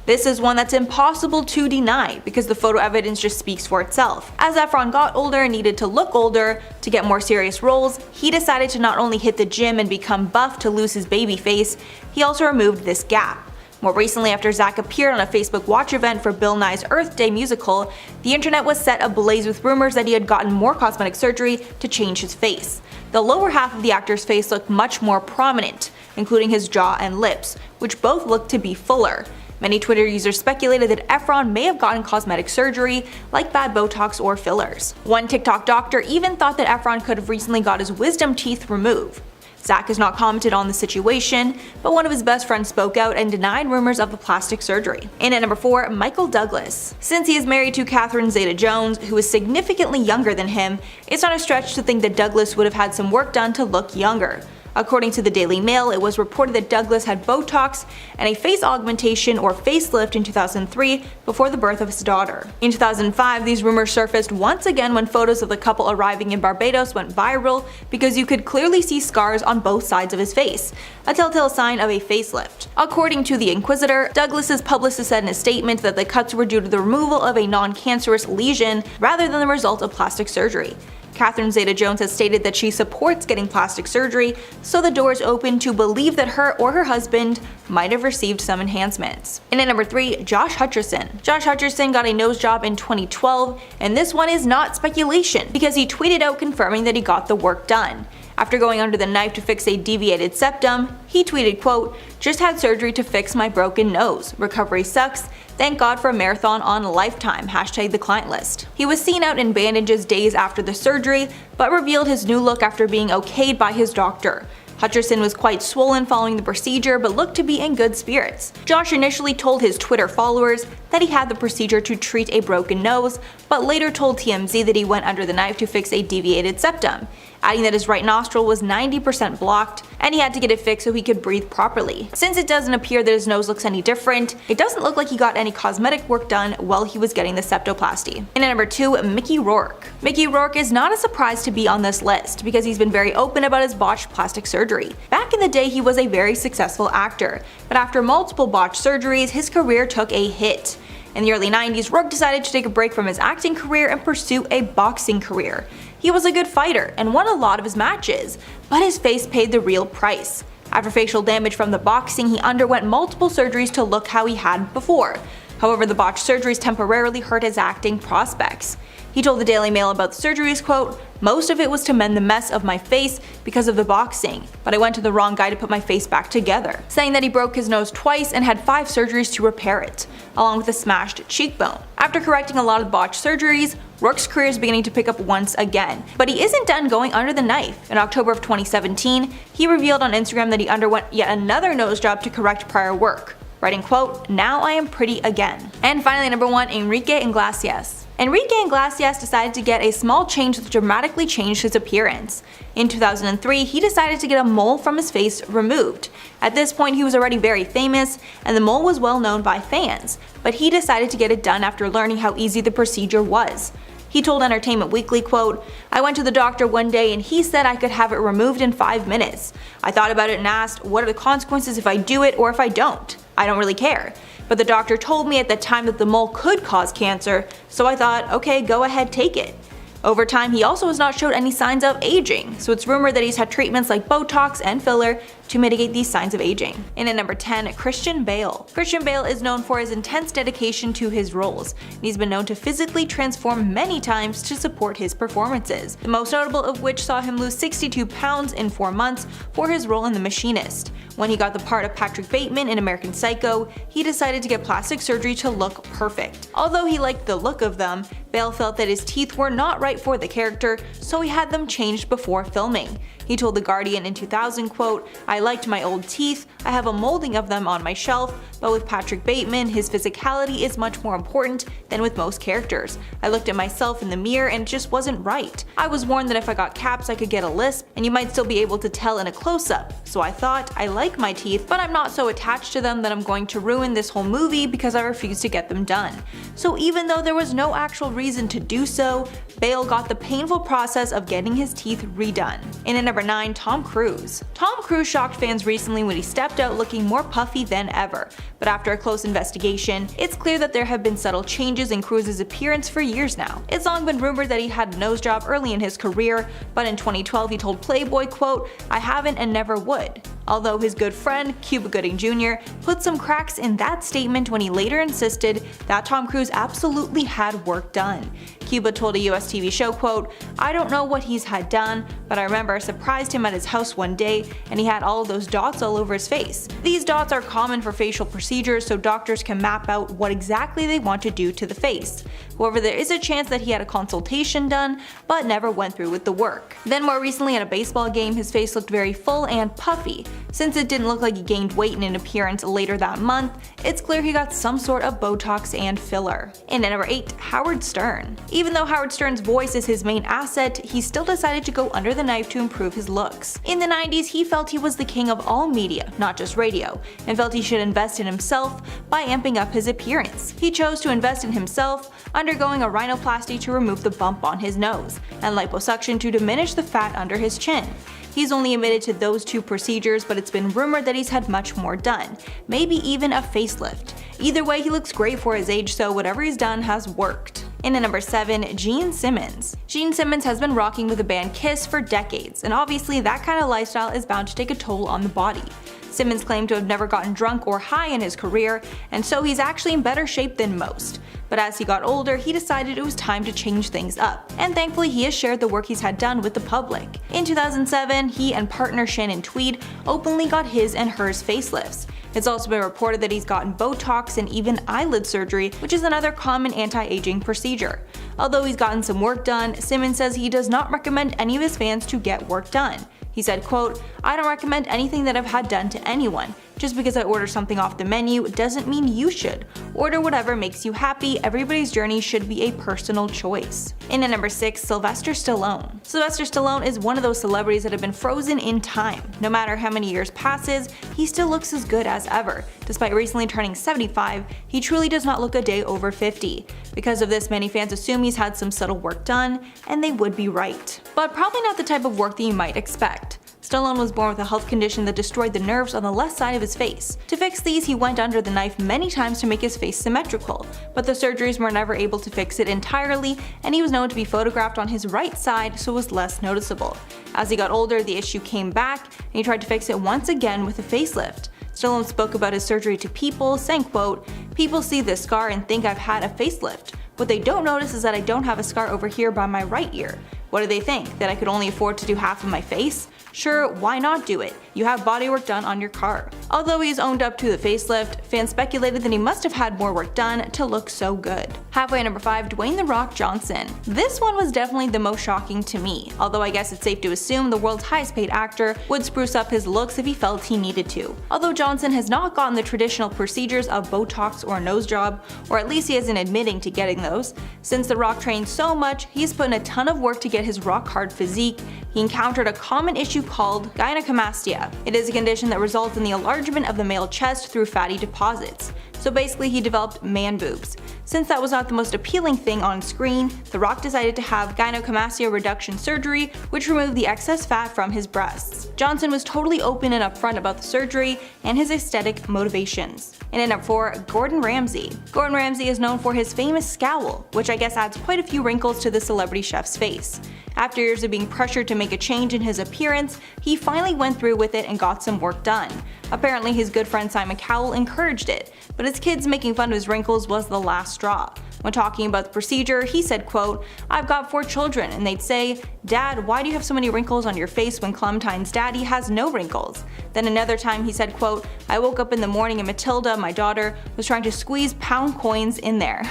This is one that's impossible to deny because the photo evidence just speaks for itself. As Efron got older and needed to look older to get more serious roles, he decided to not only hit the gym and become buff to lose his baby face, he also removed this gap. More recently, after Zach appeared on a Facebook Watch event for Bill Nye's Earth Day musical, the internet was set ablaze with rumors that he had gotten more cosmetic surgery to change his face. The lower half of the actor's face looked much more prominent, including his jaw and lips, which both looked to be fuller. Many Twitter users speculated that Efron may have gotten cosmetic surgery, like bad Botox or fillers. One TikTok doctor even thought that Efron could have recently got his wisdom teeth removed. Zach has not commented on the situation, but one of his best friends spoke out and denied rumors of the plastic surgery. In at number 4, Michael Douglas. Since he is married to Catherine Zeta-Jones, who is significantly younger than him, it's not a stretch to think that Douglas would have had some work done to look younger. According to the Daily Mail, it was reported that Douglas had Botox and a face augmentation or facelift in 2003 before the birth of his daughter. In 2005, these rumors surfaced once again when photos of the couple arriving in Barbados went viral because you could clearly see scars on both sides of his face, a telltale sign of a facelift. According to the Inquisitor, Douglas's publicist said in a statement that the cuts were due to the removal of a non-cancerous lesion rather than the result of plastic surgery. Catherine Zeta-Jones has stated that she supports getting plastic surgery, so the door is open to believe that her or her husband might have received some enhancements. And at number 3, Josh Hutcherson. Josh Hutcherson got a nose job in 2012, and this one is not speculation because he tweeted out confirming that he got the work done. After going under the knife to fix a deviated septum, he tweeted, quote, "Just had surgery to fix my broken nose. Recovery sucks. Thank God for a marathon on Lifetime. # the client list." He was seen out in bandages days after the surgery, but revealed his new look after being okayed by his doctor. Hutcherson was quite swollen following the procedure but looked to be in good spirits. Josh initially told his Twitter followers that he had the procedure to treat a broken nose, but later told TMZ that he went under the knife to fix a deviated septum, adding that his right nostril was 90% blocked and he had to get it fixed so he could breathe properly. Since it doesn't appear that his nose looks any different, it doesn't look like he got any cosmetic work done while he was getting the septoplasty. And at number 2, Mickey Rourke. Mickey Rourke is not a surprise to be on this list because he's been very open about his botched plastic surgery. Back in the day, he was a very successful actor, but after multiple botched surgeries, his career took a hit. In the early 90s, Rourke decided to take a break from his acting career and pursue a boxing career. He was a good fighter and won a lot of his matches, but his face paid the real price. After facial damage from the boxing, he underwent multiple surgeries to look how he had before. However, the botched surgeries temporarily hurt his acting prospects. He told the Daily Mail about the surgeries, quote, "Most of it was to mend the mess of my face because of the boxing, but I went to the wrong guy to put my face back together," saying that he broke his nose twice and had 5 surgeries to repair it, along with a smashed cheekbone. After correcting a lot of botched surgeries, Rourke's career is beginning to pick up once again, but he isn't done going under the knife. In October of 2017, he revealed on Instagram that he underwent yet another nose job to correct prior work, writing, quote, "Now I am pretty again." And finally, number 1, Enrique Iglesias. Enrique Iglesias decided to get a small change that dramatically changed his appearance. In 2003, he decided to get a mole from his face removed. At this point, he was already very famous, and the mole was well known by fans, but he decided to get it done after learning how easy the procedure was. He told Entertainment Weekly, quote, "I went to the doctor one day and he said I could have it removed in 5 minutes. I thought about it and asked, what are the consequences if I do it or if I don't? I don't really care. But the doctor told me at the time that the mole could cause cancer, so I thought, okay, go ahead, take it." Over time, he also has not showed any signs of aging, so it's rumored that he's had treatments like Botox and filler to mitigate these signs of aging. And at number 10, Christian Bale. Christian Bale is known for his intense dedication to his roles, and he's been known to physically transform many times to support his performances, the most notable of which saw him lose 62 pounds in 4 months for his role in The Machinist. When he got the part of Patrick Bateman in American Psycho, he decided to get plastic surgery to look perfect. Although he liked the look of them, Bale felt that his teeth were not right for the character, so he had them changed before filming. He told The Guardian in 2000, quote, "I liked my old teeth, I have a molding of them on my shelf, but with Patrick Bateman, his physicality is much more important than with most characters. I looked at myself in the mirror and it just wasn't right. I was warned that if I got caps I could get a lisp, and you might still be able to tell in a close-up. So I thought, I like my teeth, but I'm not so attached to them that I'm going to ruin this whole movie because I refuse to get them done." So even though there was no actual reason to do so, Bale got the painful process of getting his teeth redone. In at number 9, Tom Cruise. Tom Cruise shocked fans recently when he stepped out looking more puffy than ever, but after a close investigation, it's clear that there have been subtle changes in Cruise's appearance for years now. It's long been rumored that he had a nose job early in his career, but in 2012 he told Playboy, quote, "I haven't and never would." Although his good friend, Cuba Gooding Jr., put some cracks in that statement when he later insisted that Tom Cruise absolutely had work done. Cuba told a US TV show, quote, "I don't know what he's had done, but I remember I surprised him at his house one day and he had all of those dots all over his face. These dots are common for facial procedures so doctors can map out what exactly they want to do to the face. However, there is a chance that he had a consultation done, but never went through with the work." Then more recently at a baseball game, his face looked very full and puffy. Since it didn't look like he gained weight in an appearance later that month, it's clear he got some sort of Botox and filler. And at number 8, Howard Stern. Even though Howard Stern's voice is his main asset, he still decided to go under the knife to improve his looks. In the 90s, he felt he was the king of all media, not just radio, and felt he should invest in himself by amping up his appearance. He chose to invest in himself, undergoing a rhinoplasty to remove the bump on his nose, and liposuction to diminish the fat under his chin. He's only admitted to those 2 procedures, but it's been rumored that he's had much more done, maybe even a facelift. Either way, he looks great for his age, so whatever he's done has worked. In at number 7, Gene Simmons. Gene Simmons has been rocking with the band Kiss for decades, and obviously that kind of lifestyle is bound to take a toll on the body. Simmons claimed to have never gotten drunk or high in his career, and so he's actually in better shape than most. But as he got older, he decided it was time to change things up, and thankfully he has shared the work he's had done with the public. In 2007, he and partner Shannon Tweed openly got his and hers facelifts. It's also been reported that he's gotten Botox and even eyelid surgery, which is another common anti-aging procedure. Although he's gotten some work done, Simmons says he does not recommend any of his fans to get work done. He said, quote, "I don't recommend anything that I've had done to anyone. Just because I order something off the menu doesn't mean you should. Order whatever makes you happy. Everybody's journey should be a personal choice." In at number 6, Sylvester Stallone. Sylvester Stallone is one of those celebrities that have been frozen in time. No matter how many years passes, he still looks as good as ever. Despite recently turning 75, he truly does not look a day over 50. Because of this, many fans assume he's had some subtle work done, and they would be right. But probably not the type of work that you might expect. Stallone was born with a health condition that destroyed the nerves on the left side of his face. To fix these, he went under the knife many times to make his face symmetrical, but the surgeries were never able to fix it entirely, and he was known to be photographed on his right side so it was less noticeable. As he got older, the issue came back, and he tried to fix it once again with a facelift. Stallone spoke about his surgery to People, saying, quote, "People see this scar and think I've had a facelift. What they don't notice is that I don't have a scar over here by my right ear. What do they think? That I could only afford to do half of my face? Sure, why not do it? You have bodywork done on your car." Although he's owned up to the facelift, fans speculated that he must have had more work done to look so good. Halfway at number 5, Dwayne "The Rock" Johnson. This one was definitely the most shocking to me, although I guess it's safe to assume the world's highest paid actor would spruce up his looks if he felt he needed to. Although Johnson has not gotten the traditional procedures of Botox or a nose job, or at least he isn't admitting to getting those, since The Rock trained so much, he's put in a ton of work to get his rock-hard physique. He encountered a common issue called gynecomastia. It is a condition that results in the enlargement of the male chest through fatty deposits. So basically he developed man boobs. Since that was not the most appealing thing on screen, The Rock decided to have gynecomastia reduction surgery, which removed the excess fat from his breasts. Johnson was totally open and upfront about the surgery and his aesthetic motivations. And at number 4, Gordon Ramsay. Gordon Ramsay is known for his famous scowl, which I guess adds quite a few wrinkles to the celebrity chef's face. After years of being pressured to make a change in his appearance, he finally went through with it and got some work done. Apparently his good friend Simon Cowell encouraged it, but his kids making fun of his wrinkles was the last straw. When talking about the procedure, he said, quote, "I've got 4 children and they'd say, 'Dad, why do you have so many wrinkles on your face when Clementine's daddy has no wrinkles?' Then another time he said, quote, 'I woke up in the morning and Matilda, my daughter, was trying to squeeze pound coins in there.'"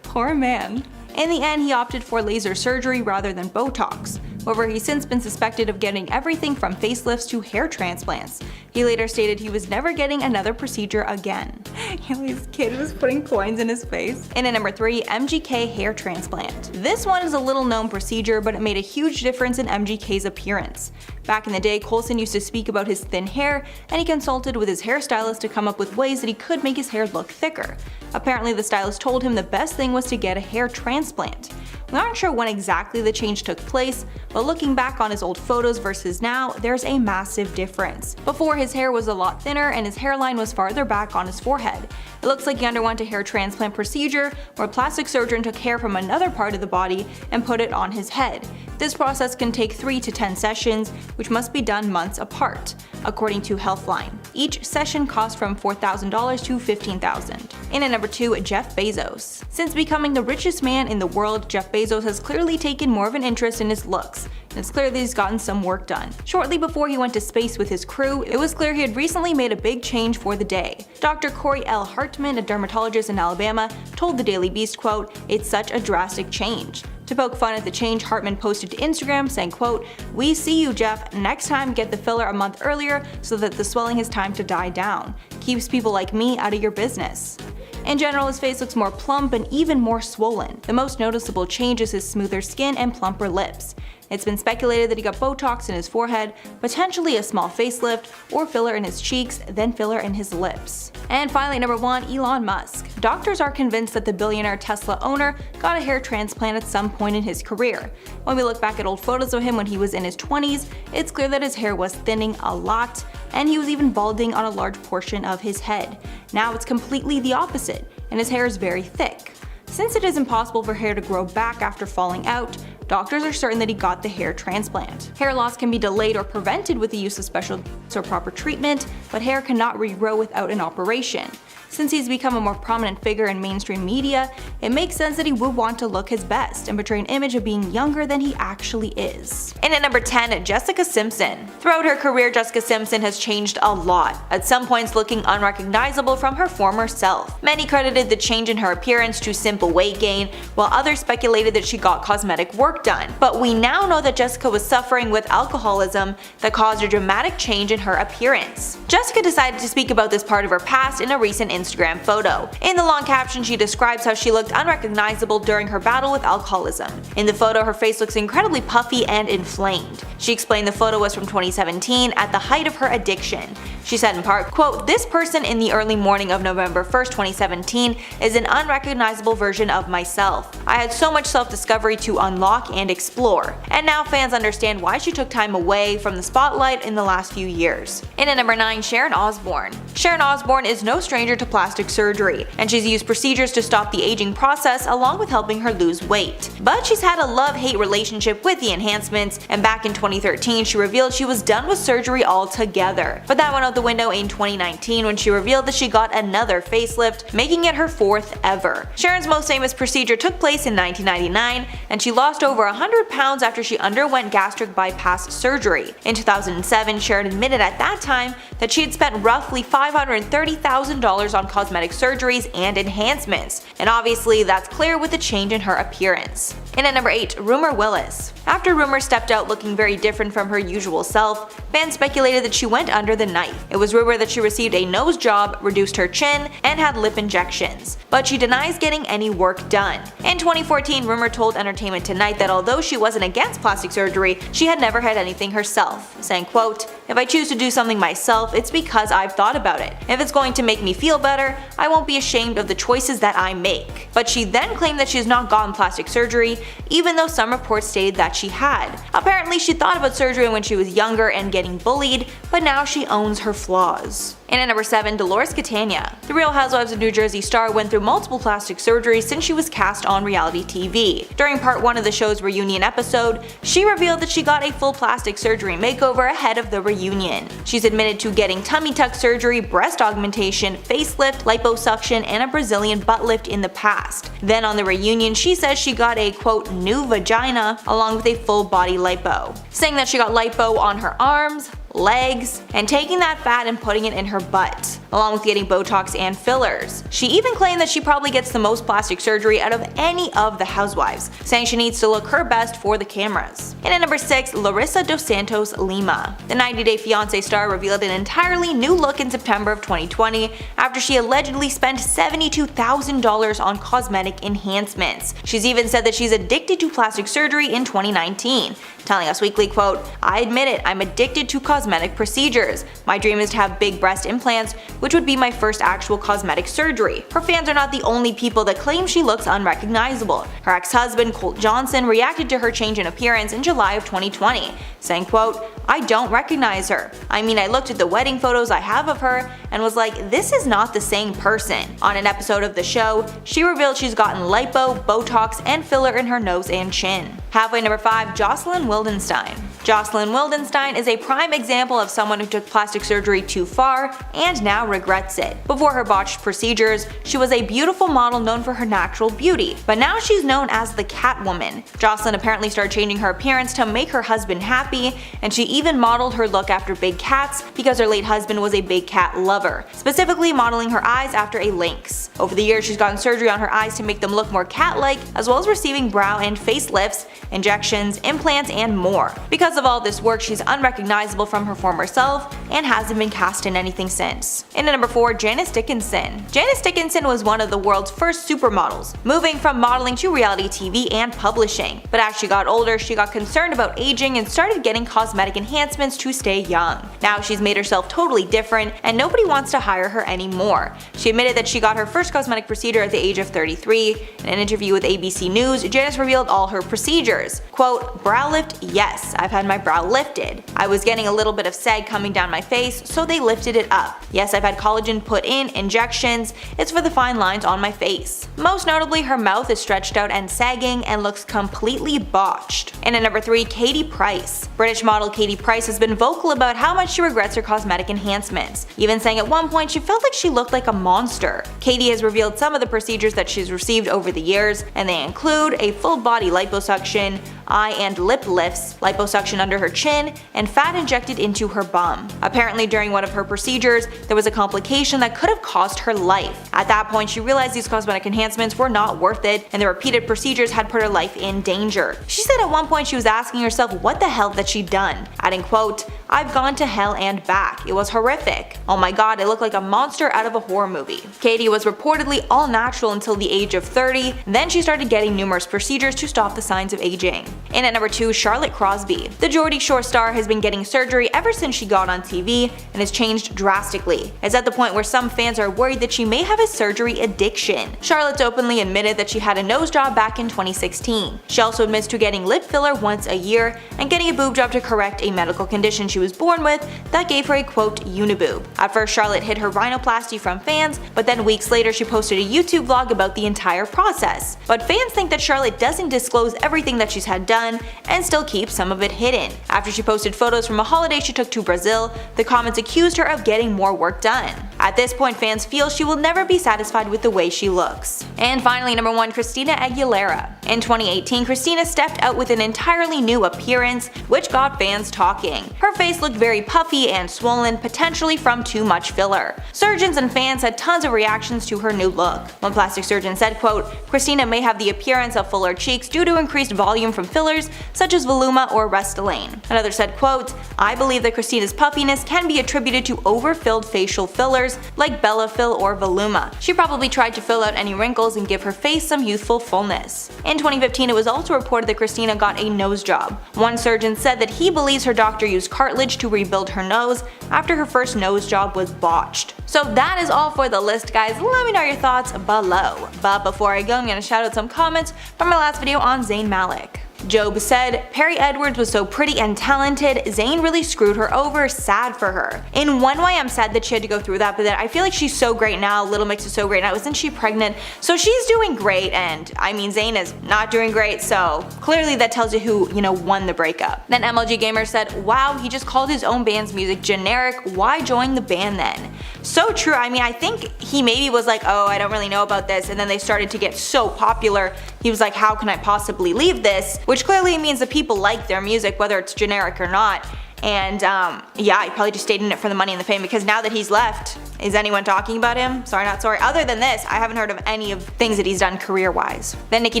Poor man. In the end, he opted for laser surgery rather than Botox. However, he's since been suspected of getting everything from facelifts to hair transplants. He later stated he was never getting another procedure again. His kid was putting coins in his face. And at number 3, MGK hair transplant. This one is a little known procedure, but it made a huge difference in MGK's appearance. Back in the day, Coulson used to speak about his thin hair, and he consulted with his hairstylist to come up with ways that he could make his hair look thicker. Apparently, the stylist told him the best thing was to get a hair transplant. We aren't sure when exactly the change took place, but looking back on his old photos versus now, there's a massive difference. Before, his hair was a lot thinner and his hairline was farther back on his forehead. It looks like he underwent a hair transplant procedure where a plastic surgeon took hair from another part of the body and put it on his head. This process can take 3 to 10 sessions, which must be done months apart, according to Healthline. Each session costs from $4,000 to $15,000. In at number 2, Jeff Bezos. Since becoming the richest man in the world, Jeff Bezos has clearly taken more of an interest in his looks, and it's clear that he's gotten some work done. Shortly before he went to space with his crew, it was clear he had recently made a big change for the day. Dr. Corey L. Hartman, a dermatologist in Alabama, told the Daily Beast, quote, "It's such a drastic change." To poke fun at the change, Hartman posted to Instagram saying, quote, "We see you, Jeff. Next time, get the filler a month earlier so that the swelling has time to die down. Keeps people like me out of your business." In general, his face looks more plump and even more swollen. The most noticeable change is his smoother skin and plumper lips. It's been speculated that he got Botox in his forehead, potentially a small facelift, or filler in his cheeks, then filler in his lips. And finally, number 1, Elon Musk. Doctors are convinced that the billionaire Tesla owner got a hair transplant at some point in his career. When we look back at old photos of him when he was in his 20s, it's clear that his hair was thinning a lot, and he was even balding on a large portion of his head. Now it's completely the opposite, and his hair is very thick. Since it is impossible for hair to grow back after falling out, doctors are certain that he got the hair transplant. Hair loss can be delayed or prevented with the use of special or proper treatment, but hair cannot regrow without an operation. Since he's become a more prominent figure in mainstream media, it makes sense that he would want to look his best and portray an image of being younger than he actually is. And at number 10, Jessica Simpson. Throughout her career, Jessica Simpson has changed a lot, at some points looking unrecognizable from her former self. Many credited the change in her appearance to simple weight gain, while others speculated that she got cosmetic work done. But we now know that Jessica was suffering with alcoholism that caused a dramatic change in her appearance. Jessica decided to speak about this part of her past in a recent Instagram photo. In the long caption, she describes how she looked unrecognizable during her battle with alcoholism. In the photo, her face looks incredibly puffy and inflamed. She explained the photo was from 2017 at the height of her addiction. She said in part, quote, "This person in the early morning of November 1st, 2017 is an unrecognizable version of myself. I had so much self-discovery to unlock and explore, and now fans understand why she took time away from the spotlight in the last few years." In at number 9, Sharon Osbourne. Sharon Osbourne is no stranger to plastic surgery, and she's used procedures to stop the aging process along with helping her lose weight. But she's had a love-hate relationship with the enhancements, and back in 2013 she revealed she was done with surgery altogether. But that went out the window in 2019 when she revealed that she got another facelift, making it her 4th ever. Sharon's most famous procedure took place in 1999, and she lost over 100 pounds after she underwent gastric bypass surgery. In 2007, Sharon admitted at that time that she had spent roughly $530,000 on cosmetic surgeries and enhancements, and obviously that's clear with the change in her appearance. And at number 8, Rumer Willis. After Rumer stepped out looking very different from her usual self, fans speculated that she went under the knife. It was rumored that she received a nose job, reduced her chin, and had lip injections, but she denies getting any work done. In 2014, Rumer told Entertainment Tonight that although she wasn't against plastic surgery, she had never had anything herself, saying, quote, "If I choose to do something myself, it's because I've thought about it. If it's going to make me feel better, I won't be ashamed of the choices that I make." But she then claimed that she has not gotten plastic surgery, even though some reports stated that she had. Apparently she thought about surgery when she was younger and getting bullied, but now she owns her flaws. And at number 7, Dolores Catania. The Real Housewives of New Jersey star went through multiple plastic surgeries since she was cast on reality TV. During part 1 of the show's reunion episode, she revealed that she got a full plastic surgery makeover ahead of the reunion. She's admitted to getting tummy tuck surgery, breast augmentation, facelift, liposuction, and a Brazilian butt lift in the past. Then on the reunion, she says she got a quote new vagina along with a full body lipo, saying that she got lipo on her arms, legs, and taking that fat and putting it in her butt, along with getting Botox and fillers. She even claimed that she probably gets the most plastic surgery out of any of the housewives, saying she needs to look her best for the cameras. And at number 6, Larissa Dos Santos Lima. The 90 Day Fiancé star revealed an entirely new look in September of 2020 after she allegedly spent $72,000 on cosmetic enhancements. She's even said that she's addicted to plastic surgery in 2019. telling Us Weekly, quote, "I admit it, I'm addicted to cosmetic procedures. My dream is to have big breast implants, which would be my first actual cosmetic surgery." Her fans are not the only people that claim she looks unrecognizable. Her ex-husband, Colt Johnson, reacted to her change in appearance in July of 2020, saying, quote, "I don't recognize her. I mean, I looked at the wedding photos I have of her and was like, this is not the same person." On an episode of the show, she revealed she's gotten lipo, Botox, and filler in her nose and chin. Halfway number 5, Jocelyn Wildenstein. Jocelyn Wildenstein is a prime example of someone who took plastic surgery too far and now regrets it. Before her botched procedures, she was a beautiful model known for her natural beauty, but now she's known as the Catwoman. Jocelyn apparently started changing her appearance to make her husband happy, and she even modeled her look after big cats because her late husband was a big cat lover, specifically modeling her eyes after a lynx. Over the years, she's gotten surgery on her eyes to make them look more cat-like, as well as receiving brow and facelifts, injections, implants, and more. Because of all this work, she's unrecognizable from her former self and hasn't been cast in anything since. In at number 4, Janice Dickinson. Janice Dickinson was one of the world's first supermodels, moving from modeling to reality TV and publishing. But as she got older, she got concerned about aging and started getting cosmetic enhancements to stay young. Now she's made herself totally different and nobody wants to hire her anymore. She admitted that she got her first cosmetic procedure at the age of 33. In an interview with ABC News, Janice revealed all her procedures. Quote, "Brow lift, yes, I've had my brow lifted. I was getting a little bit of sag coming down my face, so they lifted it up. Yes, I've had collagen put in, injections, it's for the fine lines on my face." Most notably, her mouth is stretched out and sagging and looks completely botched. And at number 3, Katie Price. British model Katie Price has been vocal about how much she regrets her cosmetic enhancements, even saying at one point she felt like she looked like a monster. Katie has revealed some of the procedures that she's received over the years, and they include a full body liposuction, eye and lip lifts, liposuction under her chin, and fat injected into her bum. Apparently during one of her procedures, there was a complication that could have cost her life. At that point, she realized these cosmetic enhancements were not worth it, and the repeated procedures had put her life in danger. She said at one point she was asking herself what the hell that she'd done, adding, quote, "I've gone to hell and back. It was horrific. Oh my god, I look like a monster out of a horror movie." Katie was reportedly all natural until the age of 30, then she started getting numerous procedures to stop the signs of aging. And at number 2, Charlotte Crosby. The Geordie Shore star has been getting surgery ever since she got on TV and has changed drastically. It's at the point where some fans are worried that she may have a surgery addiction. Charlotte's openly admitted that she had a nose job back in 2016. She also admits to getting lip filler once a year and getting a boob job to correct a medical condition she was born with that gave her a quote uniboob. At first, Charlotte hid her rhinoplasty from fans, but then weeks later she posted a YouTube vlog about the entire process. But fans think that Charlotte doesn't disclose everything that she's had done and still keeps some of it hidden. After she posted photos from a holiday she took to Brazil, the comments accused her of getting more work done. At this point, fans feel she will never be satisfied with the way she looks. And finally, number 1, Christina Aguilera. In 2018, Christina stepped out with an entirely new appearance, which got fans talking. Her face looked very puffy and swollen, potentially from too much filler. Surgeons and fans had tons of reactions to her new look. One plastic surgeon said, quote, "Christina may have the appearance of fuller cheeks due to increased volume from fillers such as Voluma or Restylane." Another said, quote, "I believe that Christina's puffiness can be attributed to overfilled facial fillers like Bellafill or Voluma. She probably tried to fill out any wrinkles and give her face some youthful fullness." In 2015, it was also reported that Christina got a nose job. One surgeon said that he believes her doctor used cartilage to rebuild her nose after her first nose job was botched. So that is all for the list, guys. Let me know your thoughts below. But before I go, I'm going to shout out some comments from my last video on Zayn Malik. Job said, "Perry Edwards was so pretty and talented, Zayn really screwed her over, sad for her. In one way I'm sad that she had to go through that, but then I feel like she's so great now, Little Mix is so great now, isn't she pregnant? So she's doing great, and I mean Zayn is not doing great, so clearly that tells you who, won the breakup." Then MLG Gamer said, "Wow, he just called his own band's music generic, why join the band then?" So true. I mean, I think he maybe was like, oh, I don't really know about this, and then they started to get so popular, he was like, how can I possibly leave this? Which clearly means that people like their music, whether it's generic or not. And yeah, he probably just stayed in it for the money and the fame, because now that he's left, Is anyone talking about him? Sorry not sorry. Other than this, I haven't heard of any of things that he's done career-wise. Then Nicki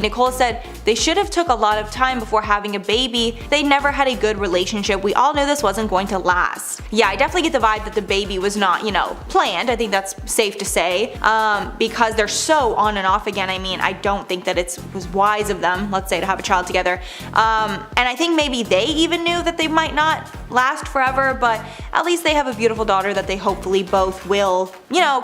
Nicole said, they should have took a lot of time before having a baby. They never had a good relationship. We all knew this wasn't going to last. Yeah, I definitely get the vibe that the baby was not, planned. I think that's safe to say. Because they're so on and off again. I mean, I don't think that it was wise of them, let's say, to have a child together. And I think maybe they even knew that they might not last forever, but at least they have a beautiful daughter that they hopefully both will,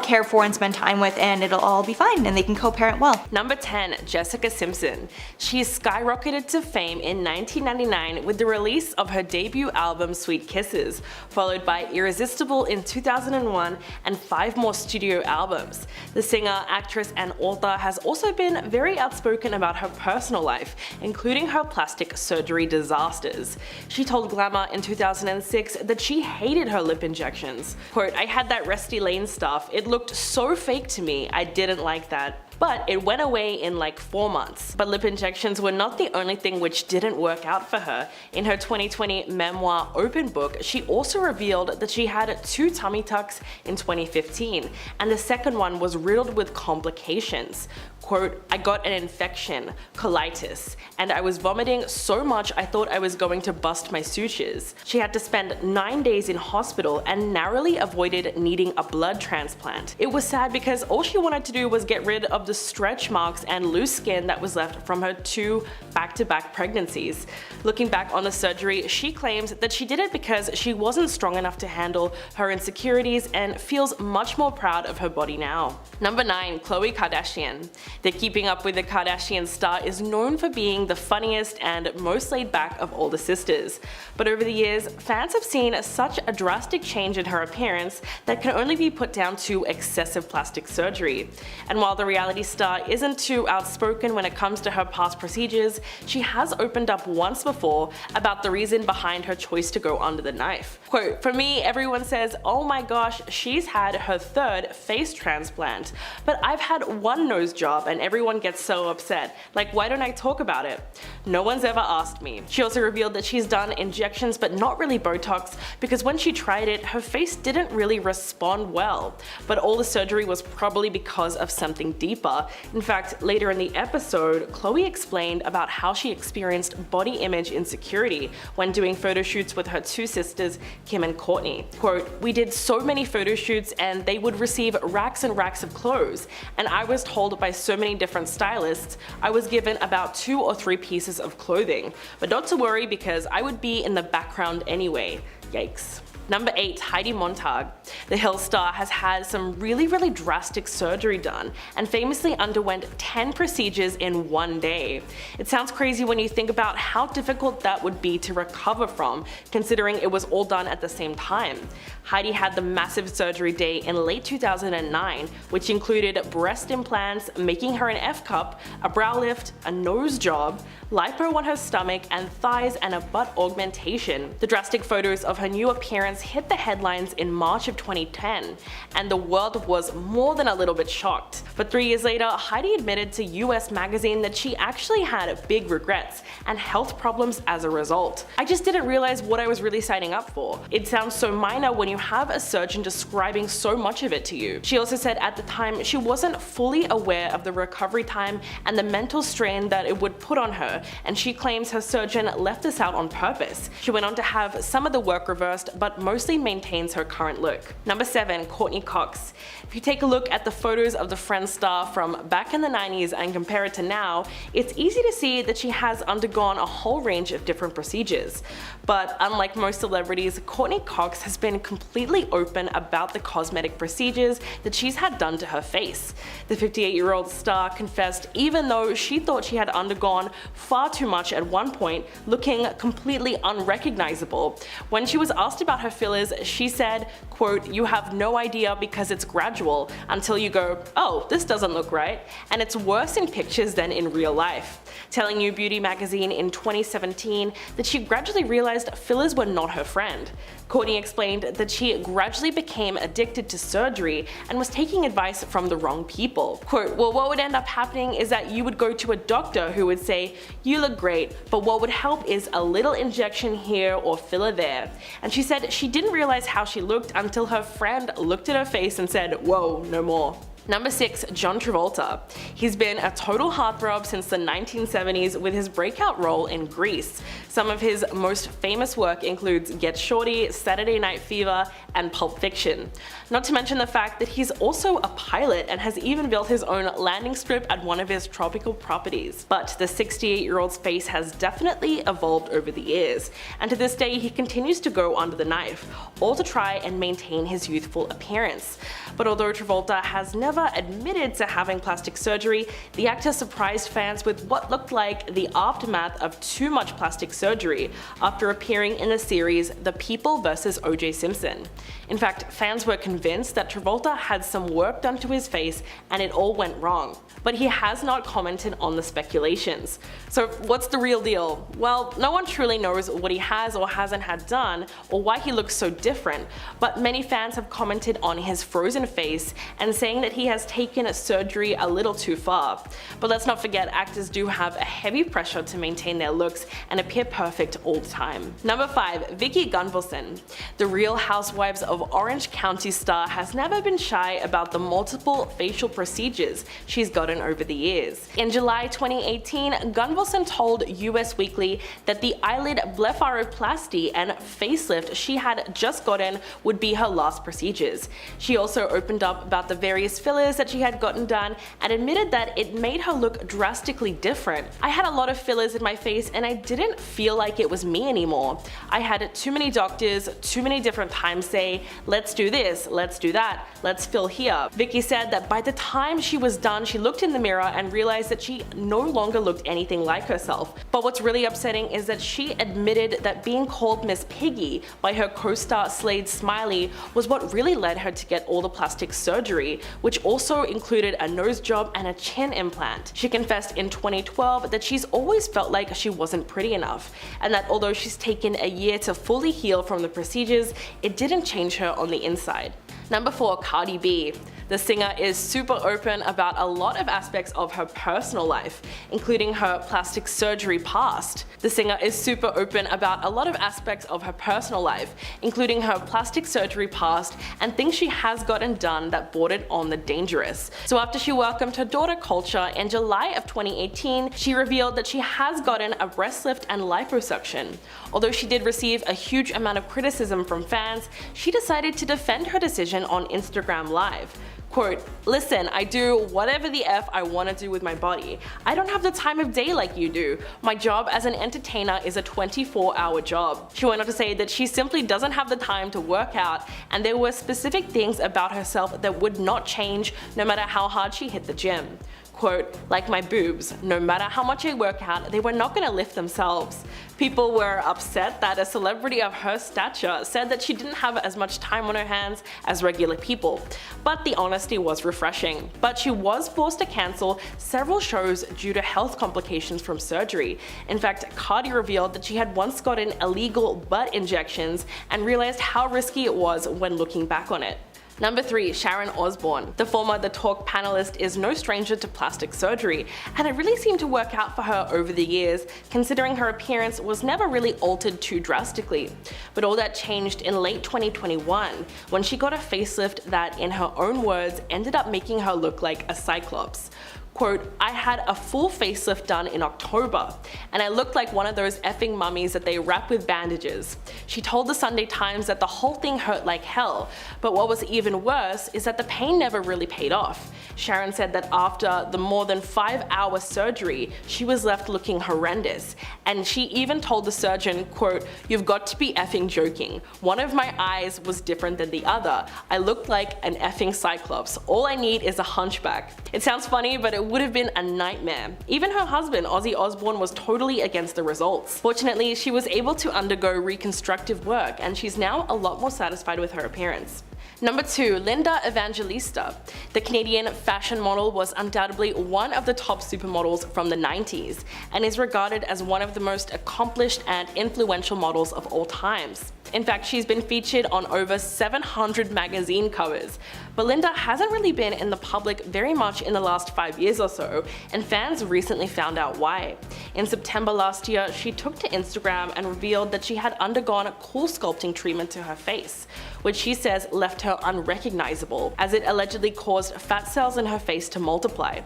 care for and spend time with, and it'll all be fine and they can co-parent well. Number 10, Jessica Simpson. She skyrocketed to fame in 1999 with the release of her debut album Sweet Kisses, followed by Irresistible in 2001 and 5 more studio albums. The singer, actress, and author has also been very outspoken about her personal life, including her plastic surgery disasters. She told Glamour in 2006 that she hated her lip injections. Quote, "I had that Rusty Lane stuff. It looked so fake to me. I didn't like that. But it went away in like 4 months. But lip injections were not the only thing which didn't work out for her. In her 2020 memoir Open Book, she also revealed that she had 2 tummy tucks in 2015, and the second one was riddled with complications. Quote, "I got an infection, colitis, and I was vomiting so much I thought I was going to bust my sutures." She had to spend 9 days in hospital and narrowly avoided needing a blood transplant. It was sad because all she wanted to do was get rid of the stretch marks and loose skin that was left from her 2 back-to-back pregnancies. Looking back on the surgery, she claims that she did it because she wasn't strong enough to handle her insecurities and feels much more proud of her body now. Number 9, Khloe Kardashian. The Keeping Up with the Kardashians star is known for being the funniest and most laid back of all the sisters. But over the years, fans have seen such a drastic change in her appearance that can only be put down to excessive plastic surgery. And while the reality star isn't too outspoken when it comes to her past procedures, she has opened up once before about the reason behind her choice to go under the knife. Quote, "For me, everyone says, oh my gosh, she's had her 3rd face transplant, but I've had 1 nose job and everyone gets so upset. Like, why don't I talk about it? No one's ever asked me." She also revealed that she's done injections but not really Botox because when she tried it, her face didn't really respond well. But all the surgery was probably because of something deeper. In fact, later in the episode, Khloe explained about how she experienced body image insecurity when doing photo shoots with her 2 sisters, Kim and Kourtney. Quote, "We did so many photo shoots and they would receive racks and racks of clothes, and I was told by so many different stylists I was given about 2 or 3 pieces of clothing, but not to worry because I would be in the background anyway. Yikes." Number 8, Heidi Montag. The Hill star has had some really drastic surgery done and famously underwent 10 procedures in 1 day. It sounds crazy when you think about how difficult that would be to recover from, considering it was all done at the same time. Heidi had the massive surgery day in late 2009, which included breast implants, making her an F-cup, a brow lift, a nose job, lipo on her stomach and thighs, and a butt augmentation. The drastic photos of her new appearance hit the headlines in March of 2010, and the world was more than a little bit shocked. But 3 years later, Heidi admitted to US Magazine that she actually had big regrets and health problems as a result. "I just didn't realize what I was really signing up for. It sounds so minor when you have a surgeon describing so much of it to you." She also said at the time she wasn't fully aware of the recovery time and the mental strain that it would put on her, and she claims her surgeon left this out on purpose. She went on to have some of the work reversed, but mostly maintains her current look. Number 7, Courtney Cox. If you take a look at the photos of the Friends star from back in the 90s and compare it to now, it's easy to see that she has undergone a whole range of different procedures. But unlike most celebrities, Courtney Cox has been completely open about the cosmetic procedures that she's had done to her face. The 58-year-old star confessed even though she thought she had undergone far too much at one point, looking completely unrecognizable. When she was asked about her fillers, she said, quote, "You have no idea because it's gradual until you go, oh, this doesn't look right, and it's worse in pictures than in real life." Telling You Beauty magazine in 2017 that she gradually realized fillers were not her friend. Courtney explained that she gradually became addicted to surgery and was taking advice from the wrong people. Quote, "Well, what would end up happening is that you would go to a doctor who would say, you look great, but what would help is a little injection here or filler there. and she said she didn't realize how she looked until her friend looked at her face and said, "Whoa, no more." Number 6. John Travolta. He's been a total heartthrob since the 1970s with his breakout role in Grease. Some of his most famous work includes Get Shorty, Saturday Night Fever, and Pulp Fiction. Not to mention the fact that he's also a pilot and has even built his own landing strip at one of his tropical properties. But the 68-year-old's face has definitely evolved over the years, and to this day he continues to go under the knife, all to try and maintain his youthful appearance. But although Travolta has never admitted to having plastic surgery, the actor surprised fans with what looked like the aftermath of too much plastic surgery after appearing in the series The People vs. O.J. Simpson. In fact, fans were convinced that Travolta had some work done to his face and it all went wrong. But he has not commented on the speculations. So what's the real deal? Well, no one truly knows what he has or hasn't had done or why he looks so different, but many fans have commented on his frozen face and saying that he has taken surgery a little too far. But let's not forget, actors do have a heavy pressure to maintain their looks and appear perfect all the time. Number 5. Vicki Gunvalson. The Real Housewives of Orange County star has never been shy about the multiple facial procedures she's gotten over the years. In July 2018, Gunvalson told US Weekly that the eyelid blepharoplasty and facelift she had just gotten would be her last procedures. She also opened up about the various fillers that she had gotten done and admitted that it made her look drastically different. "I had a lot of fillers in my face and I didn't feel like it was me anymore. I had too many doctors, too many different times say, let's do this, let's do that, let's fill here." Vicki said that by the time she was done, she looked in the mirror and realized that she no longer looked anything like herself. But what's really upsetting is that she admitted that being called Miss Piggy by her co-star Slade Smiley was what really led her to get all the plastic surgery, which also included a nose job and a chin implant. She confessed in 2012 that she's always felt like she wasn't pretty enough, and that although she's taken a year to fully heal from the procedures, it didn't change her on the inside. Number 4. Cardi B. The singer is super open about a lot of aspects of her personal life, including her plastic surgery past. The singer is super open about a lot of aspects of her personal life, including her plastic surgery past and things she has gotten done that bordered on the dangerous. So after she welcomed her daughter Culture in July of 2018, she revealed that she has gotten a breast lift and liposuction. Although she did receive a huge amount of criticism from fans, she decided to defend her decision on Instagram Live. Quote, "Listen, I do whatever the F I want to do with my body. I don't have the time of day like you do. My job as an entertainer is a 24-hour job." She went on to say that she simply doesn't have the time to work out, and there were specific things about herself that would not change no matter how hard she hit the gym. Quote, "Like my boobs, no matter how much I work out, they were not going to lift themselves." People were upset that a celebrity of her stature said that she didn't have as much time on her hands as regular people, but the honesty was refreshing. But she was forced to cancel several shows due to health complications from surgery. In fact, Cardi revealed that she had once gotten illegal butt injections and realized how risky it was when looking back on it. Number 3. Sharon Osbourne. The former The Talk panelist is no stranger to plastic surgery, and it really seemed to work out for her over the years, considering her appearance was never really altered too drastically. But all that changed in late 2021, when she got a facelift that, in her own words, ended up making her look like a cyclops. Quote, "I had a full facelift done in October, and I looked like one of those effing mummies that they wrap with bandages." She told the Sunday Times that the whole thing hurt like hell, but what was even worse is that the pain never really paid off. Sharon said that after the more than 5-hour surgery, she was left looking horrendous, and she even told the surgeon, quote, "You've got to be effing joking. One of my eyes was different than the other. I looked like an effing cyclops. All I need is a hunchback." It sounds funny, but it would have been a nightmare. Even her husband, Ozzy Osbourne, was totally against the results. Fortunately, she was able to undergo reconstructive work, and she's now a lot more satisfied with her appearance. Number 2. Linda Evangelista. The Canadian fashion model was undoubtedly one of the top supermodels from the 90s, and is regarded as one of the most accomplished and influential models of all times. In fact, she's been featured on over 700 magazine covers. Belinda hasn't really been in the public very much in the last 5 years or so, and fans recently found out why. In September last year, she took to Instagram and revealed that she had undergone a cool sculpting treatment to her face, which she says left her unrecognizable, as it allegedly caused fat cells in her face to multiply.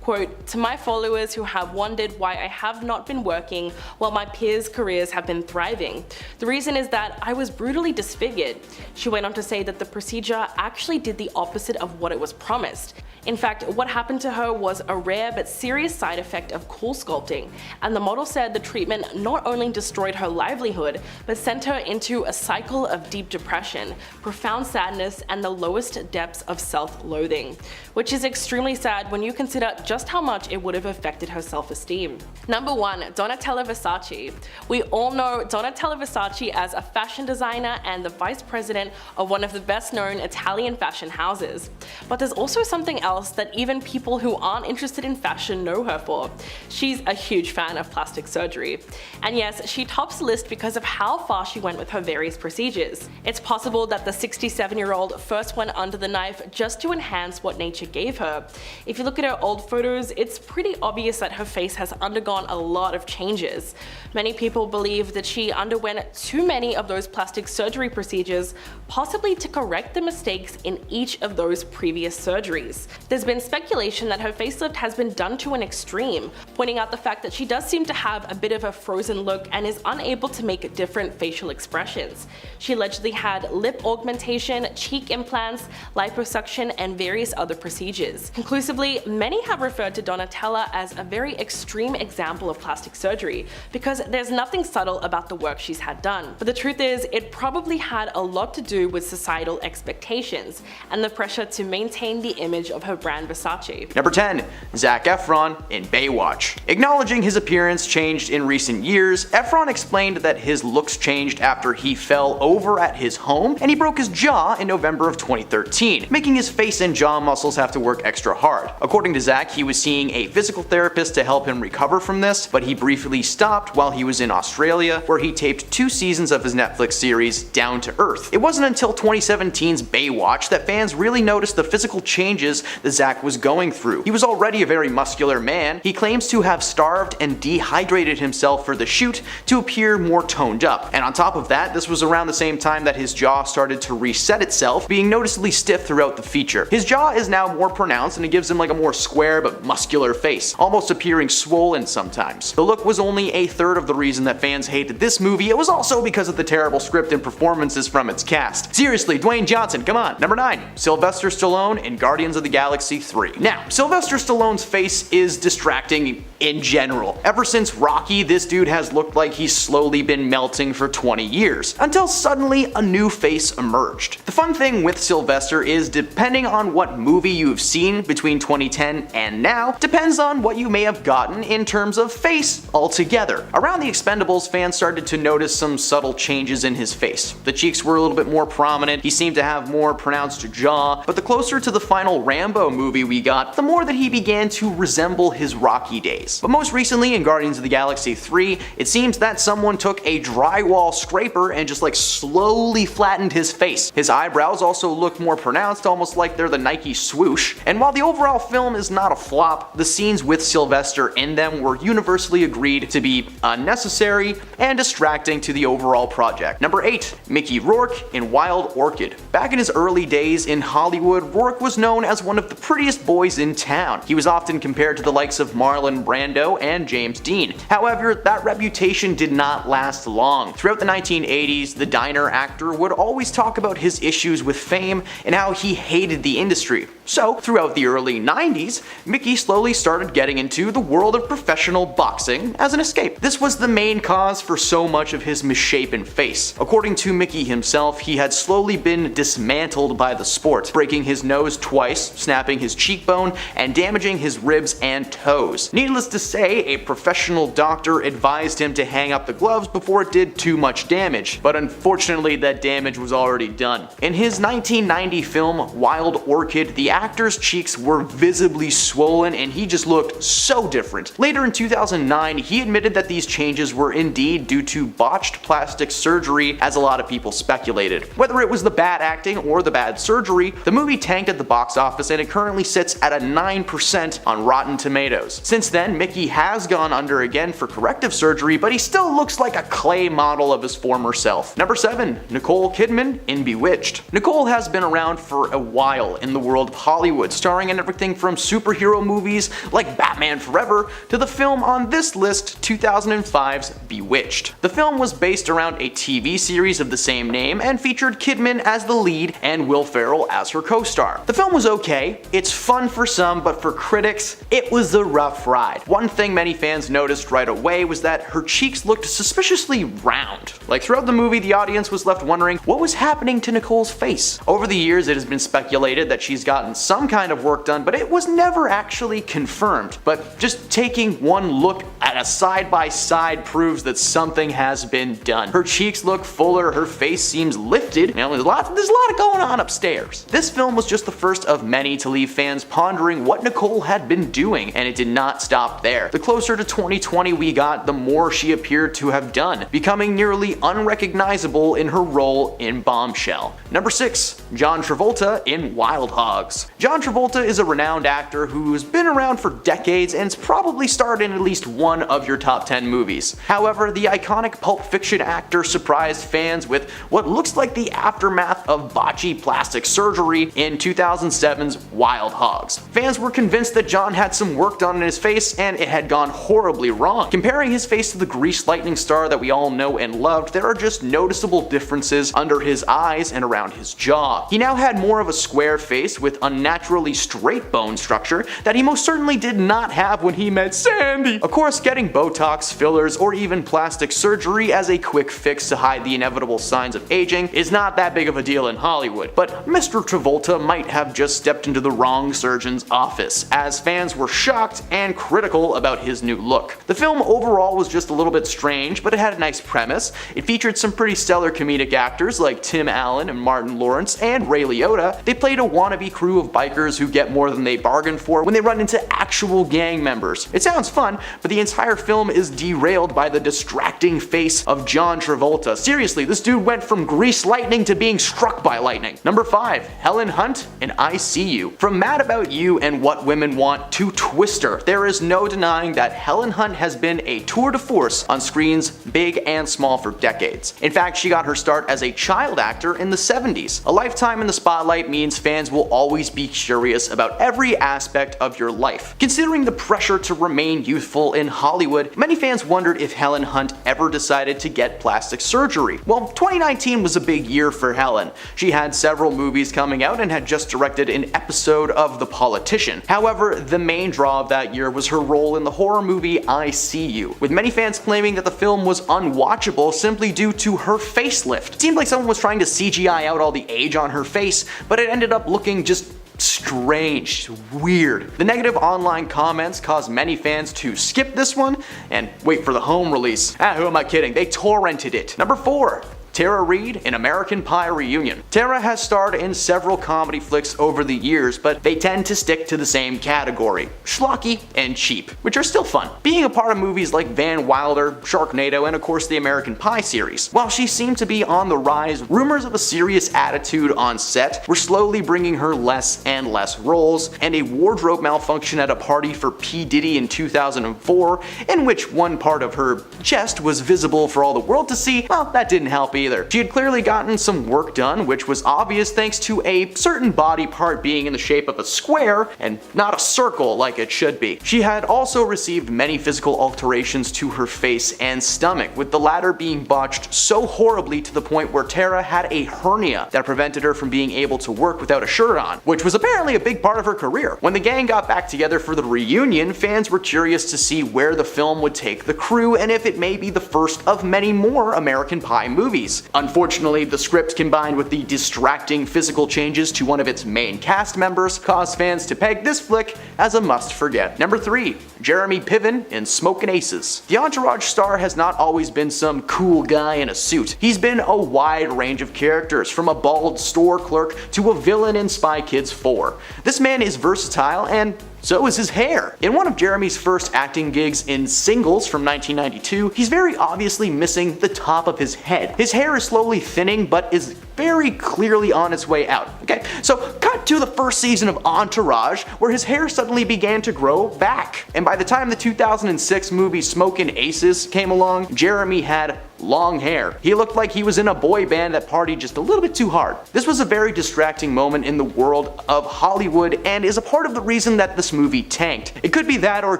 Quote, "To my followers who have wondered why I have not been working while my peers' careers have been thriving, the reason is that I was brutally disfigured." She went on to say that the procedure actually did the opposite of what it was promised. In fact, what happened to her was a rare but serious side effect of cool sculpting, and the model said the treatment not only destroyed her livelihood, but sent her into a cycle of deep depression, profound sadness, and the lowest depths of self-loathing, which is extremely sad when you consider just how much it would have affected her self-esteem. Number 1. Donatella Versace. We all know Donatella Versace as a fashion designer and the vice president of one of the best known Italian fashion houses. But there's also something else that even people who aren't interested in fashion know her for. She's a huge fan of plastic surgery. And yes, she tops the list because of how far she went with her various procedures. It's possible that the 67-year-old first went under the knife just to enhance what nature gave her. If you look at her old photos, it's pretty obvious that her face has undergone a lot of changes. Many people believe that she underwent too many of those plastic surgery procedures, possibly to correct the mistakes in each of those previous surgeries. There's been speculation that her facelift has been done to an extreme, pointing out the fact that she does seem to have a bit of a frozen look and is unable to make different facial expressions. She allegedly had lip augmentation, cheek implants, liposuction, and various other procedures. Conclusively, many have referred to Donatella as a very extreme example of plastic surgery because there's nothing subtle about the work she's had done. But the truth is, it probably had a lot to do with societal expectations and the pressure to maintain the image of her brand Versace. Number 10. Zac Efron in Baywatch. Acknowledging his appearance changed in recent years, Efron explained that his looks changed after he fell over at his home and he broke his jaw in November of 2013, making his face and jaw muscles have to work extra hard. According to Zac, he was seeing a physical therapist to help him recover from this, but he briefly stopped while he was in Australia, where he taped 2 seasons of his Netflix series Down to Earth. It wasn't until 2017's Baywatch that fans really noticed the physical changes that Zac was going through. He was already a very muscular man. He claims to have starved and dehydrated himself for the shoot to appear more toned up. And on top of that, this was around the same time that his jaw started to reset itself, being noticeably stiff throughout the feature. His jaw is now more pronounced and it gives him like a more square but muscular face, almost appearing swollen sometimes. The look was only a third of the reason that fans hated this movie. It was also because of the terrible script and performances from its cast. Seriously, Dwayne Johnson, come on. Number 9. Sylvester Stallone in Guardians of the Galaxy 3. Now, Sylvester Stallone's face is distracting in general. Ever since Rocky, this dude has looked like he's slowly been melting for 20 years, until suddenly a new face emerged. The fun thing with Sylvester is, depending on what movie you've seen between 2010 and now, depends on what you may have gotten in terms of face altogether. Around the Expendables, fans started to notice some subtle changes in his face. The cheeks were a little bit more prominent, he seemed to have more pronounced jaw, but the closer to the final Rambo movie we got, the more that he began to resemble his Rocky days. But most recently in Guardians of the Galaxy 3, it seems that someone took a drywall scraper and just like slowly flattened his face. His eyebrows also look more pronounced, almost like they're the Nike swoosh. And while the overall film is not a flop, the scenes with Sylvester in them were universally agreed to be unnecessary and distracting to the overall project. Number 8. Mickey Rourke in Wild Orchid. Back in his early days in Hollywood, Rourke was known as one of the prettiest boys in town. He was often compared to the likes of Marlon Brando and James Dean. However, that reputation did not last long. Throughout the 1980s, the diner actor would always talk about his issues with fame and how he hated the industry. So, throughout the early 90s, Mickey slowly started getting into the world of professional boxing as an escape. This was the main cause for so much of his misshapen face. According to Mickey himself, he had slowly been dismantled by the sport, breaking his nose twice, snapping his cheekbone, and damaging his ribs and toes. Needless to say, a professional doctor advised him to hang up the gloves before it did too much damage, but unfortunately that damage was already done. In his 1990 film Wild Orchid, the actor's cheeks were visibly swollen and he just looked so different. Later in 2009, he admitted that these changes were indeed due to botched plastic surgery, as a lot of people speculated. Whether it was the bad acting or the bad surgery, the movie tanked at the box office and it currently sits at a 9% on Rotten Tomatoes. Since then, Mickey has gone under again for corrective surgery, but he still looks like a clay model of his former self. Number 7. Nicole Kidman in Bewitched. Nicole has been around for a while in the world of Hollywood, starring in everything from superhero movies like Batman Forever to the film on this list, 2005's Bewitched. The film was based around a TV series of the same name and featured Kidman as the lead and Will Ferrell as her co-star. The film was okay, it's fun for some, but for critics, it was a rough ride. One thing many fans noticed right away was that her cheeks looked suspiciously round. Like throughout the movie, the audience was left wondering what was happening to Nicole's face. Over the years, it has been speculated that she's gotten some kind of work done, but it was never actually confirmed. But just taking one look at a side-by-side proves that something has been done. Her cheeks look fuller, her face seems lifted, you know, there's a lot going on upstairs. This film was just the first of many to leave fans pondering what Nicole had been doing, and it did not stop there. The closer to 2020 we got, the more she appeared to have done, becoming nearly unrecognizable in her role in Bombshell. Number 6. John Travolta in Wild Hogs. John Travolta is a renowned actor who's been around for decades and's probably starred in at least one of your top 10 movies. However, the iconic Pulp Fiction actor surprised fans with what looks like the aftermath of botchy plastic surgery in 2007's Wild Hogs. Fans were convinced that John had some work done in his face and it had gone horribly wrong. Comparing his face to the Grease Lightning star that we all know and loved, there are just noticeable differences under his eyes and around his jaw. He now had more of a square face with unnaturally straight bone structure that he most certainly did not have when he met Sandy. Of course, getting Botox, fillers, or even plastic surgery as a quick fix to hide the inevitable signs of aging is not that big of a deal in Hollywood, but Mr. Travolta might have just stepped into the wrong surgeon's office, as fans were shocked and critical about his new look. The film overall was just a little bit strange, but it had a nice premise. It featured some pretty stellar comedic actors like Tim Allen and Martin Lawrence and Ray Liotta. They played a wannabe crew of bikers who get more than they bargained for when they run into actual gang members. It sounds fun, but the entire film is derailed by the distracting face of John Travolta. Seriously, this dude went from Grease Lightning to being struck by lightning. Number 5. Helen Hunt in I See You. From Mad About You and What Women Want to Twister, there is no denying that Helen Hunt has been a tour de force on screens big and small for decades. In fact, she got her start as a child actor in the 70s. A lifetime in the spotlight means fans will always be curious about every aspect of your life. Considering the pressure to remain youthful in Hollywood, many fans wondered if Helen Hunt ever decided to get plastic surgery. Well, 2019 was a big year for Helen. She had several movies coming out and had just directed an episode of The Politician. However, the main draw of that year was her role in the horror movie I See You, with many fans claiming that the film was unwatchable simply due to her facelift. It seemed like someone was trying to CGI out all the age on her face, but it ended up looking just strange, weird. The negative online comments caused many fans to skip this one and wait for the home release. Who am I kidding? They torrented it. Number 4. Tara Reid in American Pie Reunion. Tara has starred in several comedy flicks over the years, but they tend to stick to the same category: schlocky and cheap, which are still fun. Being a part of movies like Van Wilder, Sharknado, and of course the American Pie series. While she seemed to be on the rise, rumors of a serious attitude on set were slowly bringing her less and less roles, and a wardrobe malfunction at a party for P. Diddy in 2004, in which one part of her chest was visible for all the world to see, well, that didn't help either. She had clearly gotten some work done, which was obvious thanks to a certain body part being in the shape of a square and not a circle like it should be. She had also received many physical alterations to her face and stomach, with the latter being botched so horribly to the point where Tara had a hernia that prevented her from being able to work without a shirt on, which was apparently a big part of her career. When the gang got back together for the reunion, fans were curious to see where the film would take the crew and if it may be the first of many more American Pie movies. series. Unfortunately, the script combined with the distracting physical changes to one of its main cast members caused fans to peg this flick as a must-forget. Number 3. Jeremy Piven in Smokin' Aces. The Entourage star has not always been some cool guy in a suit. He's been a wide range of characters, from a bald store clerk to a villain in Spy Kids 4. This man is versatile, and so is his hair. In one of Jeremy's first acting gigs in Singles from 1992, he's very obviously missing the top of his head. His hair is slowly thinning, but is very clearly on its way out. Okay, so cut to the first season of Entourage, where his hair suddenly began to grow back. And by the time the 2006 movie Smokin' Aces came along, Jeremy had long hair. He looked like he was in a boy band that partied just a little bit too hard. This was a very distracting moment in the world of Hollywood and is a part of the reason that this movie tanked. It could be that, or it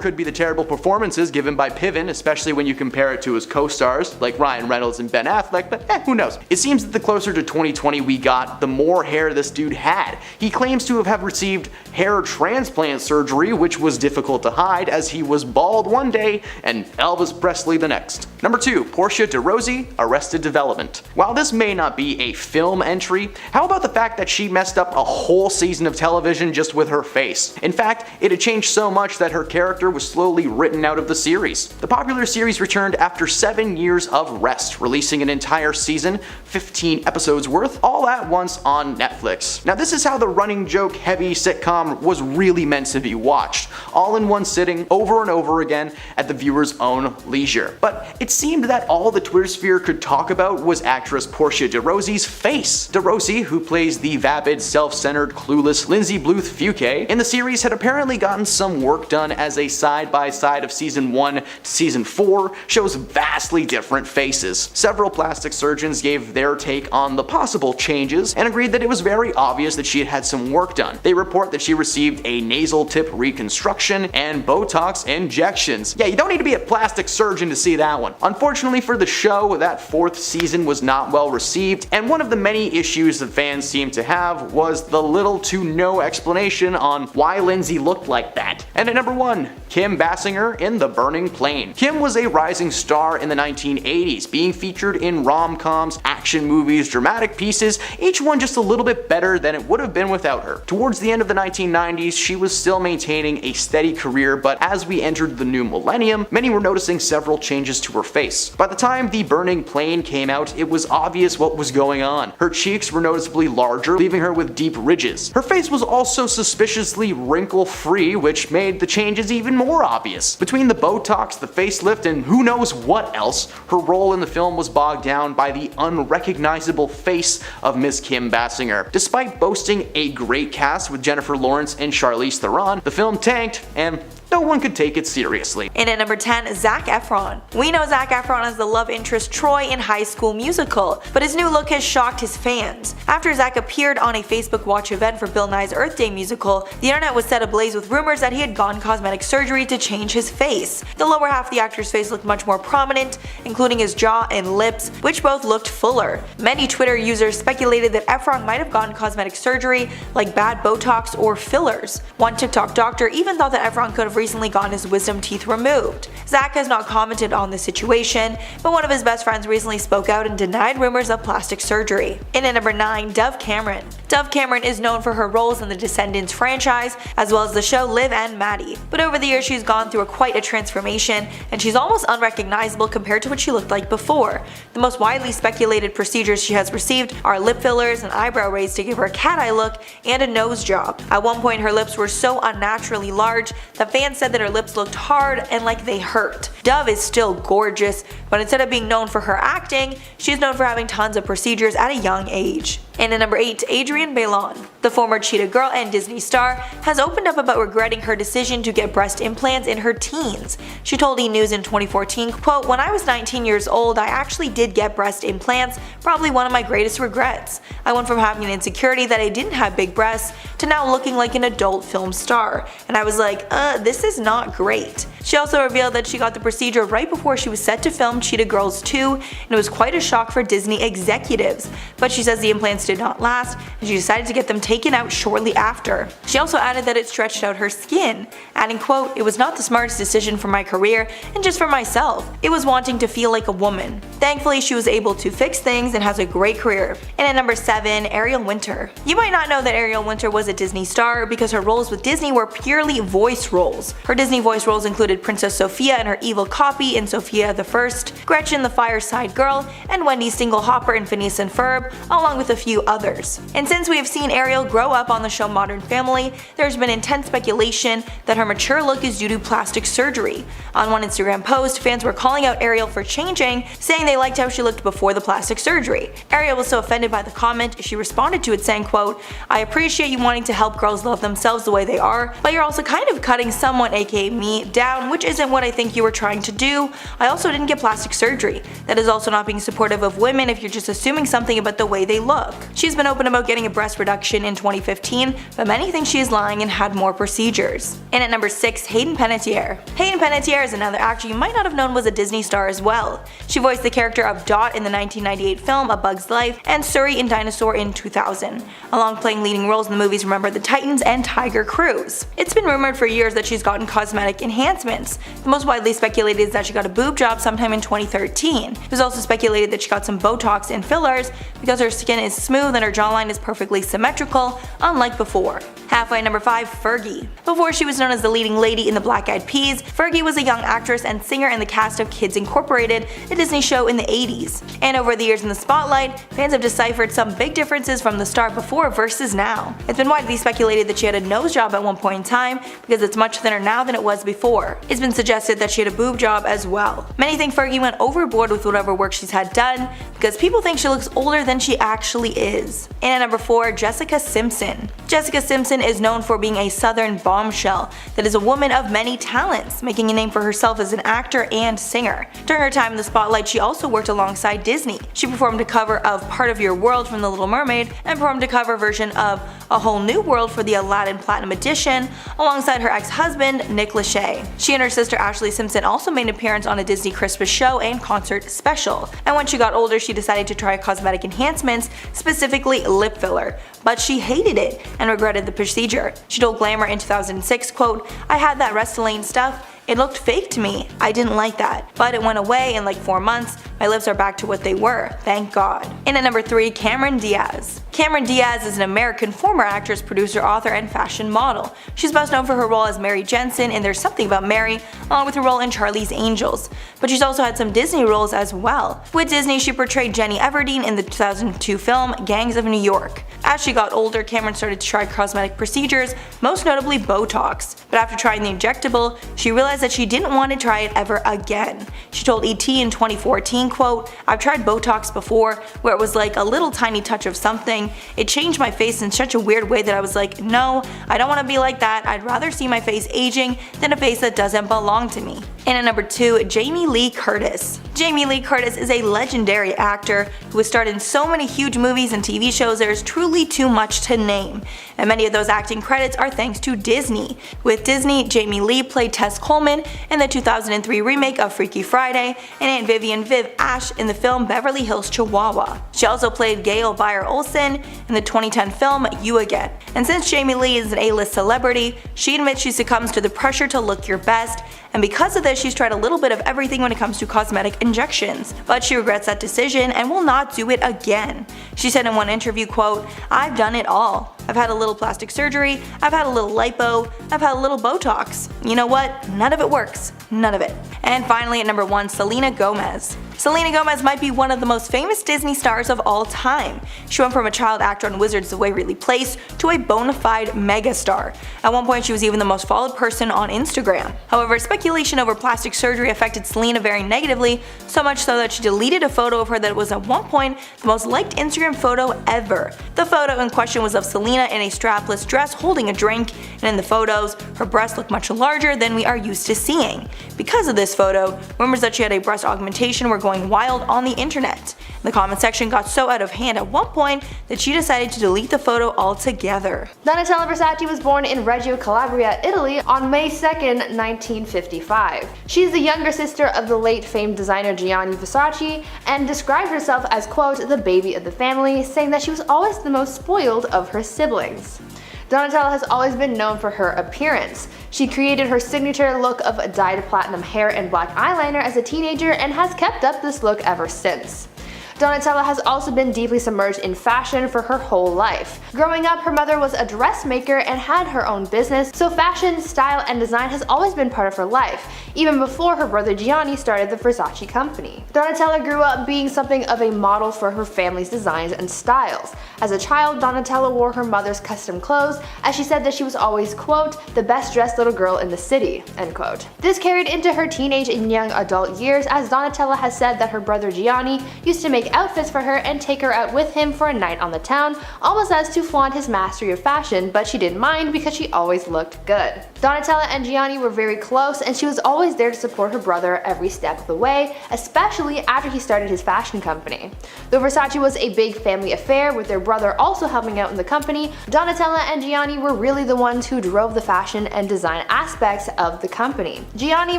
could be the terrible performances given by Piven, especially when you compare it to his co-stars like Ryan Reynolds and Ben Affleck, but who knows. It seems that the closer to 2020 we got, the more hair this dude had. He claims to have received hair transplant surgery, which was difficult to hide as he was bald one day and Elvis Presley the next. Number 2. Portia de Rossi, Arrested Development. While this may not be a film entry, how about the fact that she messed up a whole season of television just with her face? In fact, it had changed so much that her character was slowly written out of the series. The popular series returned after 7 years of rest, releasing an entire season, 15 episodes worth, all at once on Netflix. Now this is how the running joke heavy sitcom was really meant to be watched, all in one sitting over and over again at the viewer's own leisure. But it seemed that all the Twitter sphere could talk about was actress Portia de Rossi's face. De Rossi, who plays the vapid, self-centered, clueless Lindsay Bluth Fuquet in the series, had apparently gotten some work done as a side-by-side of season 1 to season 4 shows vastly different faces. Several plastic surgeons gave their take on the possible changes and agreed that it was very obvious that she had had some work done. They report that she received a nasal tip reconstruction and Botox injections. Yeah, you don't need to be a plastic surgeon to see that one. Unfortunately for the show, that 4th season was not well received, and one of the many issues that fans seemed to have was the little to no explanation on why Lindsay looked like that. And at number 1, Kim Basinger in The Burning Plain. Kim was a rising star in the 1980s, being featured in rom-coms, action movies, dramatic pieces, each one just a little bit better than it would have been without her. Towards the end of the 1990s, she was still maintaining a steady career, but as we entered the new millennium, many were noticing several changes to her face. By the time The Burning Plain came out, it was obvious what was going on. Her cheeks were noticeably larger, leaving her with deep ridges. Her face was also suspiciously wrinkle-free, which made the changes even more obvious. Between the Botox, the facelift, and who knows what else, her role in the film was bogged down by the unrecognizable face of Miss Kim Basinger. Despite boasting a great cast with Jennifer Lawrence and Charlize Theron, the film tanked, and no one could take it seriously. And at number 10, Zac Efron. We know Zac Efron as the love interest Troy in High School Musical, but his new look has shocked his fans. After Zac appeared on a Facebook Watch event for Bill Nye's Earth Day musical, the internet was set ablaze with rumors that he had gone cosmetic surgery to change his face. The lower half of the actor's face looked much more prominent, including his jaw and lips, which both looked fuller. Many Twitter users speculated that Efron might have gone cosmetic surgery, like bad Botox or fillers. One TikTok doctor even thought that Efron could have recently gotten his wisdom teeth removed. Zac has not commented on the situation, but one of his best friends recently spoke out and denied rumors of plastic surgery. And at number 9, Dove Cameron. Dove Cameron is known for her roles in the Descendants franchise, as well as the show Liv and Maddie. But over the years she's gone through quite a transformation, and she's almost unrecognizable compared to what she looked like before. The most widely speculated procedures she has received are lip fillers, an eyebrow raise to give her a cat eye look, and a nose job. At one point her lips were so unnaturally large that fans said that her lips looked hard and like they hurt. Dove is still gorgeous, but instead of being known for her acting, she's known for having tons of procedures at a young age. And at number 8, Adrienne Bailon. The former Cheetah Girl and Disney star has opened up about regretting her decision to get breast implants in her teens. She told E! News in 2014, quote, "When I was 19 years old, I actually did get breast implants, probably one of my greatest regrets. I went from having an insecurity that I didn't have big breasts to now looking like an adult film star. And I was like, this is not great. She also revealed that she got the procedure right before she was set to film Cheetah Girls 2, and it was quite a shock for Disney executives. But she says the implants did not last, and she decided to get them taken out shortly after. She also added that it stretched out her skin, adding, quote, "It was not the smartest decision for my career and just for myself. It was wanting to feel like a woman." Thankfully, she was able to fix things and has a great career. And at number 7, Ariel Winter. You might not know that Ariel Winter was a Disney star because her roles with Disney were purely voice roles. Her Disney voice roles included Princess Sophia and her evil copy in Sophia the First, Gretchen the Fireside Girl, and Wendy Stinglehopper in Phineas and Ferb, along with a few others. And since we have seen Ariel grow up on the show Modern Family, there's been intense speculation that her mature look is due to plastic surgery. On one Instagram post, fans were calling out Ariel for changing, saying they liked how she looked before the plastic surgery. Ariel was so offended by the comment, she responded to it saying, quote, "I appreciate you wanting to help girls love themselves the way they are, but you're also kind of cutting someone, aka me, down, which isn't what I think you were trying to do. I also didn't get plastic surgery. That is also not being supportive of women if you're just assuming something about the way they look." She's been open about getting a breast reduction in 2015, but many think she is lying and had more procedures. And at number 6, Hayden Panettiere. Hayden Panettiere is another actor you might not have known was a Disney star as well. She voiced the character of Dot in the 1998 film A Bug's Life and Suri in Dinosaur in 2000, along playing leading roles in the movies Remember the Titans and Tiger Cruise. It's been rumored for years that she's gotten cosmetic enhancements. The most widely speculated is that she got a boob job sometime in 2013. It was also speculated that she got some Botox and fillers because her skin is smooth and her jawline is perfectly symmetrical, unlike before. Halfway at number 5, Fergie. Before she was known as the leading lady in the Black Eyed Peas, Fergie was a young actress and singer in the cast of Kids Incorporated, a Disney show in the 80s. And over the years in the spotlight, fans have deciphered some big differences from the star before versus now. It's been widely speculated that she had a nose job at one point in time because it's much thinner now than it was before. It's been suggested that she had a boob job as well. Many think Fergie went overboard with whatever work she's had done because people think she looks older than she actually is. And at number 4, Jessica Simpson. Jessica Simpson is known for being a southern bombshell that is a woman of many talents, making a name for herself as an actor and singer. During her time in the spotlight, she also worked alongside Disney. She performed a cover of Part of Your World from The Little Mermaid and performed a cover version of A Whole New World for the Aladdin Platinum Edition alongside her ex-husband Nick Lachey. She and her sister Ashley Simpson also made an appearance on a Disney Christmas show and concert special. And when she got older, she decided to try cosmetic enhancements, specifically lip filler, but she hated it and regretted the procedure. She told Glamour in 2006, quote, "I had that Restylane stuff. It looked fake to me. I didn't like that. But it went away in like 4 months. My lips are back to what they were. Thank God." And at number 3, Cameron Diaz. Cameron Diaz is an American former actress, producer, author, and fashion model. She's best known for her role as Mary Jensen in There's Something About Mary, along with her role in Charlie's Angels. But she's also had some Disney roles as well. With Disney, she portrayed Jenny Everdeen in the 2002 film Gangs of New York. As she got older, Cameron started to try cosmetic procedures, most notably Botox. But after trying the injectable, she realized that she didn't want to try it ever again. She told ET in 2014, quote, "I've tried Botox before, where it was like a little tiny touch of something. It changed my face in such a weird way that I was like, no, I don't want to be like that. I'd rather see my face aging than a face that doesn't belong to me." And at number 2, Jamie Lee Curtis. Jamie Lee Curtis is a legendary actor who has starred in so many huge movies and TV shows there is truly too much to name. And many of those acting credits are thanks to Disney. With Disney, Jamie Lee played Tess Coleman in the 2003 remake of Freaky Friday and Aunt Vivian Viv Ash in the film Beverly Hills Chihuahua. She also played Gail Bayer Olsen in the 2010 film You Again. And since Jamie Lee is an A-list celebrity, she admits she succumbs to the pressure to look your best, and because of this she's tried a little bit of everything when it comes to cosmetic injections, but she regrets that decision and will not do it again. She said in one interview, quote, "I've done it all. I've had a little plastic surgery, I've had a little lipo, I've had a little Botox. You know what? None of it works. None of it." And finally at number 1, Selena Gomez. Selena Gomez might be one of the most famous Disney stars of all time. She went from a child actor on Wizards of Waverly Place to a bona fide megastar. At one point she was even the most followed person on Instagram. However, speculation over plastic surgery affected Selena very negatively, so much so that she deleted a photo of her that was at one point the most liked Instagram photo ever. The photo in question was of Selena in a strapless dress holding a drink, and in the photos, her breasts look much larger than we are used to seeing. Because of this photo, rumors that she had a breast augmentation were going wild on the internet. The comment section got so out of hand at one point that she decided to delete the photo altogether. Donatella Versace was born in Reggio Calabria, Italy on May 2nd, 1955. She's the younger sister of the late famed designer Gianni Versace and described herself as, quote, the baby of the family, saying that she was always the most spoiled of her siblings. Donatella has always been known for her appearance. She created her signature look of dyed platinum hair and black eyeliner as a teenager and has kept up this look ever since. Donatella has also been deeply submerged in fashion for her whole life. Growing up, her mother was a dressmaker and had her own business, so fashion, style, and design has always been part of her life, even before her brother Gianni started the Versace company. Donatella grew up being something of a model for her family's designs and styles. As a child, Donatella wore her mother's custom clothes, as she said that she was always, quote, the best dressed little girl in the city, end quote. This carried into her teenage and young adult years, as Donatella has said that her brother Gianni used to make outfits for her and take her out with him for a night on the town, almost as to flaunt his mastery of fashion, but she didn't mind because she always looked good. Donatella and Gianni were very close, and she was always there to support her brother every step of the way, especially after he started his fashion company. Though Versace was a big family affair, with their brother also helping out in the company, Donatella and Gianni were really the ones who drove the fashion and design aspects of the company. Gianni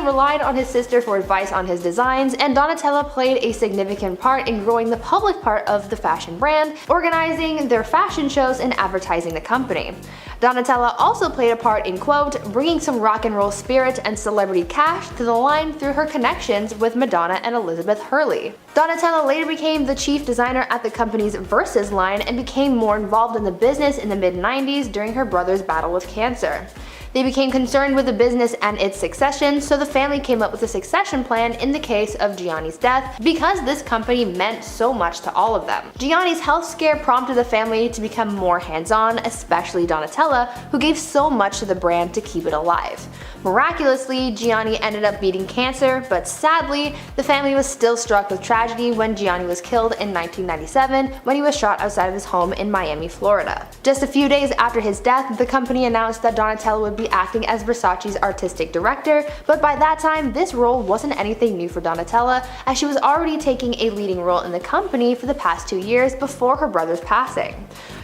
relied on his sister for advice on his designs, and Donatella played a significant part in growing the public part of the fashion brand, organizing their fashion shows and advertising the company. Donatella also played a part in, quote, bringing some rock and roll spirit and celebrity cash to the line through her connections with Madonna and Elizabeth Hurley. Donatella later became the chief designer at the company's Versus line and became more involved in the business in the mid-90s during her brother's battle with cancer. They became concerned with the business and its succession, so the family came up with a succession plan in the case of Gianni's death because this company meant so much to all of them. Gianni's health scare prompted the family to become more hands-on, especially Donatella, who gave so much to the brand to keep it alive. Miraculously, Gianni ended up beating cancer, but sadly, the family was still struck with tragedy when Gianni was killed in 1997 when he was shot outside of his home in Miami, Florida. Just a few days after his death, the company announced that Donatella would be acting as Versace's artistic director, but by that time, this role wasn't anything new for Donatella, as she was already taking a leading role in the company for the past 2 years before her brother's passing.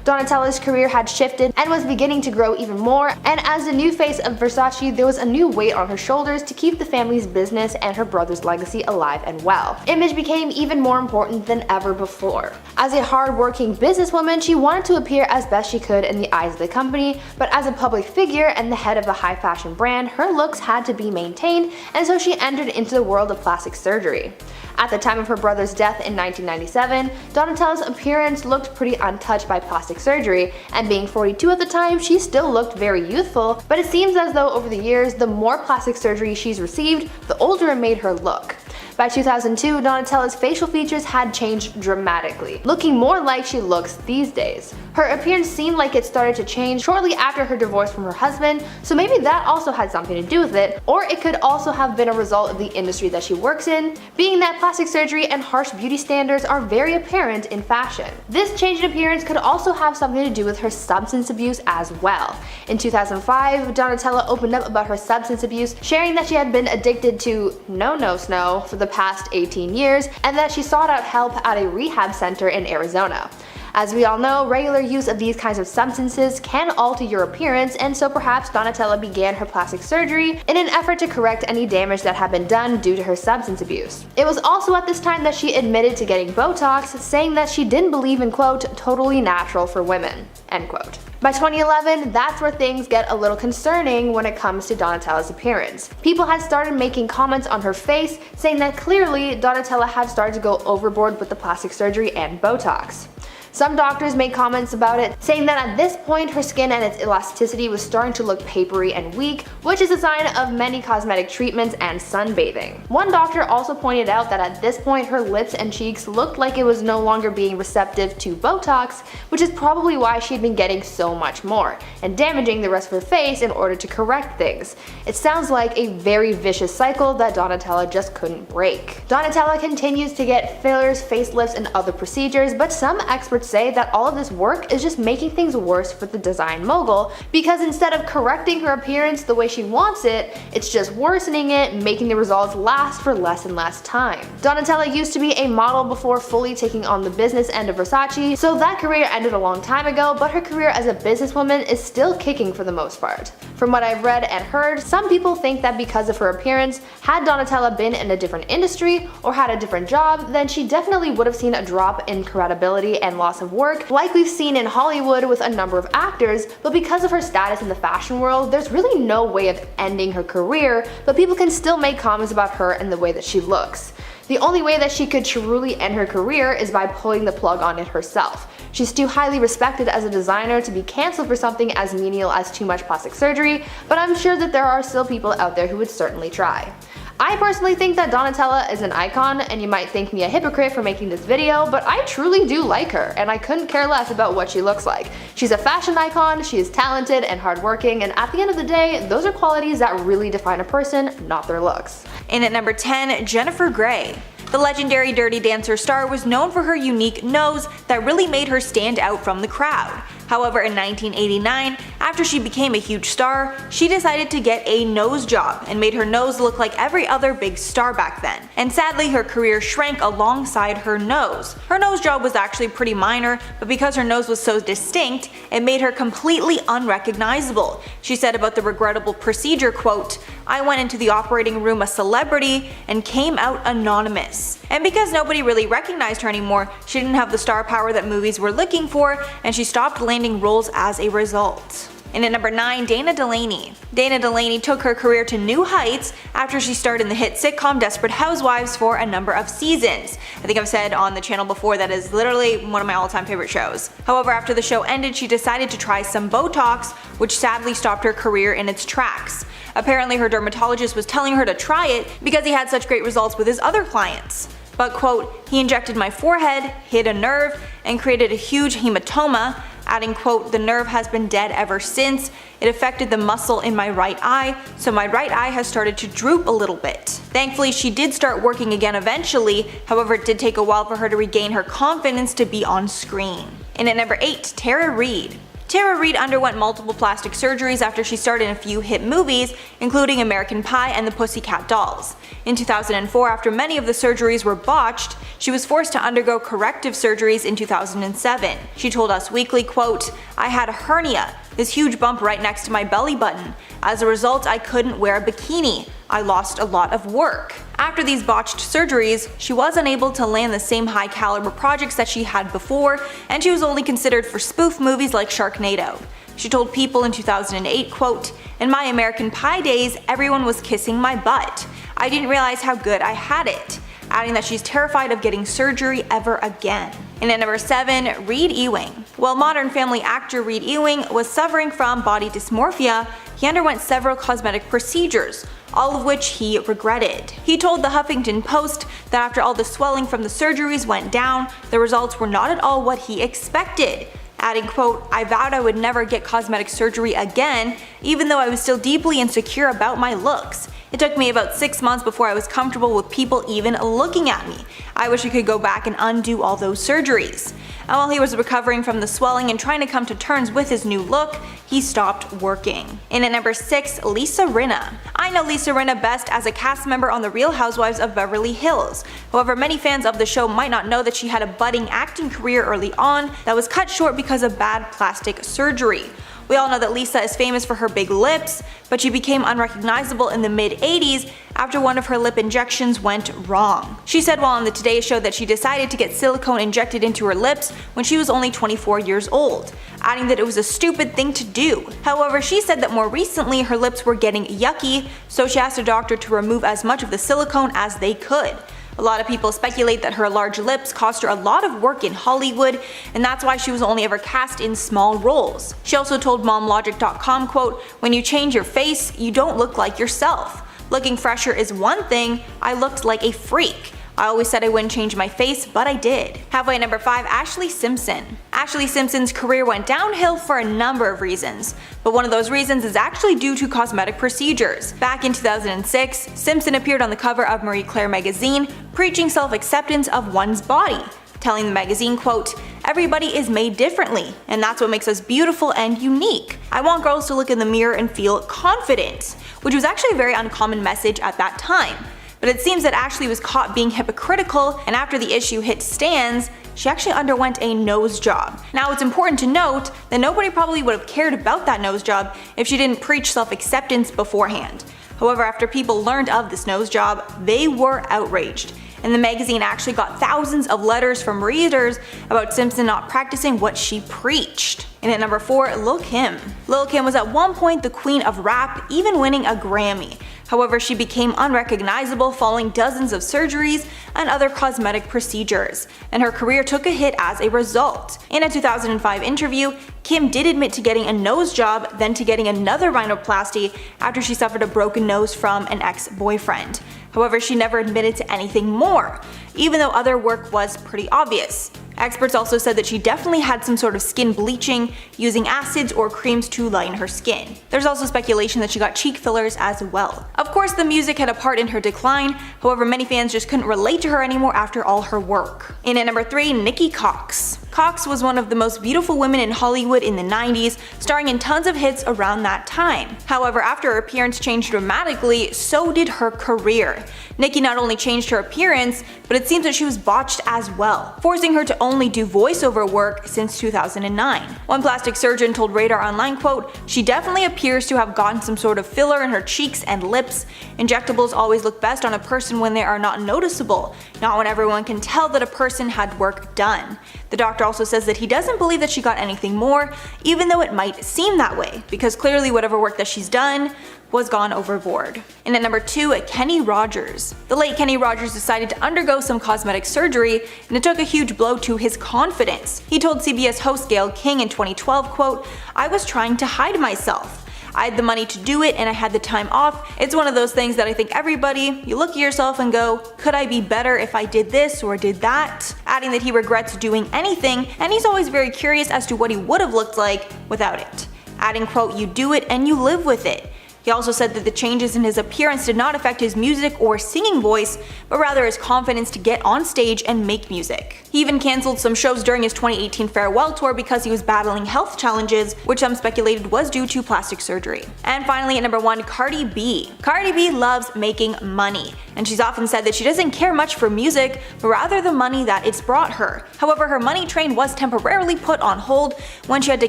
Donatella's career had shifted and was beginning to grow even more, and as the new face of Versace, there was a new weight on her shoulders to keep the family's business and her brother's legacy alive and well. Image became even more important than ever before. As a hard-working businesswoman, she wanted to appear as best she could in the eyes of the company, but as a public figure and the head of a high-fashion brand, her looks had to be maintained, and so she entered into the world of plastic surgery. At the time of her brother's death in 1997, Donatella's appearance looked pretty untouched by plastic surgery, and being 42 at the time, she still looked very youthful, but it seems as though over the years, the more plastic surgery she's received, the older it made her look. By 2002, Donatella's facial features had changed dramatically, looking more like she looks these days. Her appearance seemed like it started to change shortly after her divorce from her husband, so maybe that also had something to do with it, or it could also have been a result of the industry that she works in, being that plastic surgery and harsh beauty standards are very apparent in fashion. This change in appearance could also have something to do with her substance abuse as well. In 2005, Donatella opened up about her substance abuse, sharing that she had been addicted to no-no-snow for the past 18 years, and that she sought out help at a rehab center in Arizona. As we all know, regular use of these kinds of substances can alter your appearance, and so perhaps Donatella began her plastic surgery in an effort to correct any damage that had been done due to her substance abuse. It was also at this time that she admitted to getting Botox, saying that she didn't believe in, quote, totally natural for women, end quote. By 2011, that's where things get a little concerning when it comes to Donatella's appearance. People had started making comments on her face, saying that clearly Donatella had started to go overboard with the plastic surgery and Botox. Some doctors made comments about it, saying that at this point her skin and its elasticity was starting to look papery and weak, which is a sign of many cosmetic treatments and sunbathing. One doctor also pointed out that at this point her lips and cheeks looked like it was no longer being receptive to Botox, which is probably why she had been getting so much more, and damaging the rest of her face in order to correct things. It sounds like a very vicious cycle that Donatella just couldn't break. Donatella continues to get fillers, facelifts, and other procedures, but some experts experts say that all of this work is just making things worse for the design mogul, because instead of correcting her appearance the way she wants it, it's just worsening it, making the results last for less and less time. Donatella used to be a model before fully taking on the business end of Versace, so that career ended a long time ago, but her career as a businesswoman is still kicking for the most part. From what I've read and heard, some people think that because of her appearance, had Donatella been in a different industry or had a different job, then she definitely would have seen a drop in credibility and loss of work, like we've seen in Hollywood with a number of actors, but because of her status in the fashion world, there's really no way of ending her career, but people can still make comments about her and the way that she looks. The only way that she could truly end her career is by pulling the plug on it herself. She's too highly respected as a designer to be cancelled for something as menial as too much plastic surgery, but I'm sure that there are still people out there who would certainly try. I personally think that Donatella is an icon, and you might think me a hypocrite for making this video, but I truly do like her, and I couldn't care less about what she looks like. She's a fashion icon, she is talented and hardworking, and at the end of the day, those are qualities that really define a person, not their looks. In at number 10, Jennifer Grey. The legendary Dirty Dancer star was known for her unique nose that really made her stand out from the crowd. However, in 1989, after she became a huge star, she decided to get a nose job and made her nose look like every other big star back then. And sadly, her career shrank alongside her nose. Her nose job was actually pretty minor, but because her nose was so distinct, it made her completely unrecognizable. She said about the regrettable procedure, quote, "I went into the operating room a celebrity and came out anonymous." And because nobody really recognized her anymore, she didn't have the star power that movies were looking for, and she stopped landing roles as a result. And at number 9, Dana Delaney. Dana Delaney took her career to new heights after she starred in the hit sitcom Desperate Housewives for a number of seasons. I think I've said on the channel before that is literally one of my all-time favorite shows. However, after the show ended, she decided to try some Botox, which sadly stopped her career in its tracks. Apparently, her dermatologist was telling her to try it because he had such great results with his other clients. But quote, "He injected my forehead, hit a nerve, and created a huge hematoma," adding quote, "The nerve has been dead ever since. It affected the muscle in my right eye, so my right eye has started to droop a little bit." Thankfully, she did start working again eventually, however it did take a while for her to regain her confidence to be on screen. And at number 8, Tara Reid. Tara Reid underwent multiple plastic surgeries after she starred in a few hit movies, including American Pie and the Pussycat Dolls. In 2004, after many of the surgeries were botched, she was forced to undergo corrective surgeries in 2007. She told Us Weekly, quote, "I had a hernia, this huge bump right next to my belly button. As a result, I couldn't wear a bikini. I lost a lot of work." After these botched surgeries, she was unable to land the same high caliber projects that she had before, and she was only considered for spoof movies like Sharknado. She told People in 2008, quote, "In my American Pie days, everyone was kissing my butt. I didn't realize how good I had it," adding that she's terrified of getting surgery ever again. And at number 7, Reed Ewing. While Modern Family actor Reed Ewing was suffering from body dysmorphia, he underwent several cosmetic procedures, all of which he regretted. He told the Huffington Post that after all the swelling from the surgeries went down, the results were not at all what he expected, adding, quote, "I vowed I would never get cosmetic surgery again, even though I was still deeply insecure about my looks. It took me about 6 months before I was comfortable with people even looking at me. I wish I could go back and undo all those surgeries." And while he was recovering from the swelling and trying to come to terms with his new look, he stopped working. And at number 6, Lisa Rinna. I know Lisa Rinna best as a cast member on The Real Housewives of Beverly Hills. However, many fans of the show might not know that she had a budding acting career early on that was cut short because of bad plastic surgery. We all know that Lisa is famous for her big lips, but she became unrecognizable in the mid-80s after one of her lip injections went wrong. She said while on the Today Show that she decided to get silicone injected into her lips when she was only 24 years old, adding that it was a stupid thing to do. However, she said that more recently her lips were getting yucky, so she asked her doctor to remove as much of the silicone as they could. A lot of people speculate that her large lips cost her a lot of work in Hollywood, and that's why she was only ever cast in small roles. She also told MomLogic.com, quote, "When you change your face, you don't look like yourself. Looking fresher is one thing, I looked like a freak. I always said I wouldn't change my face, but I did." Halfway at number 5, Ashlee Simpson. Ashlee Simpson's career went downhill for a number of reasons, but one of those reasons is actually due to cosmetic procedures. Back in 2006, Simpson appeared on the cover of Marie Claire magazine, preaching self-acceptance of one's body, telling the magazine, quote, Everybody is made differently, and that's what makes us beautiful and unique. I want girls to look in the mirror and feel confident, which was actually a very uncommon message at that time. But it seems that Ashley was caught being hypocritical, and after the issue hit stands, she actually underwent a nose job. Now it's important to note that nobody probably would have cared about that nose job if she didn't preach self-acceptance beforehand. However, after people learned of this nose job, they were outraged. And the magazine actually got thousands of letters from readers about Simpson not practicing what she preached. And at number 4, Lil' Kim. Lil' Kim was at one point the queen of rap, even winning a Grammy. However, she became unrecognizable following dozens of surgeries and other cosmetic procedures, and her career took a hit as a result. In a 2005 interview, Kim did admit to getting a nose job, then to getting another rhinoplasty after she suffered a broken nose from an ex-boyfriend. However, she never admitted to anything more, even though other work was pretty obvious. Experts also said that she definitely had some sort of skin bleaching, using acids or creams to lighten her skin. There's also speculation that she got cheek fillers as well. Of course, the music had a part in her decline, however many fans just couldn't relate to her anymore after all her work. In at number 3, Nikki Cox. Cox was one of the most beautiful women in Hollywood in the 90s, starring in tons of hits around that time. However, after her appearance changed dramatically, so did her career. Nikki not only changed her appearance, but it seems that she was botched as well, forcing her to only do voiceover work since 2009. One plastic surgeon told Radar Online, quote, "She definitely appears to have gotten some sort of filler in her cheeks and lips. Injectables always look best on a person when they are not noticeable, not when everyone can tell that a person had work done." The doctor also says that he doesn't believe that she got anything more, even though it might seem that way, because clearly whatever work that she's done was gone overboard. And at number 2, Kenny Rogers. The late Kenny Rogers decided to undergo some cosmetic surgery, and it took a huge blow to his confidence. He told CBS host Gayle King in 2012, quote, "I was trying to hide myself. I had the money to do it and I had the time off. It's one of those things that I think everybody, you look at yourself and go, could I be better if I did this or did that?" Adding that he regrets doing anything, and he's always very curious as to what he would have looked like without it. Adding, quote, "You do it and you live with it." He also said that the changes in his appearance did not affect his music or singing voice, but rather his confidence to get on stage and make music. He even cancelled some shows during his 2018 farewell tour because he was battling health challenges, which some speculated was due to plastic surgery. And finally at number 1, Cardi B. Cardi B loves making money, and she's often said that she doesn't care much for music, but rather the money that it's brought her. However, her money train was temporarily put on hold when she had to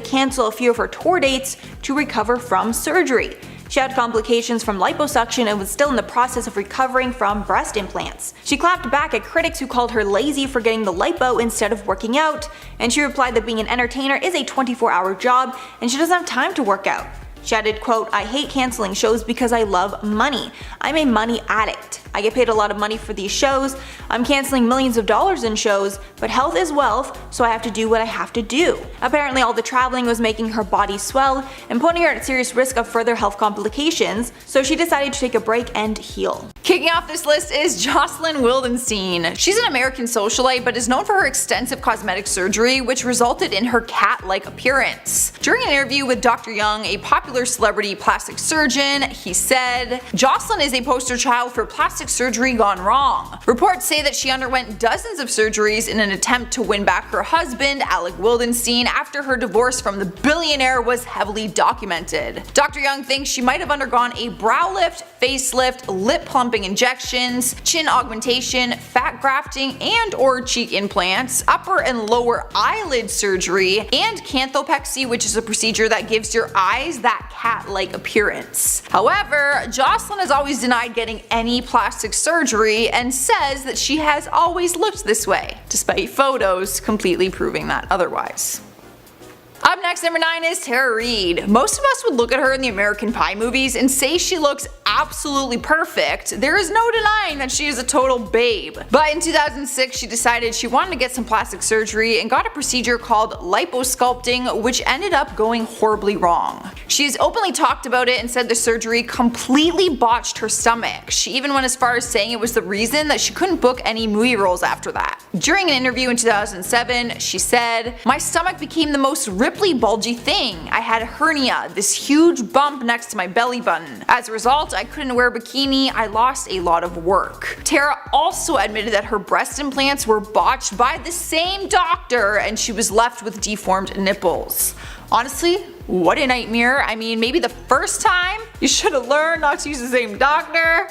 cancel a few of her tour dates to recover from surgery. She had complications from liposuction and was still in the process of recovering from breast implants. She clapped back at critics who called her lazy for getting the lipo instead of working out, and she replied that being an entertainer is a 24-hour job and she doesn't have time to work out. She added, quote, "I hate canceling shows because I love money. I'm a money addict. I get paid a lot of money for these shows. I'm canceling millions of dollars in shows, but health is wealth, so I have to do what I have to do." Apparently all the traveling was making her body swell and putting her at serious risk of further health complications, so she decided to take a break and heal. Kicking off this list is Jocelyn Wildenstein. She's an American socialite but is known for her extensive cosmetic surgery, which resulted in her cat-like appearance. During an interview with Dr. Young, a popular celebrity plastic surgeon, he said, "Jocelyn is a poster child for plastic surgery gone wrong. Reports say that she underwent dozens of surgeries in an attempt to win back her husband, Alec Wildenstein, after her divorce from the billionaire was heavily documented." Dr. Young thinks she might have undergone a brow lift, facelift, lip plumping injections, chin augmentation, fat grafting and or cheek implants, upper and lower eyelid surgery, and canthopexy, which is a procedure that gives your eyes that cat-like appearance. However, Jocelyn has always denied getting any plastic surgery and says that she has always looked this way, despite photos completely proving that otherwise. Up next, number 9 is Tara Reid. Most of us would look at her in the American Pie movies and say she looks absolutely perfect. There is no denying that she is a total babe. But in 2006, she decided she wanted to get some plastic surgery and got a procedure called liposculpting, which ended up going horribly wrong. She has openly talked about it and said the surgery completely botched her stomach. She even went as far as saying it was the reason that she couldn't book any movie roles after that. During an interview in 2007, she said, "My stomach became the most ripped ripply bulgy thing. I had a hernia, this huge bump next to my belly button. As a result, I couldn't wear a bikini, I lost a lot of work. Tara also admitted that her breast implants were botched by the same doctor and she was left with deformed nipples. Honestly, what a nightmare. I mean, maybe the first time you should have learned not to use the same doctor.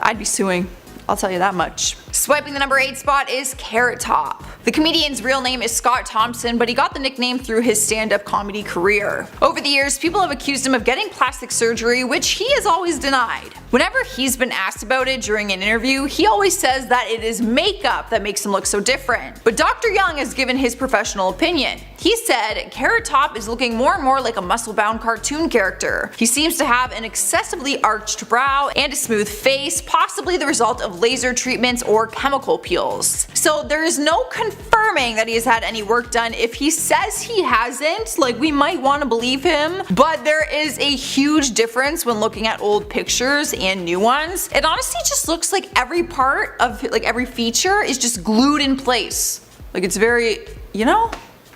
I'd be suing. I'll tell you that much. Swiping the number 8 spot is Carrot Top. The comedian's real name is Scott Thompson, but he got the nickname through his stand-up comedy career. Over the years, people have accused him of getting plastic surgery, which he has always denied. Whenever he's been asked about it during an interview, he always says that it is makeup that makes him look so different. But Dr. Young has given his professional opinion. He said Carrot Top is looking more and more like a muscle-bound cartoon character. He seems to have an excessively arched brow and a smooth face, possibly the result of laser treatments or chemical peels. So there is no confirming that he has had any work done. If he says he hasn't, like, we might want to believe him, but there is a huge difference when looking at old pictures and new ones. It honestly just looks like every part of, like, every feature is just glued in place. Like, it's very, you know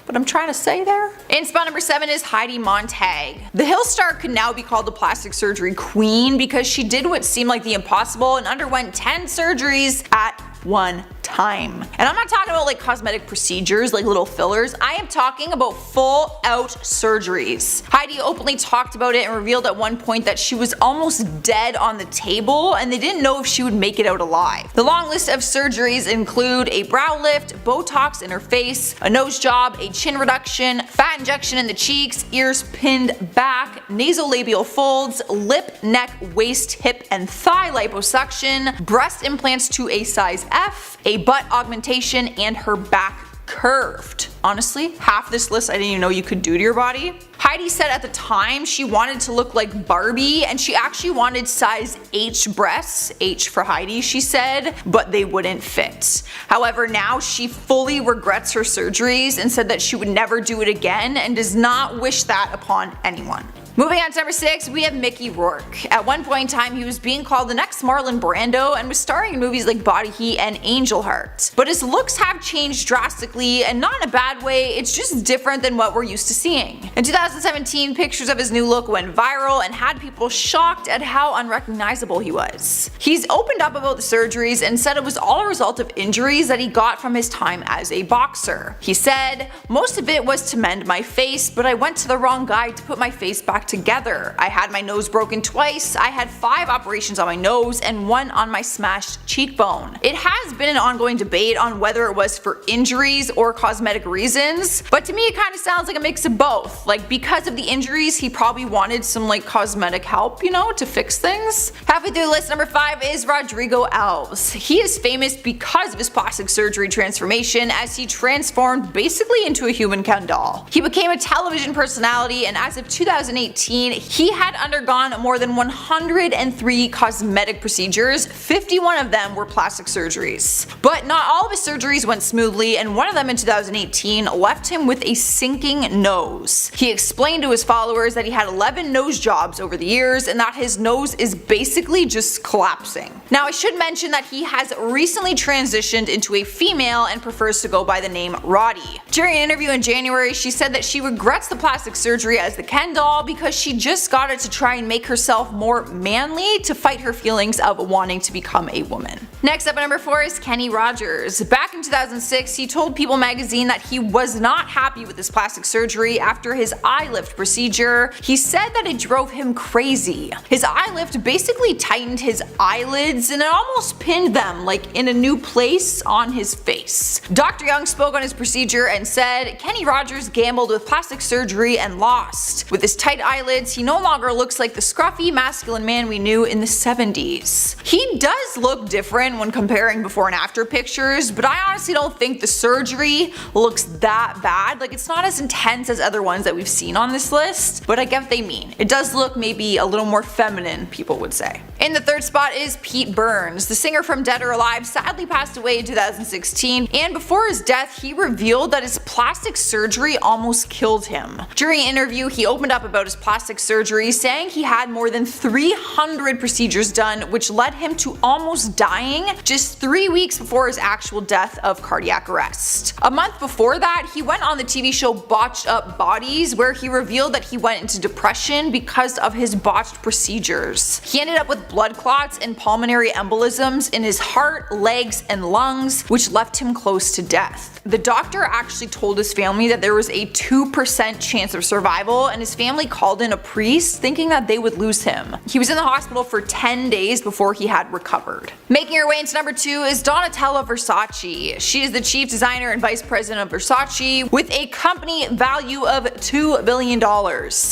what I'm trying to say there? In spot number 7 is Heidi Montag. The Hill star could now be called the plastic surgery queen because she did what seemed like the impossible and underwent 10 surgeries at one time. And I'm not talking about like cosmetic procedures like little fillers, I am talking about full out surgeries. Heidi openly talked about it and revealed at one point that she was almost dead on the table and they didn't know if she would make it out alive. The long list of surgeries include a brow lift, Botox in her face, a nose job, a chin reduction, fat injection in the cheeks, ears pinned back, nasolabial folds, lip, neck, waist, hip, and thigh liposuction, breast implants to a size F, a butt augmentation, and her back curved. Honestly, half this list I didn't even know you could do to your body. Heidi said at the time she wanted to look like Barbie and she actually wanted size H breasts, H for Heidi she said, but they wouldn't fit. However, now she fully regrets her surgeries and said that she would never do it again and does not wish that upon anyone. Moving on to number 6, we have Mickey Rourke. At one point in time, he was being called the next Marlon Brando and was starring in movies like Body Heat and Angel Heart. But his looks have changed drastically, and not in a bad way, it's just different than what we're used to seeing. In 2017, pictures of his new look went viral and had people shocked at how unrecognizable he was. He's opened up about the surgeries and said it was all a result of injuries that he got from his time as a boxer. He said, "Most of it was to mend my face, but I went to the wrong guy to put my face back together. I had my nose broken twice, I had 5 operations on my nose and 1 on my smashed cheekbone." It has been an ongoing debate on whether it was for injuries or cosmetic reasons, but to me it kind of sounds like a mix of both. Like, because of the injuries he probably wanted some like cosmetic help, you know, to fix things. Halfway through the list, number 5 is Rodrigo Alves. He is famous because of his plastic surgery transformation as he transformed basically into a human Ken doll. He became a television personality and as of 2018 he had undergone more than 103 cosmetic procedures, 51 of them were plastic surgeries. But not all of his surgeries went smoothly and one of them in 2018 left him with a sinking nose. He explained to his followers that he had 11 nose jobs over the years and that his nose is basically just collapsing. Now I should mention that he has recently transitioned into a female and prefers to go by the name Roddy. During an interview in January, she said that she regrets the plastic surgery as the Ken doll because she just got it to try and make herself more manly to fight her feelings of wanting to become a woman. Next up at number 4 is Kenny Rogers. Back in 2006, he told People magazine that he was not happy with his plastic surgery after his eye lift procedure. He said that it drove him crazy. His eye lift basically tightened his eyelids and it almost pinned them like in a new place on his face. Dr. Young spoke on his procedure and said Kenny Rogers gambled with plastic surgery and lost. With his tight eyelids, he no longer looks like the scruffy masculine man we knew in the 70s. He does look different when comparing before and after pictures, but I honestly don't think the surgery looks that bad. Like, it's not as intense as other ones that we've seen on this list, but I get what they mean. It does look maybe a little more feminine, people would say. In the 3rd spot is Pete Burns. The singer from Dead or Alive sadly passed away in 2016, and before his death he revealed that his plastic surgery almost killed him. During an interview he opened up about his plastic surgery, saying he had more than 300 procedures done, which led him to almost dying just 3 weeks before his actual death of cardiac arrest. A month before that, he went on the TV show Botched Up Bodies, where he revealed that he went into depression because of his botched procedures. He ended up with blood clots and pulmonary embolisms in his heart, legs, and lungs, which left him close to death. The doctor actually told his family that there was a 2% chance of survival, and his family called in a priest thinking that they would lose him. He was in the hospital for 10 days before he had recovered. Making her way into number 2 is Donatella Versace. She is the chief designer and vice president of Versace with a company value of $2 billion.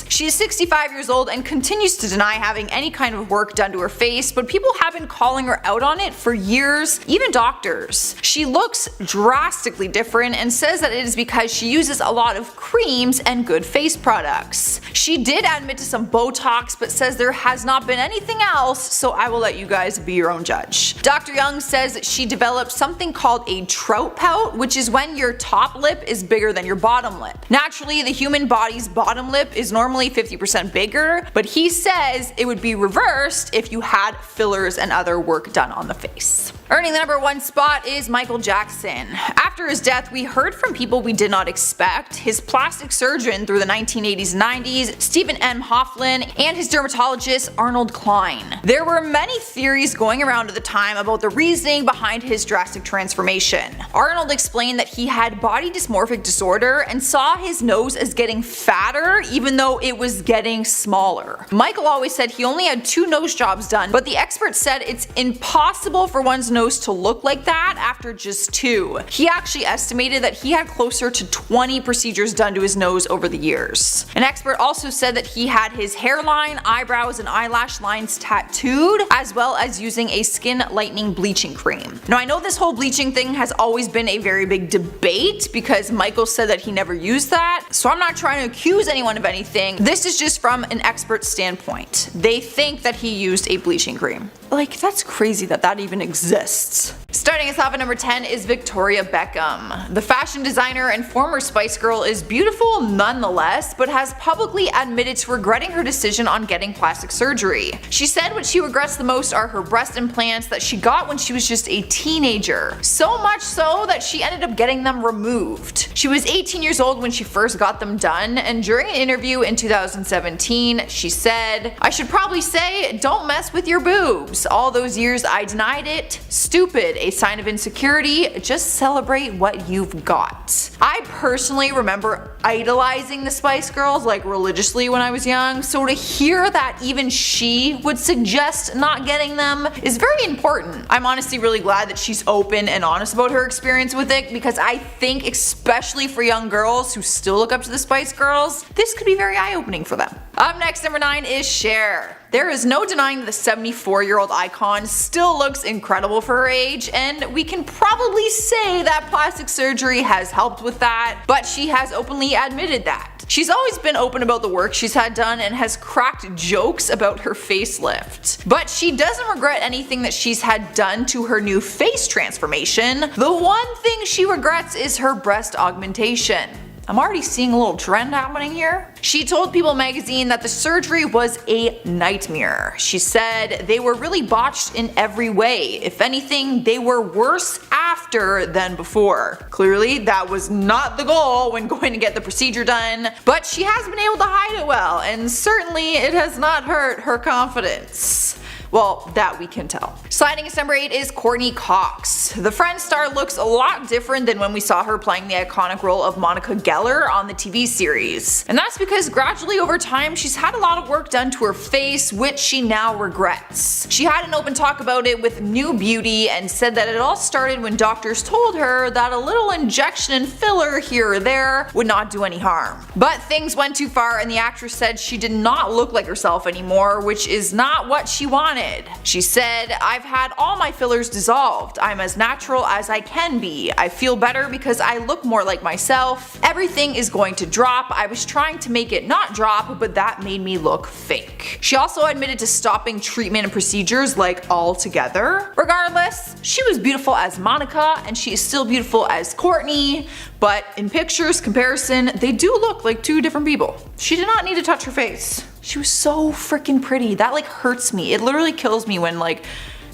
She is 65 years old and continues to deny having any kind of work done to her face, but people have been calling her out on it for years, even doctors. She looks drastically different and says that it is because she uses a lot of creams and good face products. She did admit to some Botox, but says there has not been anything else, so I will let you guys be your own judge. Dr. Young says that she developed something called a trout pout, which is when your top lip is bigger than your bottom lip. Naturally, the human body's bottom lip is normally 50% bigger, but he says it would be reversed if you had fillers and other work done on the face. Earning the number 1 spot is Michael Jackson. After his death, we heard from people we did not expect: his plastic surgeon through the 1980s and 90s, Stephen M. Hoffman, and his dermatologist Arnold Klein. There were many theories going around at the time about the reasoning behind his drastic transformation. Arnold explained that he had body dysmorphic disorder and saw his nose as getting fatter even though it was getting smaller. Michael always said he only had 2 nose jobs done, but the experts said it's impossible for one's nose to look like that after just 2. He actually estimated that he had closer to 20 procedures done to his nose over the years. An expert also said that he had his hairline, eyebrows, and eyelash lines tattooed, as well as using a skin lightening bleaching cream. Now, I know this whole bleaching thing has always been a very big debate because Michael said that he never used that, so I'm not trying to accuse anyone of anything. This is just from an expert standpoint. They think that he used a bleaching cream. Like, that's crazy that that even exists. Starting us off at number 10 is Victoria Beckham. The fashion designer and former Spice Girl is beautiful nonetheless, but has publicly admitted to regretting her decision on getting plastic surgery. She said what she regrets the most are her breast implants that she got when she was just a teenager. So much so that she ended up getting them removed. She was 18 years old when she first got them done, and during an interview in 2017, she said, "I should probably say, don't mess with your boobs. All those years I denied it. Stupid. A sign of insecurity. Just celebrate what you've got." I personally remember idolizing the Spice Girls like religiously when I was young, so to hear that even she would suggest not getting them is very important. I'm honestly really glad that she's open and honest about her experience with it, because I think especially for young girls who still look up to the Spice Girls, this could be very eye-opening for them. Up next, number 9 is Cher. There is no denying that the 74-year-old icon still looks incredible for her age, and we can probably say that plastic surgery has helped with that, but she has openly admitted that. She's always been open about the work she's had done and has cracked jokes about her facelift. But she doesn't regret anything that she's had done to her new face transformation. The one thing she regrets is her breast augmentation. I'm already seeing a little trend happening here. She told People magazine that the surgery was a nightmare. She said they were really botched in every way. If anything, they were worse after than before. Clearly, that was not the goal when going to get the procedure done, but she has been able to hide it well, and certainly it has not hurt her confidence. Well, that we can tell. Sliding at number 8 is Courtney Cox. The Friends star looks a lot different than when we saw her playing the iconic role of Monica Geller on the TV series. And that's because gradually over time she's had a lot of work done to her face, which she now regrets. She had an open talk about it with New Beauty and said that it all started when doctors told her that a little injection and filler here or there would not do any harm. But things went too far and the actress said she did not look like herself anymore, which is not what she wanted wanted. She said, "I've had all my fillers dissolved. I'm as natural as I can be. I feel better because I look more like myself. Everything is going to drop. I was trying to make it not drop, but that made me look fake." She also admitted to stopping treatment and procedures like altogether. Regardless, she was beautiful as Monica and she is still beautiful as Kourtney, but in pictures comparison, they do look like two different people. She did not need to touch her face. She was so freaking pretty. That like hurts me. It literally kills me when like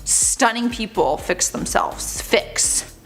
stunning people fix themselves.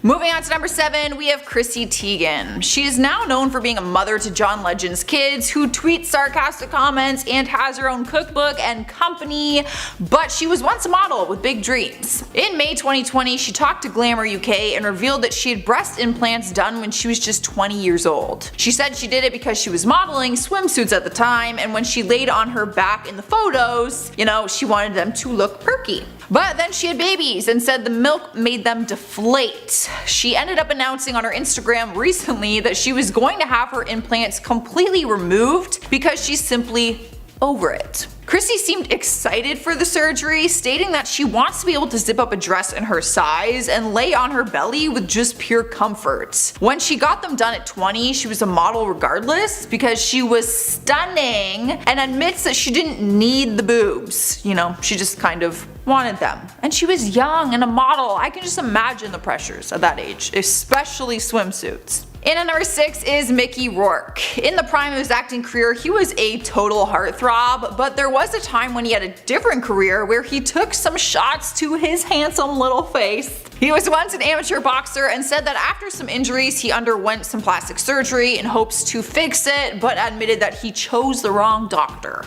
Moving on to number 7, we have Chrissy Teigen. She is now known for being a mother to John Legend's kids, who tweets sarcastic comments and has her own cookbook and company, but she was once a model with big dreams. In May 2020, she talked to Glamour UK and revealed that she had breast implants done when she was just 20 years old. She said she did it because she was modeling swimsuits at the time, and when she laid on her back in the photos, you know, she wanted them to look perky. But then she had babies and said the milk made them deflate. She ended up announcing on her Instagram recently that she was going to have her implants completely removed because she's simply over it. Chrissy seemed excited for the surgery, stating that she wants to be able to zip up a dress in her size and lay on her belly with just pure comfort. When she got them done at 20, she was a model regardless because she was stunning, and admits that she didn't need the boobs. You know, she just kind of wanted them. And she was young and a model. I can just imagine the pressures at that age, especially swimsuits. And at number 6 is Mickey Rourke. In the prime of his acting career, he was a total heartthrob, but there was a time when he had a different career where he took some shots to his handsome little face. He was once an amateur boxer and said that after some injuries he underwent some plastic surgery in hopes to fix it, but admitted that he chose the wrong doctor.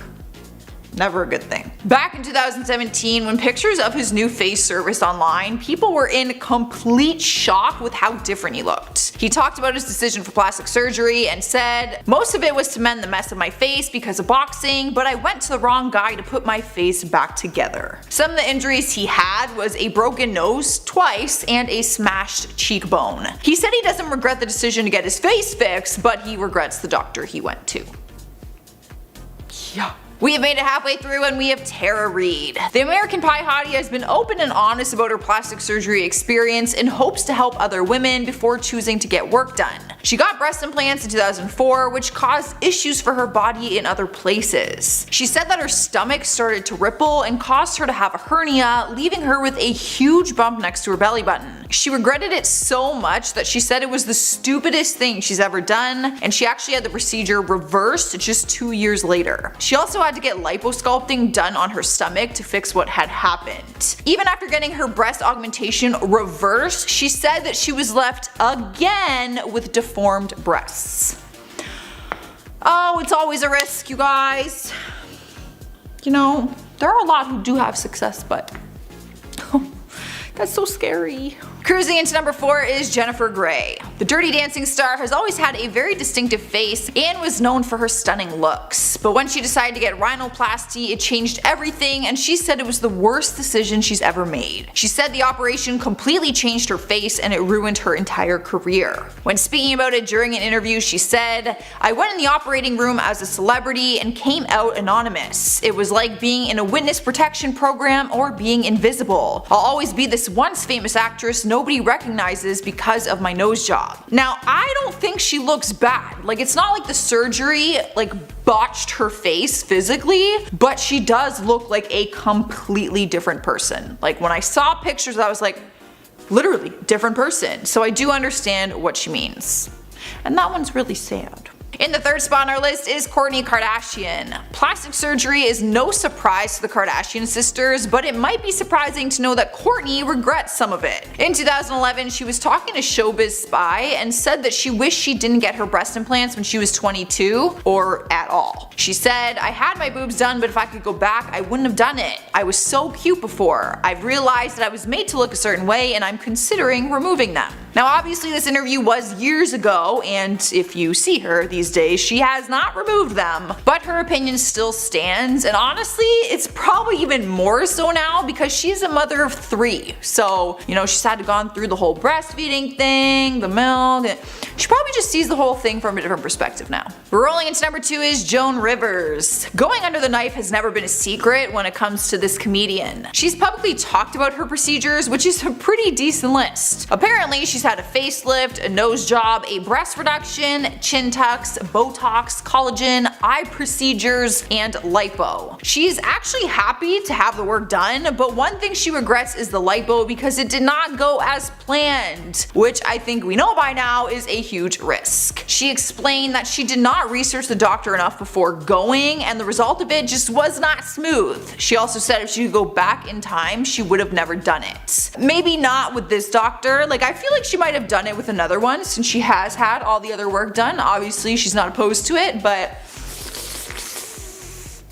Never a good thing. Back in 2017, when pictures of his new face surfaced online, people were in complete shock with how different he looked. He talked about his decision for plastic surgery and said, "Most of it was to mend the mess of my face because of boxing, but I went to the wrong guy to put my face back together." Some of the injuries he had was a broken nose twice and a smashed cheekbone. He said he doesn't regret the decision to get his face fixed, but he regrets the doctor he went to. Yeah. We have made it halfway through and we have Tara Reid. The American Pie hottie has been open and honest about her plastic surgery experience in hopes to help other women before choosing to get work done. She got breast implants in 2004, which caused issues for her body in other places. She said that her stomach started to ripple and caused her to have a hernia, leaving her with a huge bump next to her belly button. She regretted it so much that she said it was the stupidest thing she's ever done, and she actually had the procedure reversed just 2 years later. She also had to get liposculpting done on her stomach to fix what had happened. Even after getting her breast augmentation reversed, she said that she was left again with deformed breasts. Oh, it's always a risk, you guys. You know, there are a lot who do have success, but that's so scary. Cruising into number 4 is Jennifer Grey. The Dirty Dancing star has always had a very distinctive face and was known for her stunning looks. But when she decided to get rhinoplasty, it changed everything, and she said it was the worst decision she's ever made. She said the operation completely changed her face and it ruined her entire career. When speaking about it during an interview, she said, "I went in the operating room as a celebrity and came out anonymous. It was like being in a witness protection program or being invisible. I'll always be this once famous actress nobody recognizes because of my nose job." Now, I don't think she looks bad. Like, it's not like the surgery like botched her face physically, but she does look like a completely different person. Like, when I saw pictures, I was like, literally different person. So I do understand what she means. And that one's really sad. In the third spot on our list is Kourtney Kardashian. Plastic surgery is no surprise to the Kardashian sisters, but it might be surprising to know that Kourtney regrets some of it. In 2011, she was talking to Showbiz Spy and said that she wished she didn't get her breast implants when she was 22, or at all. She said, "I had my boobs done, but if I could go back, I wouldn't have done it. I was so cute before. I've realized that I was made to look a certain way and I'm considering removing them." Now obviously this interview was years ago, and if you see her these days, she has not removed them. But her opinion still stands, and honestly, it's probably even more so now because she's a mother of 3. So, you know, she's had to gone through the whole breastfeeding thing, the milk, and she probably just sees the whole thing from a different perspective now. Rolling into number 2 is Joan Rivers. Going under the knife has never been a secret when it comes to this comedian. She's publicly talked about her procedures, which is a pretty decent list. Apparently, she's had a facelift, a nose job, a breast reduction, chin tucks, Botox, collagen, eye procedures, and lipo. She's actually happy to have the work done, but one thing she regrets is the lipo because it did not go as planned, which I think we know by now is a huge risk. She explained that she did not research the doctor enough before going, and the result of it just was not smooth. She also said if she could go back in time, she would have never done it. Maybe not with this doctor, like I feel like she might have done it with another one since she has had all the other work done. Obviously she's not opposed to it, but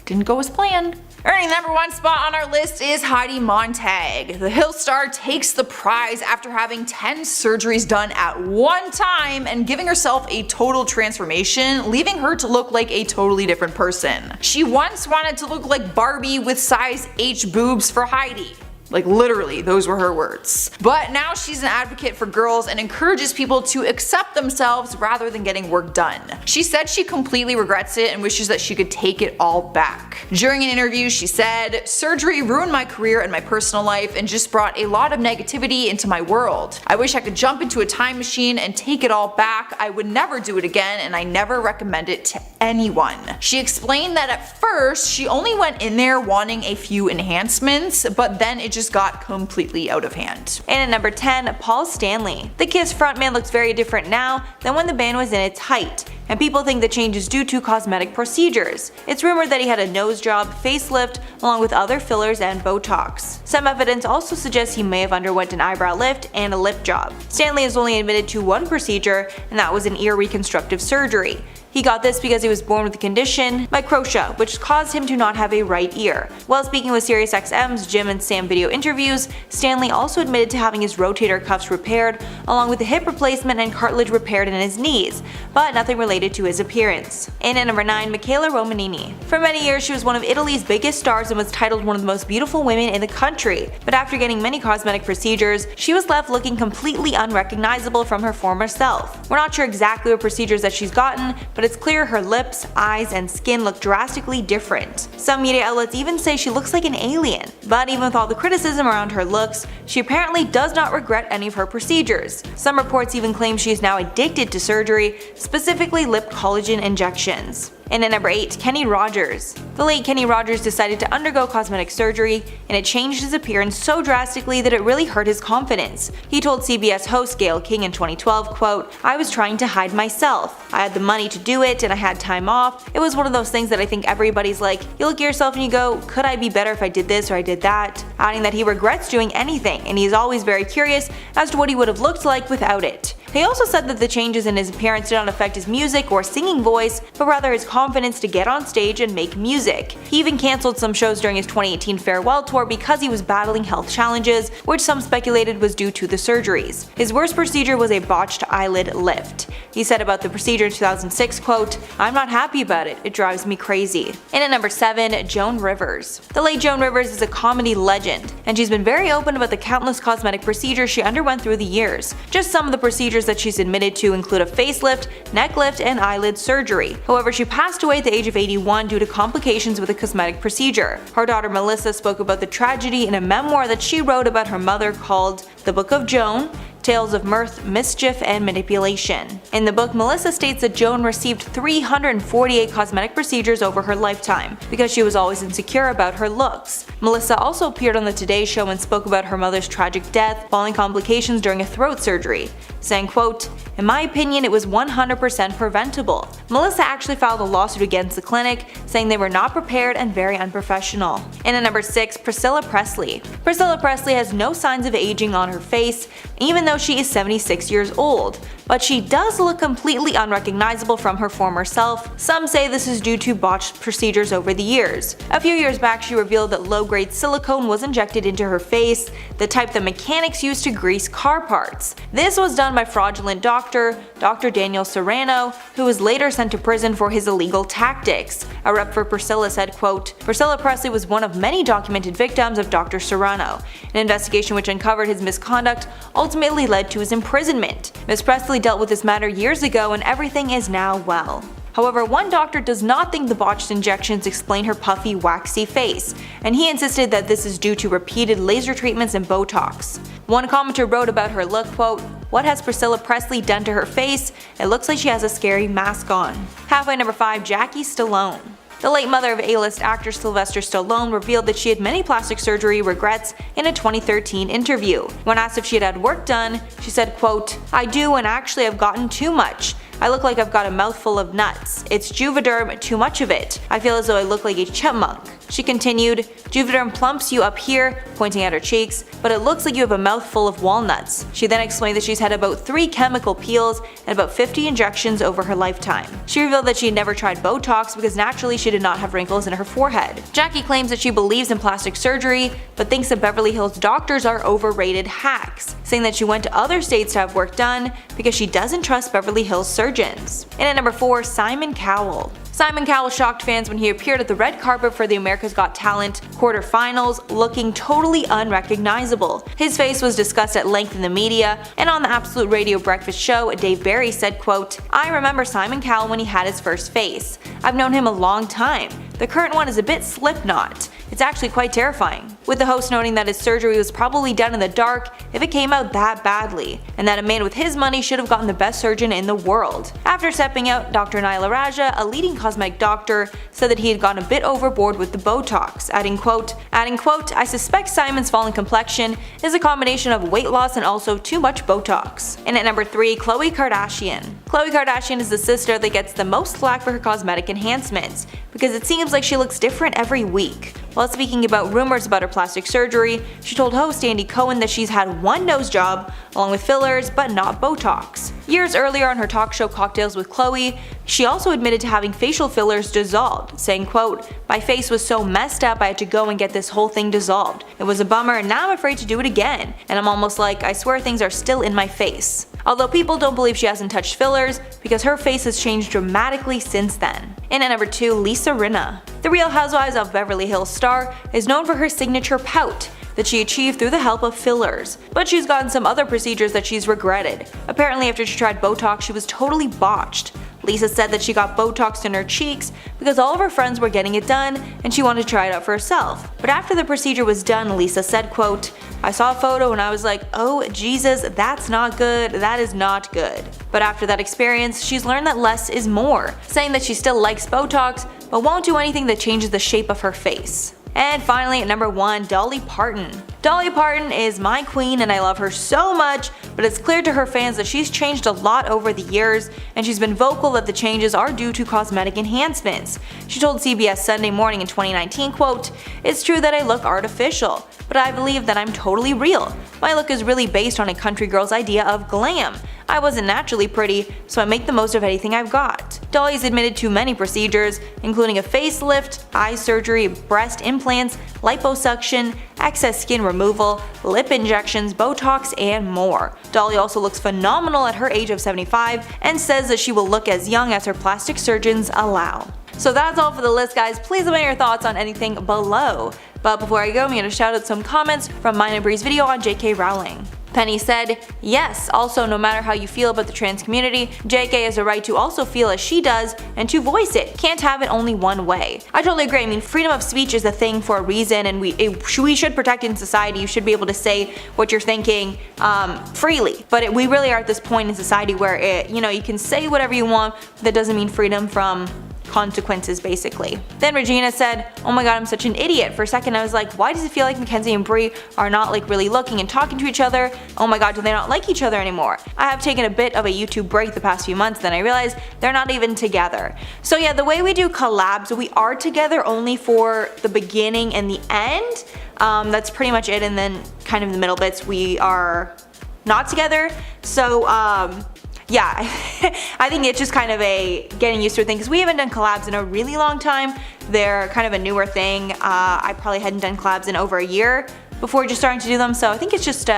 didn't go as planned. Earning the number 1 spot on our list is Heidi Montag. The Hill star takes the prize after having 10 surgeries done at one time and giving herself a total transformation, leaving her to look like a totally different person. She once wanted to look like Barbie with size H boobs for Heidi. Like literally, those were her words. But now she's an advocate for girls and encourages people to accept themselves rather than getting work done. She said she completely regrets it and wishes that she could take it all back. During an interview she said, "Surgery ruined my career and my personal life and just brought a lot of negativity into my world. I wish I could jump into a time machine and take it all back. I would never do it again and I never recommend it to anyone." She explained that at first she only went in there wanting a few enhancements, but then it just got completely out of hand. And at number 10, Paul Stanley. The Kiss frontman looks very different now than when the band was in its height, and people think the change is due to cosmetic procedures. It's rumored that he had a nose job, facelift, along with other fillers and Botox. Some evidence also suggests he may have underwent an eyebrow lift and a lip job. Stanley is only admitted to one procedure, and that was an ear reconstructive surgery. He got this because he was born with the condition microtia, which caused him to not have a right ear. While speaking with SiriusXM's Jim and Sam video interviews, Stanley also admitted to having his rotator cuffs repaired, along with a hip replacement and cartilage repaired in his knees, but nothing related to his appearance. And at number 9, Michaela Romanini. For many years she was one of Italy's biggest stars and was titled one of the most beautiful women in the country, but after getting many cosmetic procedures, she was left looking completely unrecognizable from her former self. We're not sure exactly what procedures that she's gotten, but it's clear her lips, eyes, and skin look drastically different. Some media outlets even say she looks like an alien. But even with all the criticism around her looks, she apparently does not regret any of her procedures. Some reports even claim she is now addicted to surgery, specifically lip collagen injections. And at number 8, Kenny Rogers. The late Kenny Rogers decided to undergo cosmetic surgery, and it changed his appearance so drastically that it really hurt his confidence. He told CBS host Gayle King in 2012, quote, "I was trying to hide myself. I had the money to do it and I had time off. It was one of those things that I think everybody's like, you look at yourself and you go, could I be better if I did this or I did that?" Adding that he regrets doing anything, and he's always very curious as to what he would have looked like without it. He also said that the changes in his appearance did not affect his music or singing voice, but rather his confidence to get on stage and make music. He even cancelled some shows during his 2018 farewell tour because he was battling health challenges, which some speculated was due to the surgeries. His worst procedure was a botched eyelid lift. He said about the procedure in 2006, quote, "I'm not happy about it. It drives me crazy." And at number 7, Joan Rivers. The late Joan Rivers is a comedy legend, and she's been very open about the countless cosmetic procedures she underwent through the years. Just some of the procedures that she's admitted to include a facelift, neck lift, and eyelid surgery. However, she passed away at the age of 81 due to complications with a cosmetic procedure. Her daughter Melissa spoke about the tragedy in a memoir that she wrote about her mother called The Book of Joan, Tales of Mirth, Mischief, and Manipulation. In the book, Melissa states that Joan received 348 cosmetic procedures over her lifetime because she was always insecure about her looks. Melissa also appeared on the Today Show and spoke about her mother's tragic death following complications during a throat surgery, saying, quote, "In my opinion, it was 100% preventable." Melissa actually filed a lawsuit against the clinic, saying they were not prepared and very unprofessional. And at number 6, Priscilla Presley. Priscilla Presley has no signs of aging on her face, even though she is 76 years old, but she does look completely unrecognizable from her former self. Some say this is due to botched procedures over the years. A few years back she revealed that low-grade silicone was injected into her face, the type that mechanics use to grease car parts. This was done done by fraudulent doctor, Dr. Daniel Serrano, who was later sent to prison for his illegal tactics. A rep for Priscilla said, quote, Priscilla Presley was one of many documented victims of Dr. Serrano. An investigation which uncovered his misconduct ultimately led to his imprisonment. Ms. Presley dealt with this matter years ago and everything is now well. However, one doctor does not think the botched injections explain her puffy, waxy face, and he insisted that this is due to repeated laser treatments and Botox. One commenter wrote about her look, quote, what has Priscilla Presley done to her face? It looks like she has a scary mask on. Halfway number 5, Jackie Stallone. The late mother of A-list actor Sylvester Stallone revealed that she had many plastic surgery regrets in a 2013 interview. When asked if she had had work done, she said, quote, I do, and actually I've gotten too much. I look like I've got a mouthful of nuts. It's Juvederm, too much of it. I feel as though I look like a chipmunk. She continued, Juvederm plumps you up here, pointing at her cheeks, but it looks like you have a mouthful of walnuts. She then explained that she's had about 3 chemical peels and about 50 injections over her lifetime. She revealed that she had never tried Botox because naturally she did not have wrinkles in her forehead. Jackie claims that she believes in plastic surgery, but thinks that Beverly Hills doctors are overrated hacks, saying that she went to other states to have work done because she doesn't trust Beverly Hills surgeons. And at number 4, Simon Cowell. Simon Cowell shocked fans when he appeared at the red carpet for the America's Got Talent quarterfinals, looking totally unrecognizable. His face was discussed at length in the media, and on the Absolute Radio Breakfast show, Dave Barry said, quote, I remember Simon Cowell when he had his first face. I've known him a long time. The current one is a bit Slipknot. It's actually quite terrifying. With the host noting that his surgery was probably done in the dark if it came out that badly, and that a man with his money should have gotten the best surgeon in the world. After stepping out, Dr. Naila Raja, a leading cosmetic doctor, said that he had gone a bit overboard with the Botox, adding quote, I suspect Simon's fallen complexion is a combination of weight loss and also too much Botox. And at number 3, Khloe Kardashian. Khloe Kardashian is the sister that gets the most flack for her cosmetic enhancements, because it seems like she looks different every week. While speaking about rumors about her plastic surgery, she told host Andy Cohen that she's had one nose job, along with fillers, but not Botox. Years earlier on her talk show Cocktails with Khloe, she also admitted to having facial fillers dissolved, saying, quote, my face was so messed up I had to go and get this whole thing dissolved. It was a bummer and now I'm afraid to do it again. And I'm almost like, I swear things are still in my face. Although people don't believe she hasn't touched fillers because her face has changed dramatically since then. And at number 2, Lisa Rinna. The Real Housewives of Beverly Hills star is known for her signature pout that she achieved through the help of fillers, but she's gotten some other procedures that she's regretted. Apparently after she tried Botox, she was totally botched. Lisa said that she got Botox in her cheeks because all of her friends were getting it done and she wanted to try it out for herself. But after the procedure was done, Lisa said, quote, I saw a photo and I was like, oh Jesus, that's not good, that is not good. But after that experience, she's learned that less is more, saying that she still likes Botox, but won't do anything that changes the shape of her face. And finally at number 1, Dolly Parton. Dolly Parton is my queen and I love her so much, but it's clear to her fans that she's changed a lot over the years, and she's been vocal that the changes are due to cosmetic enhancements. She told CBS Sunday Morning in 2019, quote, it's true that I look artificial, but I believe that I'm totally real. My look is really based on a country girl's idea of glam. I wasn't naturally pretty, so I make the most of anything I've got. Dolly's admitted to many procedures, including a facelift, eye surgery, breast implants, liposuction, excess skin removal, lip injections, Botox, and more. Dolly also looks phenomenal at her age of 75 and says that she will look as young as her plastic surgeons allow. So that's all for the list, guys. Please let me know your thoughts on anything below. But before I go, I'm going to shout out some comments from mine and Bree's video on J.K. Rowling. Penny said, yes, also no matter how you feel about the trans community, JK has a right to also feel as she does and to voice it. Can't have it only one way. I totally agree. I mean, freedom of speech is a thing for a reason, and we should protect it in society. You should be able to say what you're thinking freely. But we really are at this point in society where you can say whatever you want, but that doesn't mean freedom from consequences, basically. Then Regina said, oh my god, I'm such an idiot. For a second I was like, why does it feel like Mackenzie and Bree are not really looking and talking to each other? Oh my god, do they not like each other anymore? I have taken a bit of a YouTube break the past few months, then I realized they're not even together. So yeah, the way we do collabs, we are together only for the beginning and the end. That's pretty much it, and then kind of the middle bits we are not together. So yeah, I think it's just kind of a getting used to a thing, because we haven't done collabs in a really long time. They're kind of a newer thing. I probably hadn't done collabs in over a year before just starting to do them, so I think it's just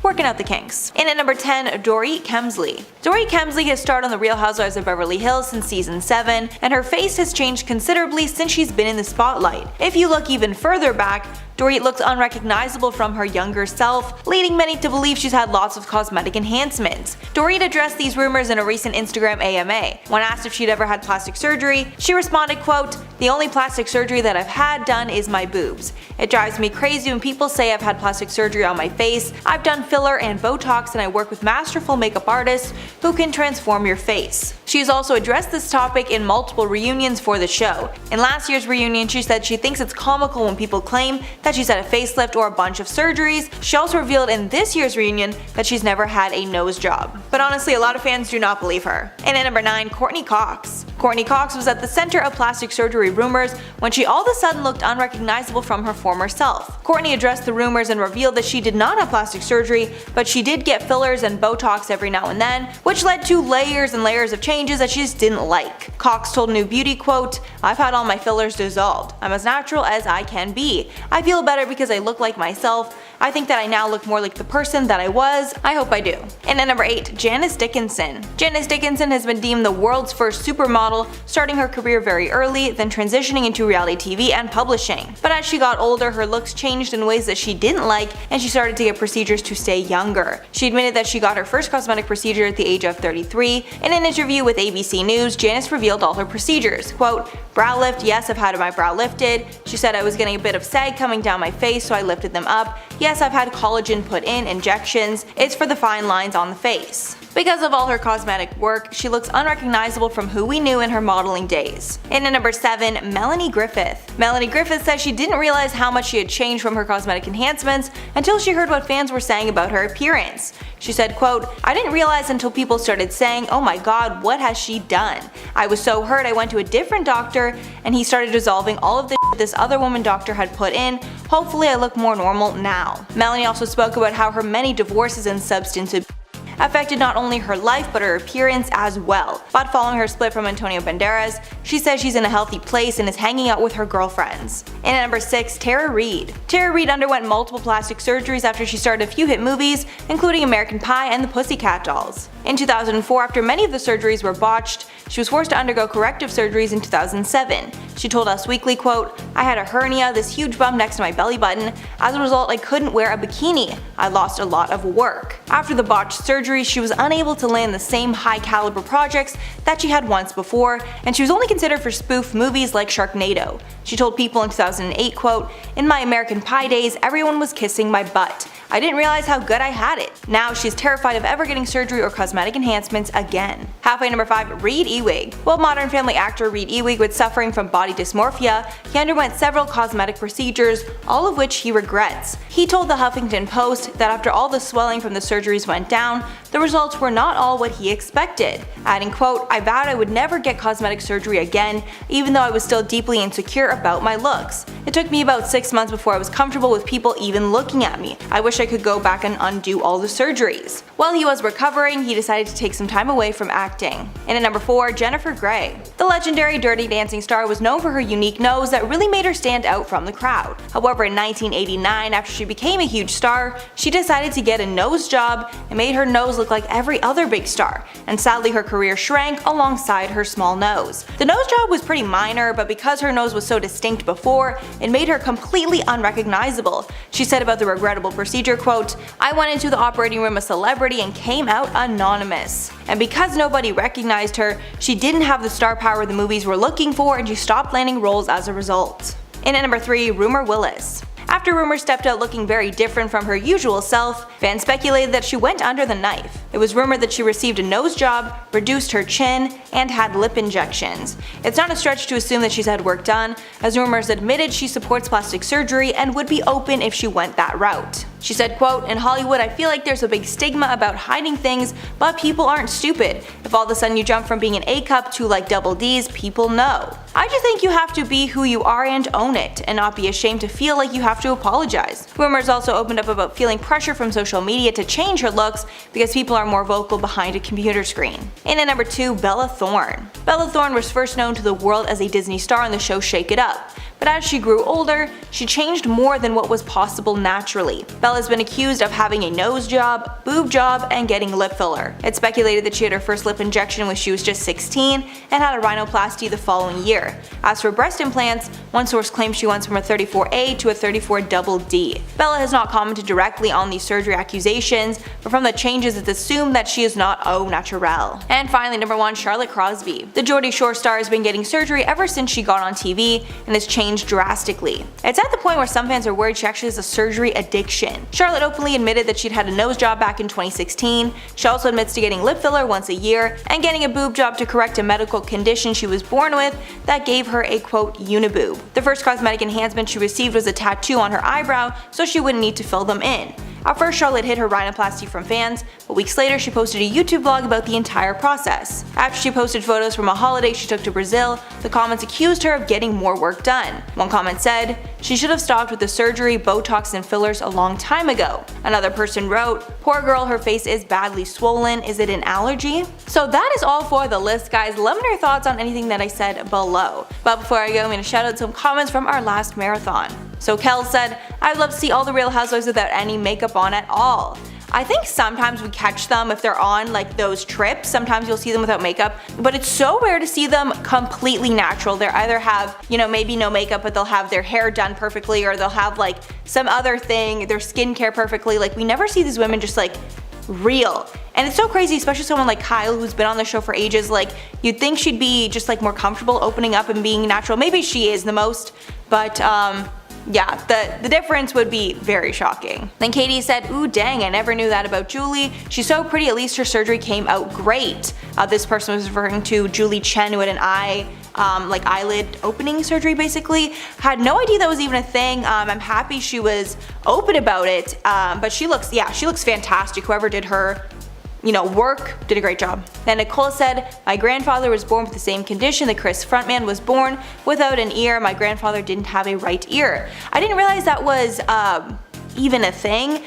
working out the kinks. In at number 10, Dorit Kemsley. Dorit Kemsley has starred on The Real Housewives of Beverly Hills since season 7, and her face has changed considerably since she's been in the spotlight. If you look even further back, Dorit looks unrecognizable from her younger self, leading many to believe she's had lots of cosmetic enhancements. Dorit addressed these rumors in a recent Instagram AMA. When asked if she'd ever had plastic surgery, she responded, quote, "The only plastic surgery that I've had done is my boobs. It drives me crazy when people say I've had plastic surgery on my face. I've done filler and Botox, and I work with masterful makeup artists who can transform your face." She has also addressed this topic in multiple reunions for the show. In last year's reunion, she said she thinks it's comical when people claim that she's had a facelift or a bunch of surgeries. She also revealed in this year's reunion that she's never had a nose job. But honestly, a lot of fans do not believe her. And at number 9, Courtney Cox. Courtney Cox was at the center of plastic surgery rumors when she all of a sudden looked unrecognizable from her former self. Courtney addressed the rumors and revealed that she did not have plastic surgery, but she did get fillers and Botox every now and then, which led to layers and layers of changes that she just didn't like. Cox told New Beauty, quote, "I've had all my fillers dissolved. I'm as natural as I can be. I feel better because I look like myself. I think that I now look more like the person that I was. I hope I do." And at number 8, Janice Dickinson. Janice Dickinson has been deemed the world's first supermodel, starting her career very early, then transitioning into reality TV and publishing. But as she got older, her looks changed in ways that she didn't like, and she started to get procedures to stay younger. She admitted that she got her first cosmetic procedure at the age of 33. In an interview with ABC News, Janice revealed all her procedures. Quote, "Brow lift, yes, I've had my brow lifted." She said, "I was getting a bit of sag coming down my face, so I lifted them up. Yes, I've had collagen put in, injections. It's for the fine lines on the face." Because of all her cosmetic work, she looks unrecognizable from who we knew in her modeling days. And at number 7, Melanie Griffith. Melanie Griffith says she didn't realize how much she had changed from her cosmetic enhancements until she heard what fans were saying about her appearance. She said, quote, "I didn't realize until people started saying, 'Oh my god, what has she done?' I was so hurt I went to a different doctor and he started dissolving all of the this other woman doctor had put in. Hopefully I look more normal now." Melanie also spoke about how her many divorces and substance abuse affected not only her life but her appearance as well. But following her split from Antonio Banderas, she says she's in a healthy place and is hanging out with her girlfriends. And at number 6, Tara Reid. Tara Reid underwent multiple plastic surgeries after she starred a few hit movies, including American Pie and the Pussycat Dolls. In 2004, after many of the surgeries were botched, she was forced to undergo corrective surgeries in 2007. She told Us Weekly, quote, "I had a hernia, this huge bump next to my belly button. As a result, I couldn't wear a bikini. I lost a lot of work." After the botched surgery, she was unable to land the same high caliber projects that she had once before, and she was only considered for spoof movies like Sharknado. She told People in 2008, quote, "In my American Pie days, everyone was kissing my butt. I didn't realize how good I had it." Now she's terrified of ever getting surgery or cosmetic enhancements again. Halfway number 5, Reed Ewig. While Modern Family actor Reed Ewig was suffering from body dysmorphia, he underwent several cosmetic procedures, all of which he regrets. He told the Huffington Post that after all the swelling from the surgeries went down, the results were not all what he expected, adding, quote, "I vowed I would never get cosmetic surgery again, even though I was still deeply insecure about my looks. It took me about 6 months before I was comfortable with people even looking at me. I wish I could go back and undo all the surgeries." While he was recovering, he decided to take some time away from acting. And at number 4, Jennifer Grey. The legendary Dirty Dancing star was known for her unique nose that really made her stand out from the crowd. However, in 1989, after she became a huge star, she decided to get a nose job and made her nose look like every other big star, and sadly her career shrank alongside her small nose. The nose job was pretty minor, but because her nose was so distinct before, it made her completely unrecognizable. She said about the regrettable procedure, quote, "I went into the operating room a celebrity and came out anonymous. And because nobody recognized her, she didn't have the star power the movies were looking for, and she stopped landing roles as a result." And at number 3, Rumor Willis. After Rumor stepped out looking very different from her usual self, fans speculated that she went under the knife. It was rumored that she received a nose job, reduced her chin, and had lip injections. It's not a stretch to assume that she's had work done, as Rumors admitted she supports plastic surgery and would be open if she went that route. She said, quote, "In Hollywood, I feel like there's a big stigma about hiding things, but people aren't stupid. If all of a sudden you jump from being an A cup to like double D's, people know. I just think you have to be who you are and own it, and not be ashamed to feel like you have to apologize." Rumors also opened up about feeling pressure from social media to change her looks because people are more vocal behind a computer screen. And at number 2, Bella Thorne. Bella Thorne was first known to the world as a Disney star on the show Shake It Up. but as she grew older, she changed more than what was possible naturally. Bella's been accused of having a nose job, boob job, and getting lip filler. It's speculated that she had her first lip injection when she was just 16 and had a rhinoplasty the following year. As for breast implants, one source claims she went from a 34A to a 34D. Bella has not commented directly on these surgery accusations, but from the changes it's assumed that she is not au naturel. And finally, number 1, Charlotte Crosby. The Geordie Shore star has been getting surgery ever since she got on TV and has changed drastically. It's at the point where some fans are worried she actually has a surgery addiction. Charlotte openly admitted that she'd had a nose job back in 2016. She also admits to getting lip filler once a year and getting a boob job to correct a medical condition she was born with that gave her a quote uniboob. The first cosmetic enhancement she received was a tattoo on her eyebrow so she wouldn't need to fill them in. At first, Charlotte hid her rhinoplasty from fans, but weeks later she posted a YouTube vlog about the entire process. After she posted photos from a holiday she took to Brazil, the comments accused her of getting more work done. One comment said, "She should have stopped with the surgery, Botox, and fillers a long time ago." Another person wrote, "Poor girl, her face is badly swollen. Is it an allergy?" So that is all for the list, guys. Let me know your thoughts on anything that I said below. But before I go, I'm going to shout out some comments from our last marathon. So Kel said, "I'd love to see all the Real Housewives without any makeup on at all." I think sometimes we catch them if they're on like those trips, sometimes you'll see them without makeup, but it's so rare to see them completely natural. They either have, maybe no makeup, but they'll have their hair done perfectly, or they'll have like some other thing, their skincare perfectly. Like, we never see these women just like real. And it's so crazy, especially someone like Kyle who's been on the show for ages. Like, you'd think she'd be just like more comfortable opening up and being natural. Maybe she is the most, but yeah, the difference would be very shocking. Then Katie said, "Ooh dang, I never knew that about Julie. She's so pretty, at least her surgery came out great." This person was referring to Julie Chen, who had an eyelid opening surgery basically. Had no idea that was even a thing. I'm happy she was open about it, but she looks fantastic. Whoever did her work did a great job. Then Nicole said, "My grandfather was born with the same condition the Chris frontman was born without an ear. My grandfather didn't have a right ear." I didn't realize that was even a thing,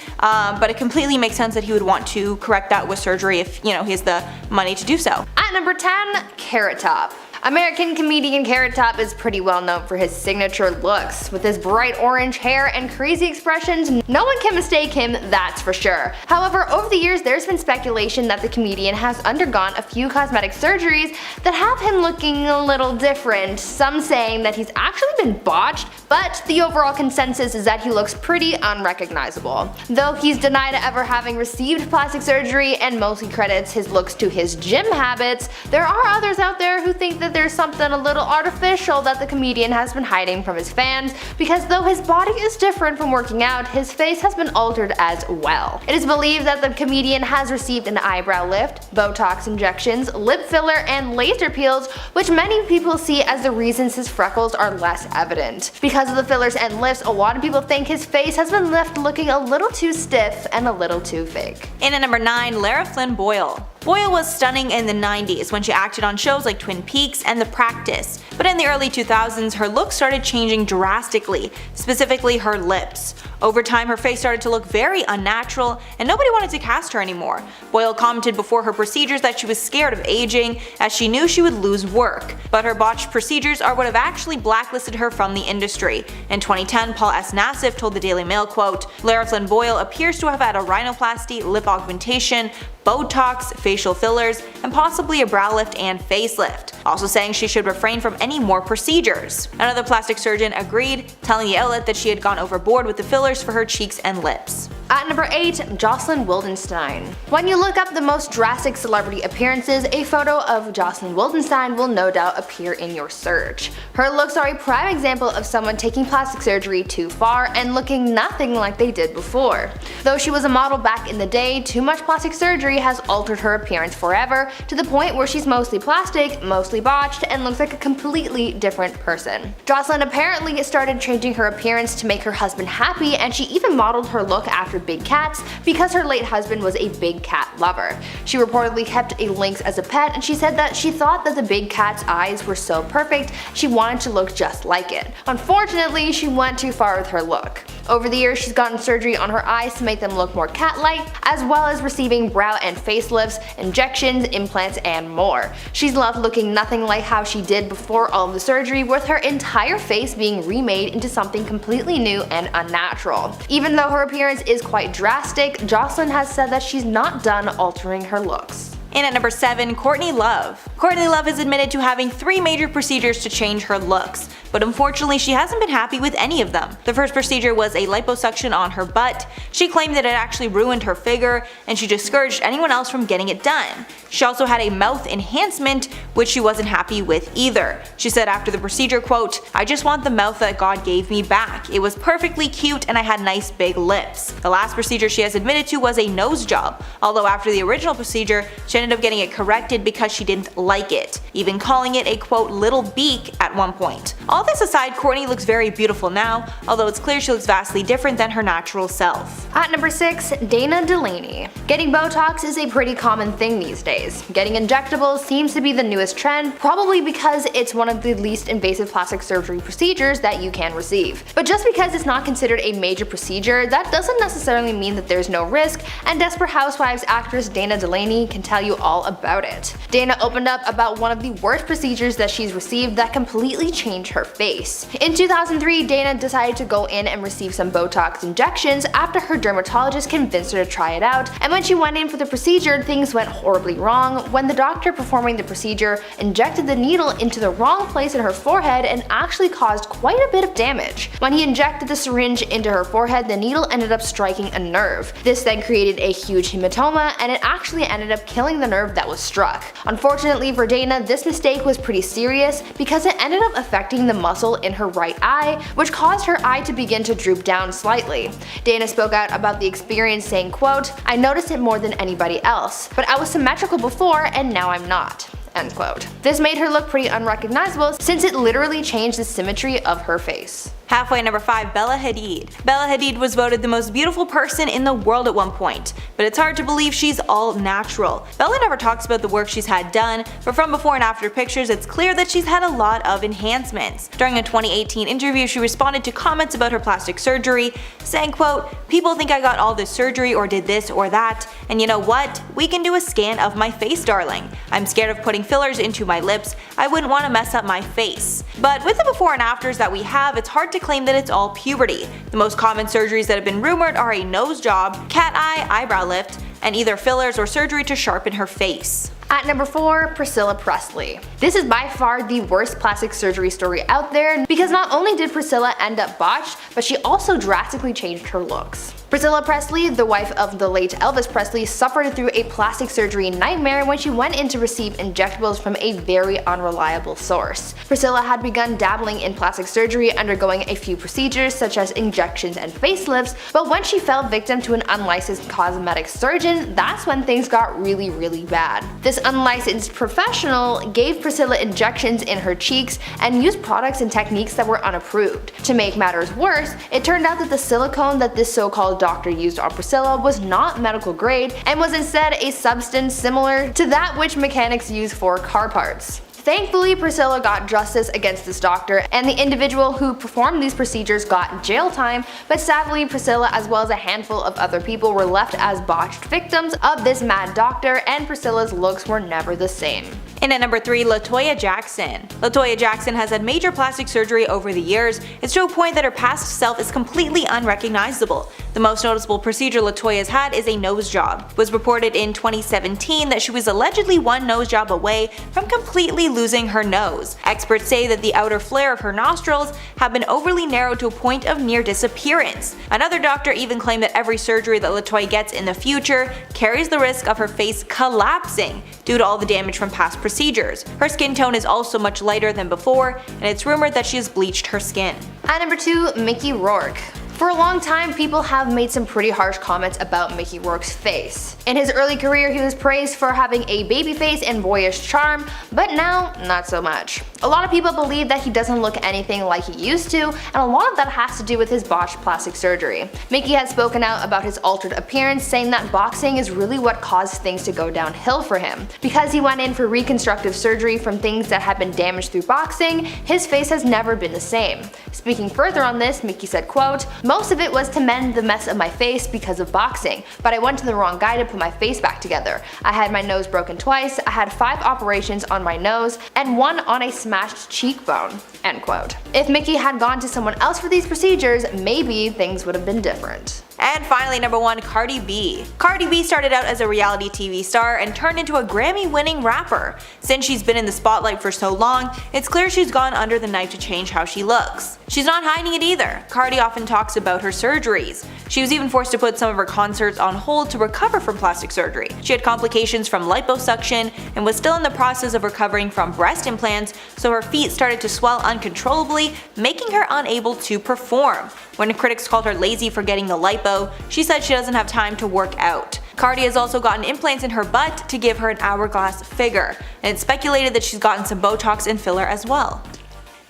but it completely makes sense that he would want to correct that with surgery if he has the money to do so. At number 10, Carrot Top. American comedian Carrot Top is pretty well known for his signature looks. With his bright orange hair and crazy expressions, no one can mistake him, that's for sure. However, over the years there's been speculation that the comedian has undergone a few cosmetic surgeries that have him looking a little different, some saying that he's actually been botched, but the overall consensus is that he looks pretty unrecognizable. Though he's denied ever having received plastic surgery and mostly credits his looks to his gym habits, there are others out there who think that there's something a little artificial that the comedian has been hiding from his fans, because though his body is different from working out, his face has been altered as well. It is believed that the comedian has received an eyebrow lift, Botox injections, lip filler, and laser peels, which many people see as the reasons his freckles are less evident. Because of the fillers and lifts, a lot of people think his face has been left looking a little too stiff and a little too fake. In at number 9, Lara Flynn Boyle. Boyle was stunning in the 90s when she acted on shows like Twin Peaks and The Practice, but in the early 2000s her look started changing drastically, specifically her lips. Over time her face started to look very unnatural and nobody wanted to cast her anymore. Boyle commented before her procedures that she was scared of aging as she knew she would lose work, but her botched procedures are what have actually blacklisted her from the industry. In 2010, Paul S. Nassif told the Daily Mail, quote, "Lara Flynn Boyle appears to have had a rhinoplasty, lip augmentation, Botox, facial fillers, and possibly a brow lift and facelift," also saying she should refrain from any more procedures. Another plastic surgeon agreed, telling the outlet that she had gone overboard with the fillers for her cheeks and lips. At number 8, Jocelyn Wildenstein. When you look up the most drastic celebrity appearances, a photo of Jocelyn Wildenstein will no doubt appear in your search. Her looks are a prime example of someone taking plastic surgery too far and looking nothing like they did before. Though she was a model back in the day, too much plastic surgery has altered her appearance forever, to the point where she's mostly plastic, mostly botched, and looks like a completely different person. Jocelyn apparently started changing her appearance to make her husband happy, and she even modeled her look after big cats because her late husband was a big cat lover. She reportedly kept a lynx as a pet, and she said that she thought that the big cat's eyes were so perfect she wanted to look just like it. Unfortunately, she went too far with her look. Over the years, she's gotten surgery on her eyes to make them look more cat-like, as well as receiving brow and facelifts, injections, implants, and more. She's loved looking nothing like how she did before all of the surgery, with her entire face being remade into something completely new and unnatural. Even though her appearance is quite drastic, Jocelyn has said that she's not done altering her looks. And at number 7, Courtney Love. Courtney Love has admitted to having 3 major procedures to change her looks, but unfortunately she hasn't been happy with any of them. The first procedure was a liposuction on her butt. She claimed that it actually ruined her figure, and she discouraged anyone else from getting it done. She also had a mouth enhancement, which she wasn't happy with either. She said after the procedure, quote, "I just want the mouth that God gave me back. It was perfectly cute and I had nice big lips." The last procedure she has admitted to was a nose job, although after the original procedure, she ended up getting it corrected because she didn't like it, even calling it a quote little beak at one point. All this aside, Courtney looks very beautiful now, although it's clear she looks vastly different than her natural self. At number 6, Dana Delaney. Getting Botox is a pretty common thing these days. Getting injectables seems to be the newest trend, probably because it's one of the least invasive plastic surgery procedures that you can receive. But just because it's not considered a major procedure, that doesn't necessarily mean that there's no risk, and Desperate Housewives actress Dana Delaney can tell you all about it. Dana opened up about one of the worst procedures that she's received that completely changed her face. In 2003, Dana decided to go in and receive some Botox injections after her dermatologist convinced her to try it out, and when she went in for the procedure, things went horribly wrong when the doctor performing the procedure injected the needle into the wrong place in her forehead and actually caused quite a bit of damage. When he injected the syringe into her forehead, the needle ended up striking a nerve. This then created a huge hematoma, and it actually ended up killing the nerve that was struck. Unfortunately for Dana, this mistake was pretty serious because it ended up affecting the muscle in her right eye, which caused her eye to begin to droop down slightly. Dana spoke out about the experience saying, quote, "I noticed it more than anybody else, but I was symmetrical before and now I'm not." End quote. This made her look pretty unrecognizable since it literally changed the symmetry of her face. Halfway at number 5, Bella Hadid. Bella Hadid was voted the most beautiful person in the world at one point, but it's hard to believe she's all natural. Bella never talks about the work she's had done, but from before and after pictures it's clear that she's had a lot of enhancements. During a 2018 interview, she responded to comments about her plastic surgery, saying, quote, "People think I got all this surgery or did this or that, and you know what? We can do a scan of my face, darling. I'm scared of putting fillers into my lips. I wouldn't want to mess up my face." But with the before and afters that we have, it's hard to claim that it's all puberty. The most common surgeries that have been rumored are a nose job, cat eye, eyebrow lift, and either fillers or surgery to sharpen her face. At number 4, Priscilla Presley. This is by far the worst plastic surgery story out there because not only did Priscilla end up botched, but she also drastically changed her looks. Priscilla Presley, the wife of the late Elvis Presley, suffered through a plastic surgery nightmare when she went in to receive injectables from a very unreliable source. Priscilla had begun dabbling in plastic surgery, undergoing a few procedures such as injections and facelifts, but when she fell victim to an unlicensed cosmetic surgeon, that's when things got really bad. This unlicensed professional gave Priscilla injections in her cheeks and used products and techniques that were unapproved. To make matters worse, it turned out that the silicone that this so-called doctor used on Priscilla was not medical grade and was instead a substance similar to that which mechanics use for car parts. Thankfully, Priscilla got justice against this doctor, and the individual who performed these procedures got jail time, but sadly Priscilla as well as a handful of other people were left as botched victims of this mad doctor, and Priscilla's looks were never the same. And at number 3, LaToya Jackson. LaToya Jackson has had major plastic surgery over the years. It's to a point that her past self is completely unrecognizable. The most noticeable procedure LaToya's had is a nose job. It was reported in 2017 that she was allegedly one nose job away from completely losing her nose. Experts say that the outer flare of her nostrils have been overly narrowed to a point of near disappearance. Another doctor even claimed that every surgery that LaToya gets in the future carries the risk of her face collapsing due to all the damage from past procedures. Her skin tone is also much lighter than before, and it's rumored that she has bleached her skin. At number 2, Mickey Rourke. For a long time, people have made some pretty harsh comments about Mickey Rourke's face. In his early career, he was praised for having a baby face and boyish charm, but now, not so much. A lot of people believe that he doesn't look anything like he used to, and a lot of that has to do with his botched plastic surgery. Mickey has spoken out about his altered appearance, saying that boxing is really what caused things to go downhill for him. Because he went in for reconstructive surgery from things that had been damaged through boxing, his face has never been the same. Speaking further on this, Mickey said, quote, Most of it was to mend the mess of my face because of boxing, but I went to the wrong guy to put my face back together. I had my nose broken twice, I had 5 operations on my nose, and 1 on a smashed cheekbone." End quote. If Mickey had gone to someone else for these procedures, maybe things would have been different. And finally, number 1, Cardi B. Cardi B started out as a reality TV star and turned into a Grammy-winning rapper. Since she's been in the spotlight for so long, it's clear she's gone under the knife to change how she looks. She's not hiding it either. Cardi often talks about her surgeries. She was even forced to put some of her concerts on hold to recover from plastic surgery. She had complications from liposuction and was still in the process of recovering from breast implants, so her feet started to swell uncontrollably, making her unable to perform. When critics called her lazy for getting the lipo, she said she doesn't have time to work out. Cardi has also gotten implants in her butt to give her an hourglass figure, and it's speculated that she's gotten some Botox and filler as well.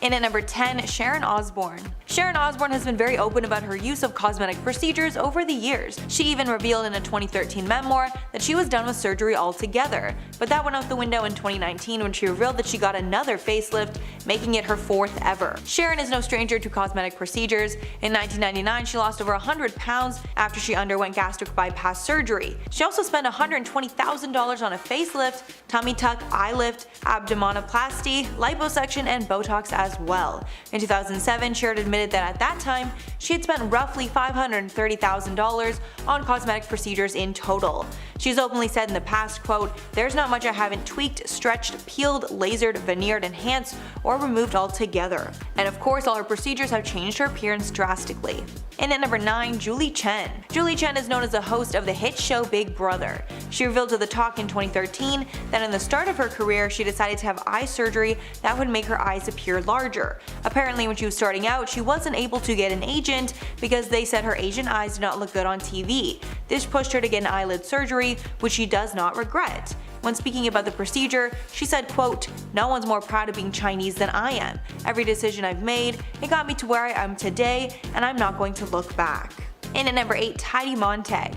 In at number 10, Sharon Osbourne. Sharon Osbourne has been very open about her use of cosmetic procedures over the years. She even revealed in a 2013 memoir that she was done with surgery altogether, but that went out the window in 2019 when she revealed that she got another facelift, making it her 4th ever. Sharon is no stranger to cosmetic procedures. In 1999, she lost over 100 pounds after she underwent gastric bypass surgery. She also spent $120,000 on a facelift, tummy tuck, eye lift, abdominoplasty, liposuction, and Botox as well. In 2007, Sharon admitted that at that time, she had spent roughly $530,000 on cosmetic procedures in total. She's openly said in the past, quote, "There's not much I haven't tweaked, stretched, peeled, lasered, veneered, enhanced, or removed altogether." And of course, all her procedures have changed her appearance drastically. In at number 9, Julie Chen. Julie Chen is known as the host of the hit show Big Brother. She revealed to The Talk in 2013 that in the start of her career, she decided to have eye surgery that would make her eyes appear larger. Apparently, when she was starting out, she wasn't able to get an agent because they said her Asian eyes did not look good on TV. This pushed her to get an eyelid surgery, which she does not regret. When speaking about the procedure, she said, quote, "No one's more proud of being Chinese than I am. Every decision I've made, it got me to where I am today, and I'm not going to look back." In at number 8, Heidi Montag.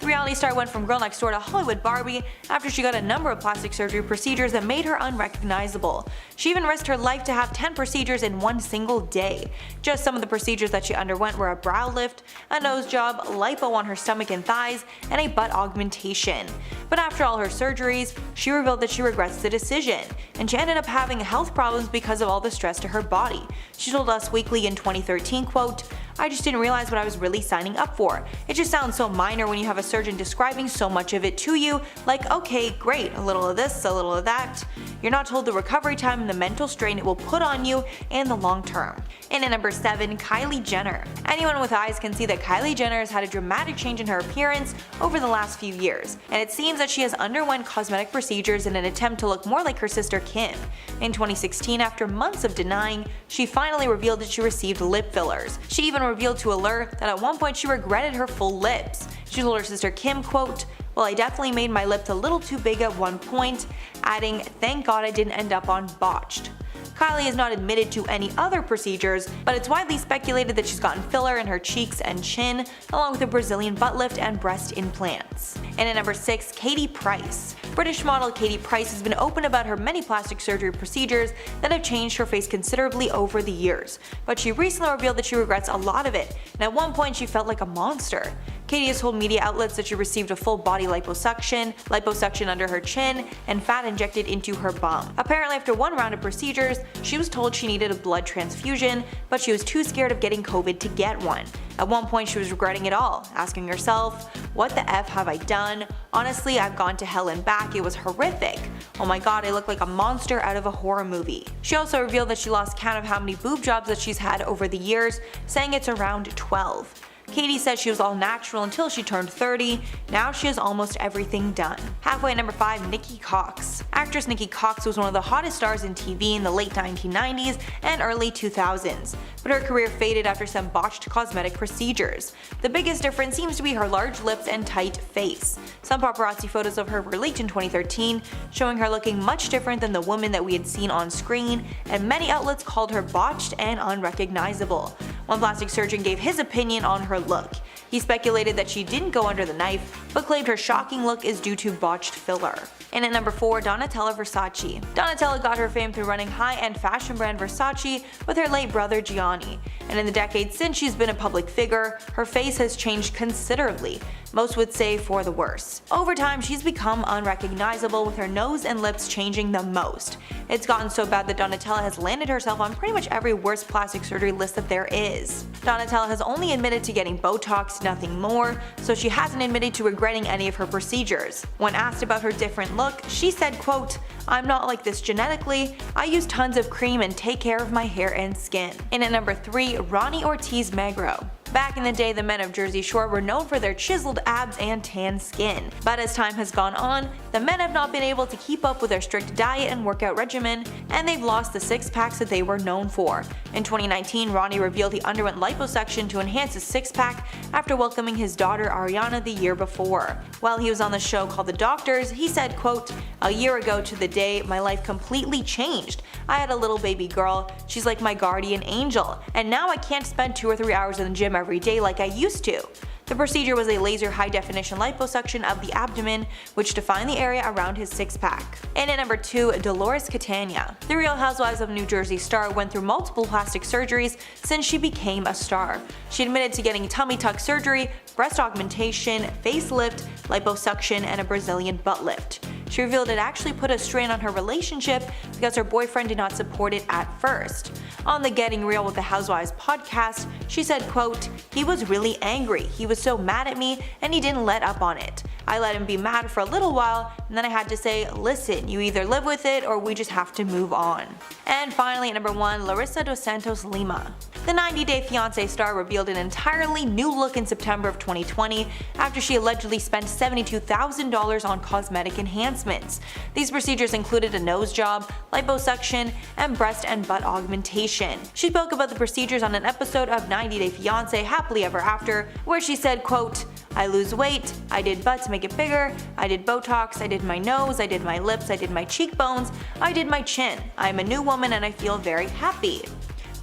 The reality star went from girl next door to Hollywood Barbie after she got a number of plastic surgery procedures that made her unrecognizable. She even risked her life to have 10 procedures in one single day. Just some of the procedures that she underwent were a brow lift, a nose job, lipo on her stomach and thighs, and a butt augmentation. But after all her surgeries, she revealed that she regrets the decision, and she ended up having health problems because of all the stress to her body. She told Us Weekly in 2013, quote, "I just didn't realize what I was really signing up for. It just sounds so minor when you have a surgeon describing so much of it to you, like okay, great, a little of this, a little of that. You're not told the recovery time and the mental strain it will put on you in the long term." And at number 7, Kylie Jenner. Anyone with eyes can see that Kylie Jenner has had a dramatic change in her appearance over the last few years, and it seems that she has underwent cosmetic procedures in an attempt to look more like her sister Kim. In 2016, after months of denying, she finally revealed that she received lip fillers. She even revealed to Allure that at one point she regretted her full lips. She told her sister Kim, quote, "Well, I definitely made my lips a little too big at one point," adding, "Thank God I didn't end up on botched." Kylie has not admitted to any other procedures, but it's widely speculated that she's gotten filler in her cheeks and chin, along with a Brazilian butt lift and breast implants. And at number 6, Katie Price. British model Katie Price has been open about her many plastic surgery procedures that have changed her face considerably over the years, but she recently revealed that she regrets a lot of it, and at one point she felt like a monster. Katie has told media outlets that she received a full body liposuction under her chin, and fat injected into her bum. Apparently after one round of procedures, she was told she needed a blood transfusion, but she was too scared of getting COVID to get one. At one point she was regretting it all, asking herself, "What the F have I done? Honestly, I've gone to hell and back, it was horrific. Oh my god, I look like a monster out of a horror movie." She also revealed that she lost count of how many boob jobs that she's had over the years, saying it's around 12. Katie said she was all natural until she turned 30, now she has almost everything done. Halfway at number 5, Nikki Cox. Actress Nikki Cox was one of the hottest stars in TV in the late 1990s and early 2000s, but her career faded after some botched cosmetic procedures. The biggest difference seems to be her large lips and tight face. Some paparazzi photos of her were leaked in 2013, showing her looking much different than the woman that we had seen on screen, and many outlets called her botched and unrecognizable. One plastic surgeon gave his opinion on her look. He speculated that she didn't go under the knife but claimed her shocking look is due to botched filler. And at number 4, Donatella Versace. Donatella got her fame through running high-end fashion brand Versace with her late brother Gianni, and in the decades since she's been a public figure, her face has changed considerably. Most would say for the worse. Over time, she's become unrecognizable, with her nose and lips changing the most. It's gotten so bad that Donatella has landed herself on pretty much every worst plastic surgery list that there is. Donatella has only admitted to getting Botox, nothing more, so she hasn't admitted to regretting any of her procedures. When asked about her different look, she said, quote, "I'm not like this genetically. I use tons of cream and take care of my hair and skin." And at number 3, Ronnie Ortiz Magro. Back in the day, the men of Jersey Shore were known for their chiseled abs and tan skin. But as time has gone on, the men have not been able to keep up with their strict diet and workout regimen, and they've lost the six-packs that they were known for. In 2019, Ronnie revealed he underwent liposuction to enhance his six-pack after welcoming his daughter Ariana the year before. While he was on the show called The Doctors, he said, quote, "A year ago to the day, my life completely changed. I had a little baby girl, she's like my guardian angel, and now I can't spend 2 or 3 hours in the gym every day like I used to." The procedure was a laser high-definition liposuction of the abdomen, which defined the area around his six-pack. And at number 2, Dolores Catania. The Real Housewives of New Jersey star went through multiple plastic surgeries since she became a star. She admitted to getting tummy tuck surgery, breast augmentation, facelift, liposuction, and a Brazilian butt lift. She revealed it actually put a strain on her relationship because her boyfriend did not support it at first. On the Getting Real with the Housewives podcast, she said, quote, "He was really angry. He was so mad at me and he didn't let up on it. I let him be mad for a little while and then I had to say, listen, you either live with it or we just have to move on." And finally at number 1, Larissa Dos Santos Lima. The 90 Day Fiancé star revealed an entirely new look in September of 2020 after she allegedly spent $72,000 on cosmetic enhancements. These procedures included a nose job, liposuction, and breast and butt augmentation. She spoke about the procedures on an episode of 90 Day Fiancé Happily Ever After, where she said, quote, "I lose weight, I did butt to make it bigger, I did Botox, I did my nose, I did my lips, I did my cheekbones, I did my chin. I'm a new woman and I feel very happy."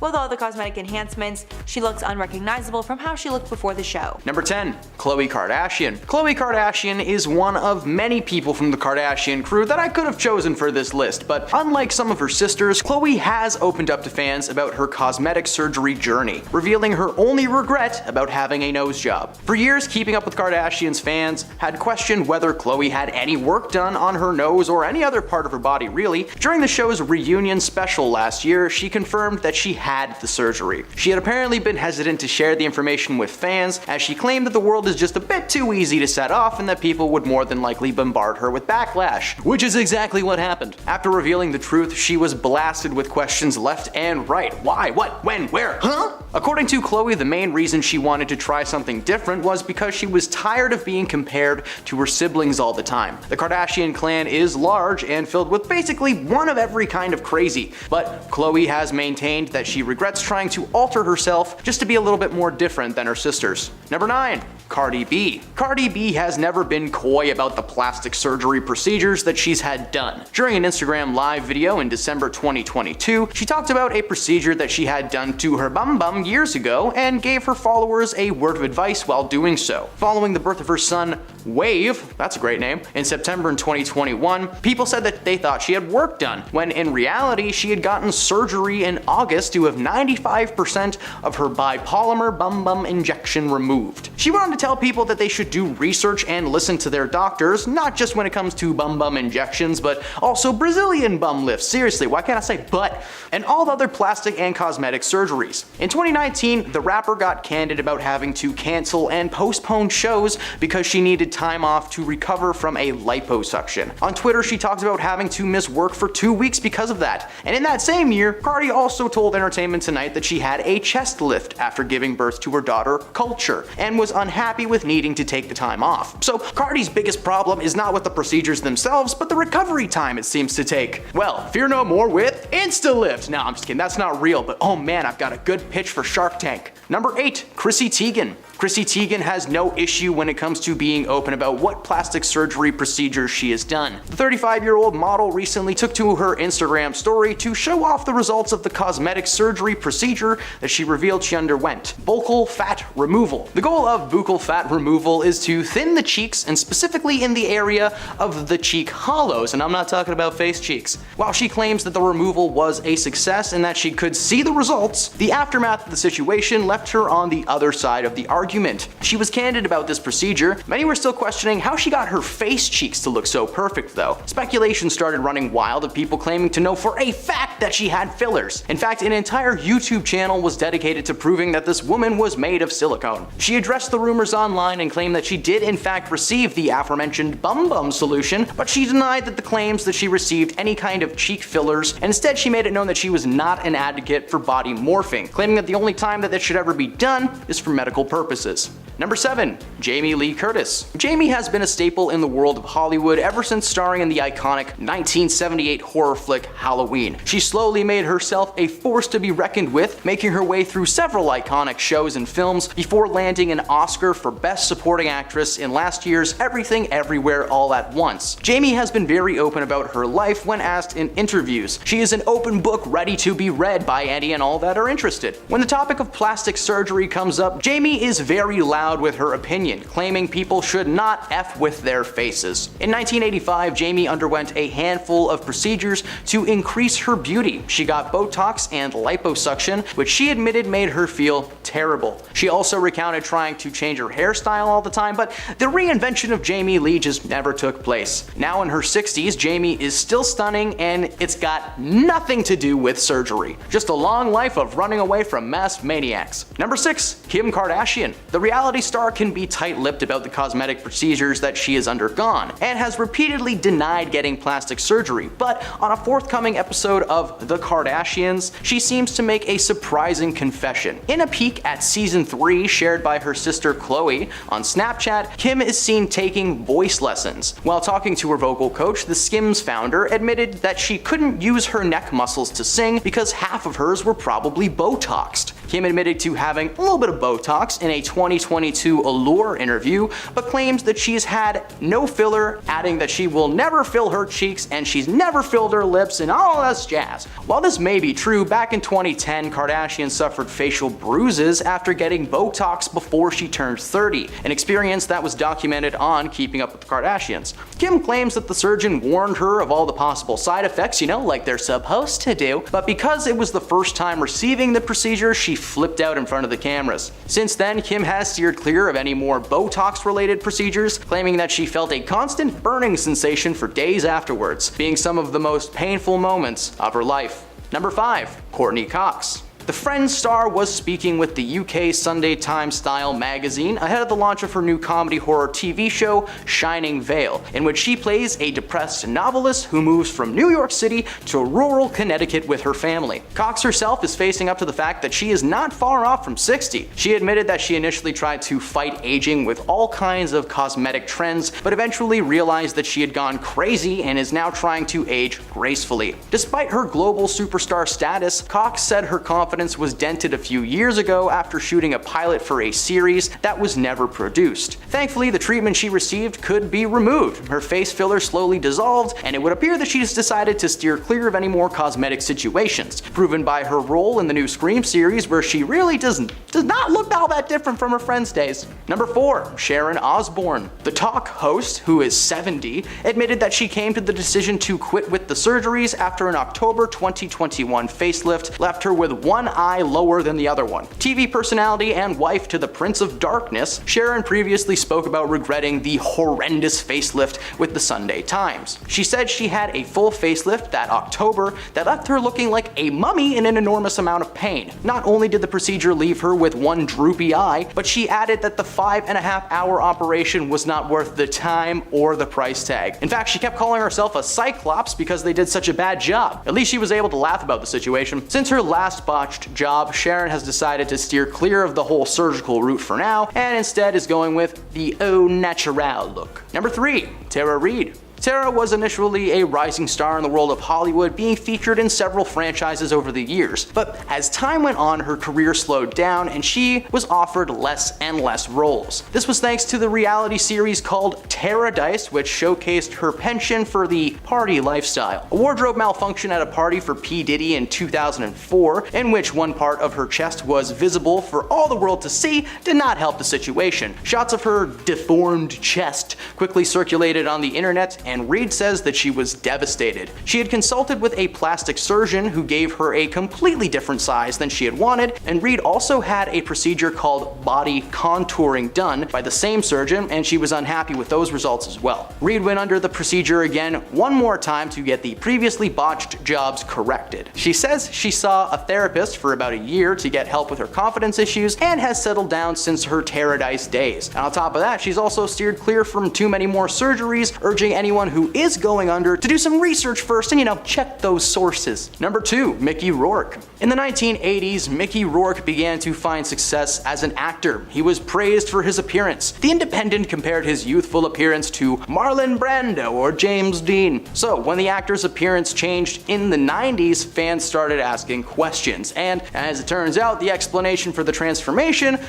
With all the cosmetic enhancements, she looks unrecognizable from how she looked before the show. Number 10. Khloe Kardashian. Khloe Kardashian is one of many people from the Kardashian crew that I could have chosen for this list, but unlike some of her sisters, Khloe has opened up to fans about her cosmetic surgery journey, revealing her only regret about having a nose job. For years, Keeping Up with Kardashian's fans had questioned whether Khloe had any work done on her nose or any other part of her body really. During the show's reunion special last year, she confirmed that she had the surgery. She had apparently been hesitant to share the information with fans, as she claimed that the world is just a bit too easy to set off and that people would more than likely bombard her with backlash, which is exactly what happened. After revealing the truth, she was blasted with questions left and right. Why? What? When? Where? Huh? According to Khloe, the main reason she wanted to try something different was because she was tired of being compared to her siblings all the time. The Kardashian clan is large and filled with basically one of every kind of crazy, but Khloe has maintained that she regrets trying to alter herself just to be a little bit more different than her sisters. Number 9. Cardi B. Cardi B has never been coy about the plastic surgery procedures that she's had done. During an Instagram live video in December 2022, she talked about a procedure that she had done to her bum years ago and gave her followers a word of advice while doing so. Following the birth of her son, Wave, that's a great name, in September in 2021, people said that they thought she had work done, when in reality she had gotten surgery in August to have 95% of her bipolymer bum injection removed. She went on to tell people that they should do research and listen to their doctors, not just when it comes to bum injections, but also Brazilian bum lifts, seriously, why can't I say butt? And all the other plastic and cosmetic surgeries. In 2019, the rapper got candid about having to cancel and postpone shows because she needed time off to recover from a liposuction. On Twitter, she talked about having to miss work for 2 weeks because of that. And in that same year, Cardi also told Entertainment Tonight that she had a chest lift after giving birth to her daughter, Culture, and was unhappy with needing to take the time off. So Cardi's biggest problem is not with the procedures themselves, but the recovery time it seems to take. Well, fear no more with InstaLift. No, I'm just kidding, that's not real, but oh man, I've got a good pitch for Shark Tank. Number 8. Chrissy Teigen. Chrissy Teigen has no issue when it comes to being open about what plastic surgery procedures she has done. The 35-year-old model recently took to her Instagram story to show off the results of the cosmetic surgery procedure that she revealed she underwent: buccal fat removal. The goal of buccal fat removal is to thin the cheeks, and specifically in the area of the cheek hollows, and I'm not talking about face cheeks. While she claims that the removal was a success and that she could see the results, the aftermath of the situation left her on the other side of the argument. She was candid about this procedure. Many were still questioning how she got her face cheeks to look so perfect though. Speculation started running wild of people claiming to know for a fact that she had fillers. In fact, an entire YouTube channel was dedicated to proving that this woman was made of silicone. She addressed the rumors online and claimed that she did in fact receive the aforementioned bum solution, but she denied that the claims that she received any kind of cheek fillers, and instead she made it known that she was not an advocate for body morphing, claiming that the only time that should ever be done is for medical purposes. Number 7. Jamie Lee Curtis. Jamie has been a staple in the world of Hollywood ever since starring in the iconic 1978 horror flick Halloween. She slowly made herself a force to be reckoned with, making her way through several iconic shows and films before landing an Oscar for Best Supporting Actress in last year's Everything Everywhere All at Once. Jamie has been very open about her life when asked in interviews. She is an open book ready to be read by any and all that are interested. When the topic of plastic surgery comes up, Jamie is very loud with her opinion, claiming people should not F with their faces. In 1985, Jamie underwent a handful of procedures to increase her beauty. She got Botox and liposuction, which she admitted made her feel terrible. She also recounted trying to change her hairstyle all the time, but the reinvention of Jamie Lee just never took place. Now in her 60s, Jamie is still stunning, and it's got nothing to do with surgery. Just a long life of running away from masked maniacs. Number 6. Kim Kardashian. The reality star can be tight-lipped about the cosmetic procedures that she has undergone, and has repeatedly denied getting plastic surgery, but on a forthcoming episode of The Kardashians, she seems to make a surprising confession. In a peek at season 3 shared by her sister Khloe on Snapchat, Kim is seen taking voice lessons. While talking to her vocal coach, the Skims founder admitted that she couldn't use her neck muscles to sing because half of hers were probably Botoxed. Kim admitted to having a little bit of Botox in a 2022 Allure interview, but claims that she's had no filler, adding that she will never fill her cheeks and she's never filled her lips and all this jazz. While this may be true, back in 2010, Kardashian suffered facial bruises after getting Botox before she turned 30, an experience that was documented on Keeping Up with the Kardashians. Kim claims that the surgeon warned her of all the possible side effects, like they're supposed to do, but because it was the first time receiving the procedure, she flipped out in front of the cameras. Since then, Kim has steered clear of any more Botox-related procedures, claiming that she felt a constant burning sensation for days afterwards, being some of the most painful moments of her life. Number 5. Courtney Cox. The Friends star was speaking with the UK Sunday Times style magazine ahead of the launch of her new comedy horror TV show, Shining Vale, in which she plays a depressed novelist who moves from New York City to rural Connecticut with her family. Cox herself is facing up to the fact that she is not far off from 60. She admitted that she initially tried to fight aging with all kinds of cosmetic trends, but eventually realized that she had gone crazy and is now trying to age gracefully. Despite her global superstar status, Cox said her confidence was dented a few years ago after shooting a pilot for a series that was never produced. Thankfully, the treatment she received could be removed. Her face filler slowly dissolved, and it would appear that she's decided to steer clear of any more cosmetic situations, proven by her role in the new Scream series, where she really does not look all that different from her Friends days. Number 4. Sharon Osbourne. The talk host, who is 70, admitted that she came to the decision to quit with the surgeries after an October 2021 facelift left her with one eye lower than the other one. TV personality and wife to the Prince of Darkness, Sharon previously spoke about regretting the horrendous facelift with the Sunday Times. She said she had a full facelift that October that left her looking like a mummy in an enormous amount of pain. Not only did the procedure leave her with one droopy eye, but she added that the 5.5-hour operation was not worth the time or the price tag. In fact, she kept calling herself a cyclops because they did such a bad job. At least she was able to laugh about the situation. Since her last botched job, Sharon has decided to steer clear of the whole surgical route for now, and instead is going with the au naturel look. Number 3. Tara Reid. Tara was initially a rising star in the world of Hollywood, being featured in several franchises over the years, but as time went on, her career slowed down and she was offered less and less roles. This was thanks to the reality series called Paradise, which showcased her penchant for the party lifestyle. A wardrobe malfunction at a party for P. Diddy in 2004, in which one part of her chest was visible for all the world to see, did not help the situation. Shots of her deformed chest quickly circulated on the internet, and Reed says that she was devastated. She had consulted with a plastic surgeon who gave her a completely different size than she had wanted, and Reed also had a procedure called body contouring done by the same surgeon, and she was unhappy with those results as well. Reed went under the procedure again one more time to get the previously botched jobs corrected. She says she saw a therapist for about a year to get help with her confidence issues and has settled down since her Paradise days. And on top of that, she's also steered clear from too many more surgeries, urging anyone who is going under to do some research first and, check those sources. Number 2, Mickey Rourke. In the 1980s, Mickey Rourke began to find success as an actor. He was praised for his appearance. The Independent compared his youthful appearance to Marlon Brando or James Dean. So when the actor's appearance changed in the 90s, fans started asking questions, and as it turns out, the explanation for the transformation,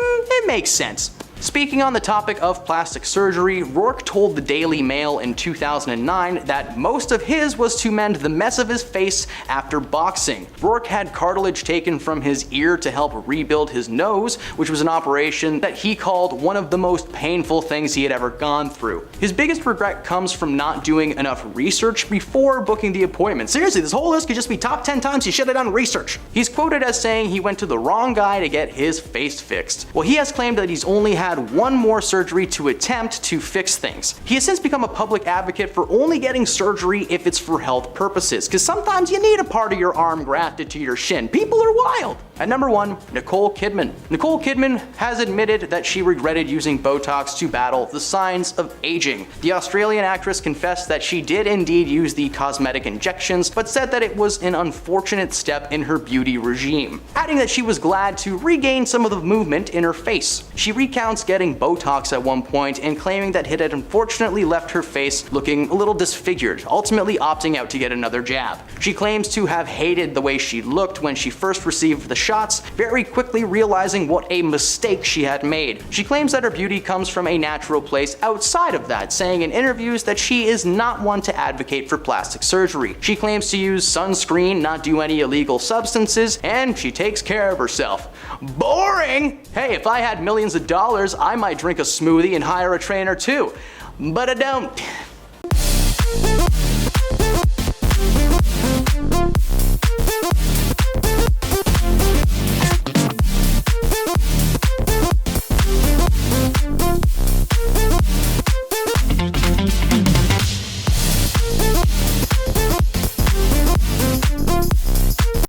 it makes sense. Speaking on the topic of plastic surgery, Rourke told the Daily Mail in 2009 that most of his was to mend the mess of his face after boxing. Rourke had cartilage taken from his ear to help rebuild his nose, which was an operation that he called one of the most painful things he had ever gone through. His biggest regret comes from not doing enough research before booking the appointment. Seriously, this whole list could just be top 10 times he should have done research. He's quoted as saying he went to the wrong guy to get his face fixed. Well, he has claimed that he's only had one more surgery to attempt to fix things. He has since become a public advocate for only getting surgery if it's for health purposes, because sometimes you need a part of your arm grafted to your shin. People are wild. At number 1, Nicole Kidman. Nicole Kidman has admitted that she regretted using Botox to battle the signs of aging. The Australian actress confessed that she did indeed use the cosmetic injections, but said that it was an unfortunate step in her beauty regime, adding that she was glad to regain some of the movement in her face. She recounts getting Botox at one point and claiming that it had unfortunately left her face looking a little disfigured, ultimately opting out to get another jab. She claims to have hated the way she looked when she first received the shots, very quickly realizing what a mistake she had made. She claims that her beauty comes from a natural place outside of that, saying in interviews that she is not one to advocate for plastic surgery. She claims to use sunscreen, not do any illegal substances, and she takes care of herself. Boring! Hey, if I had millions of dollars, I might drink a smoothie and hire a trainer too. But I don't.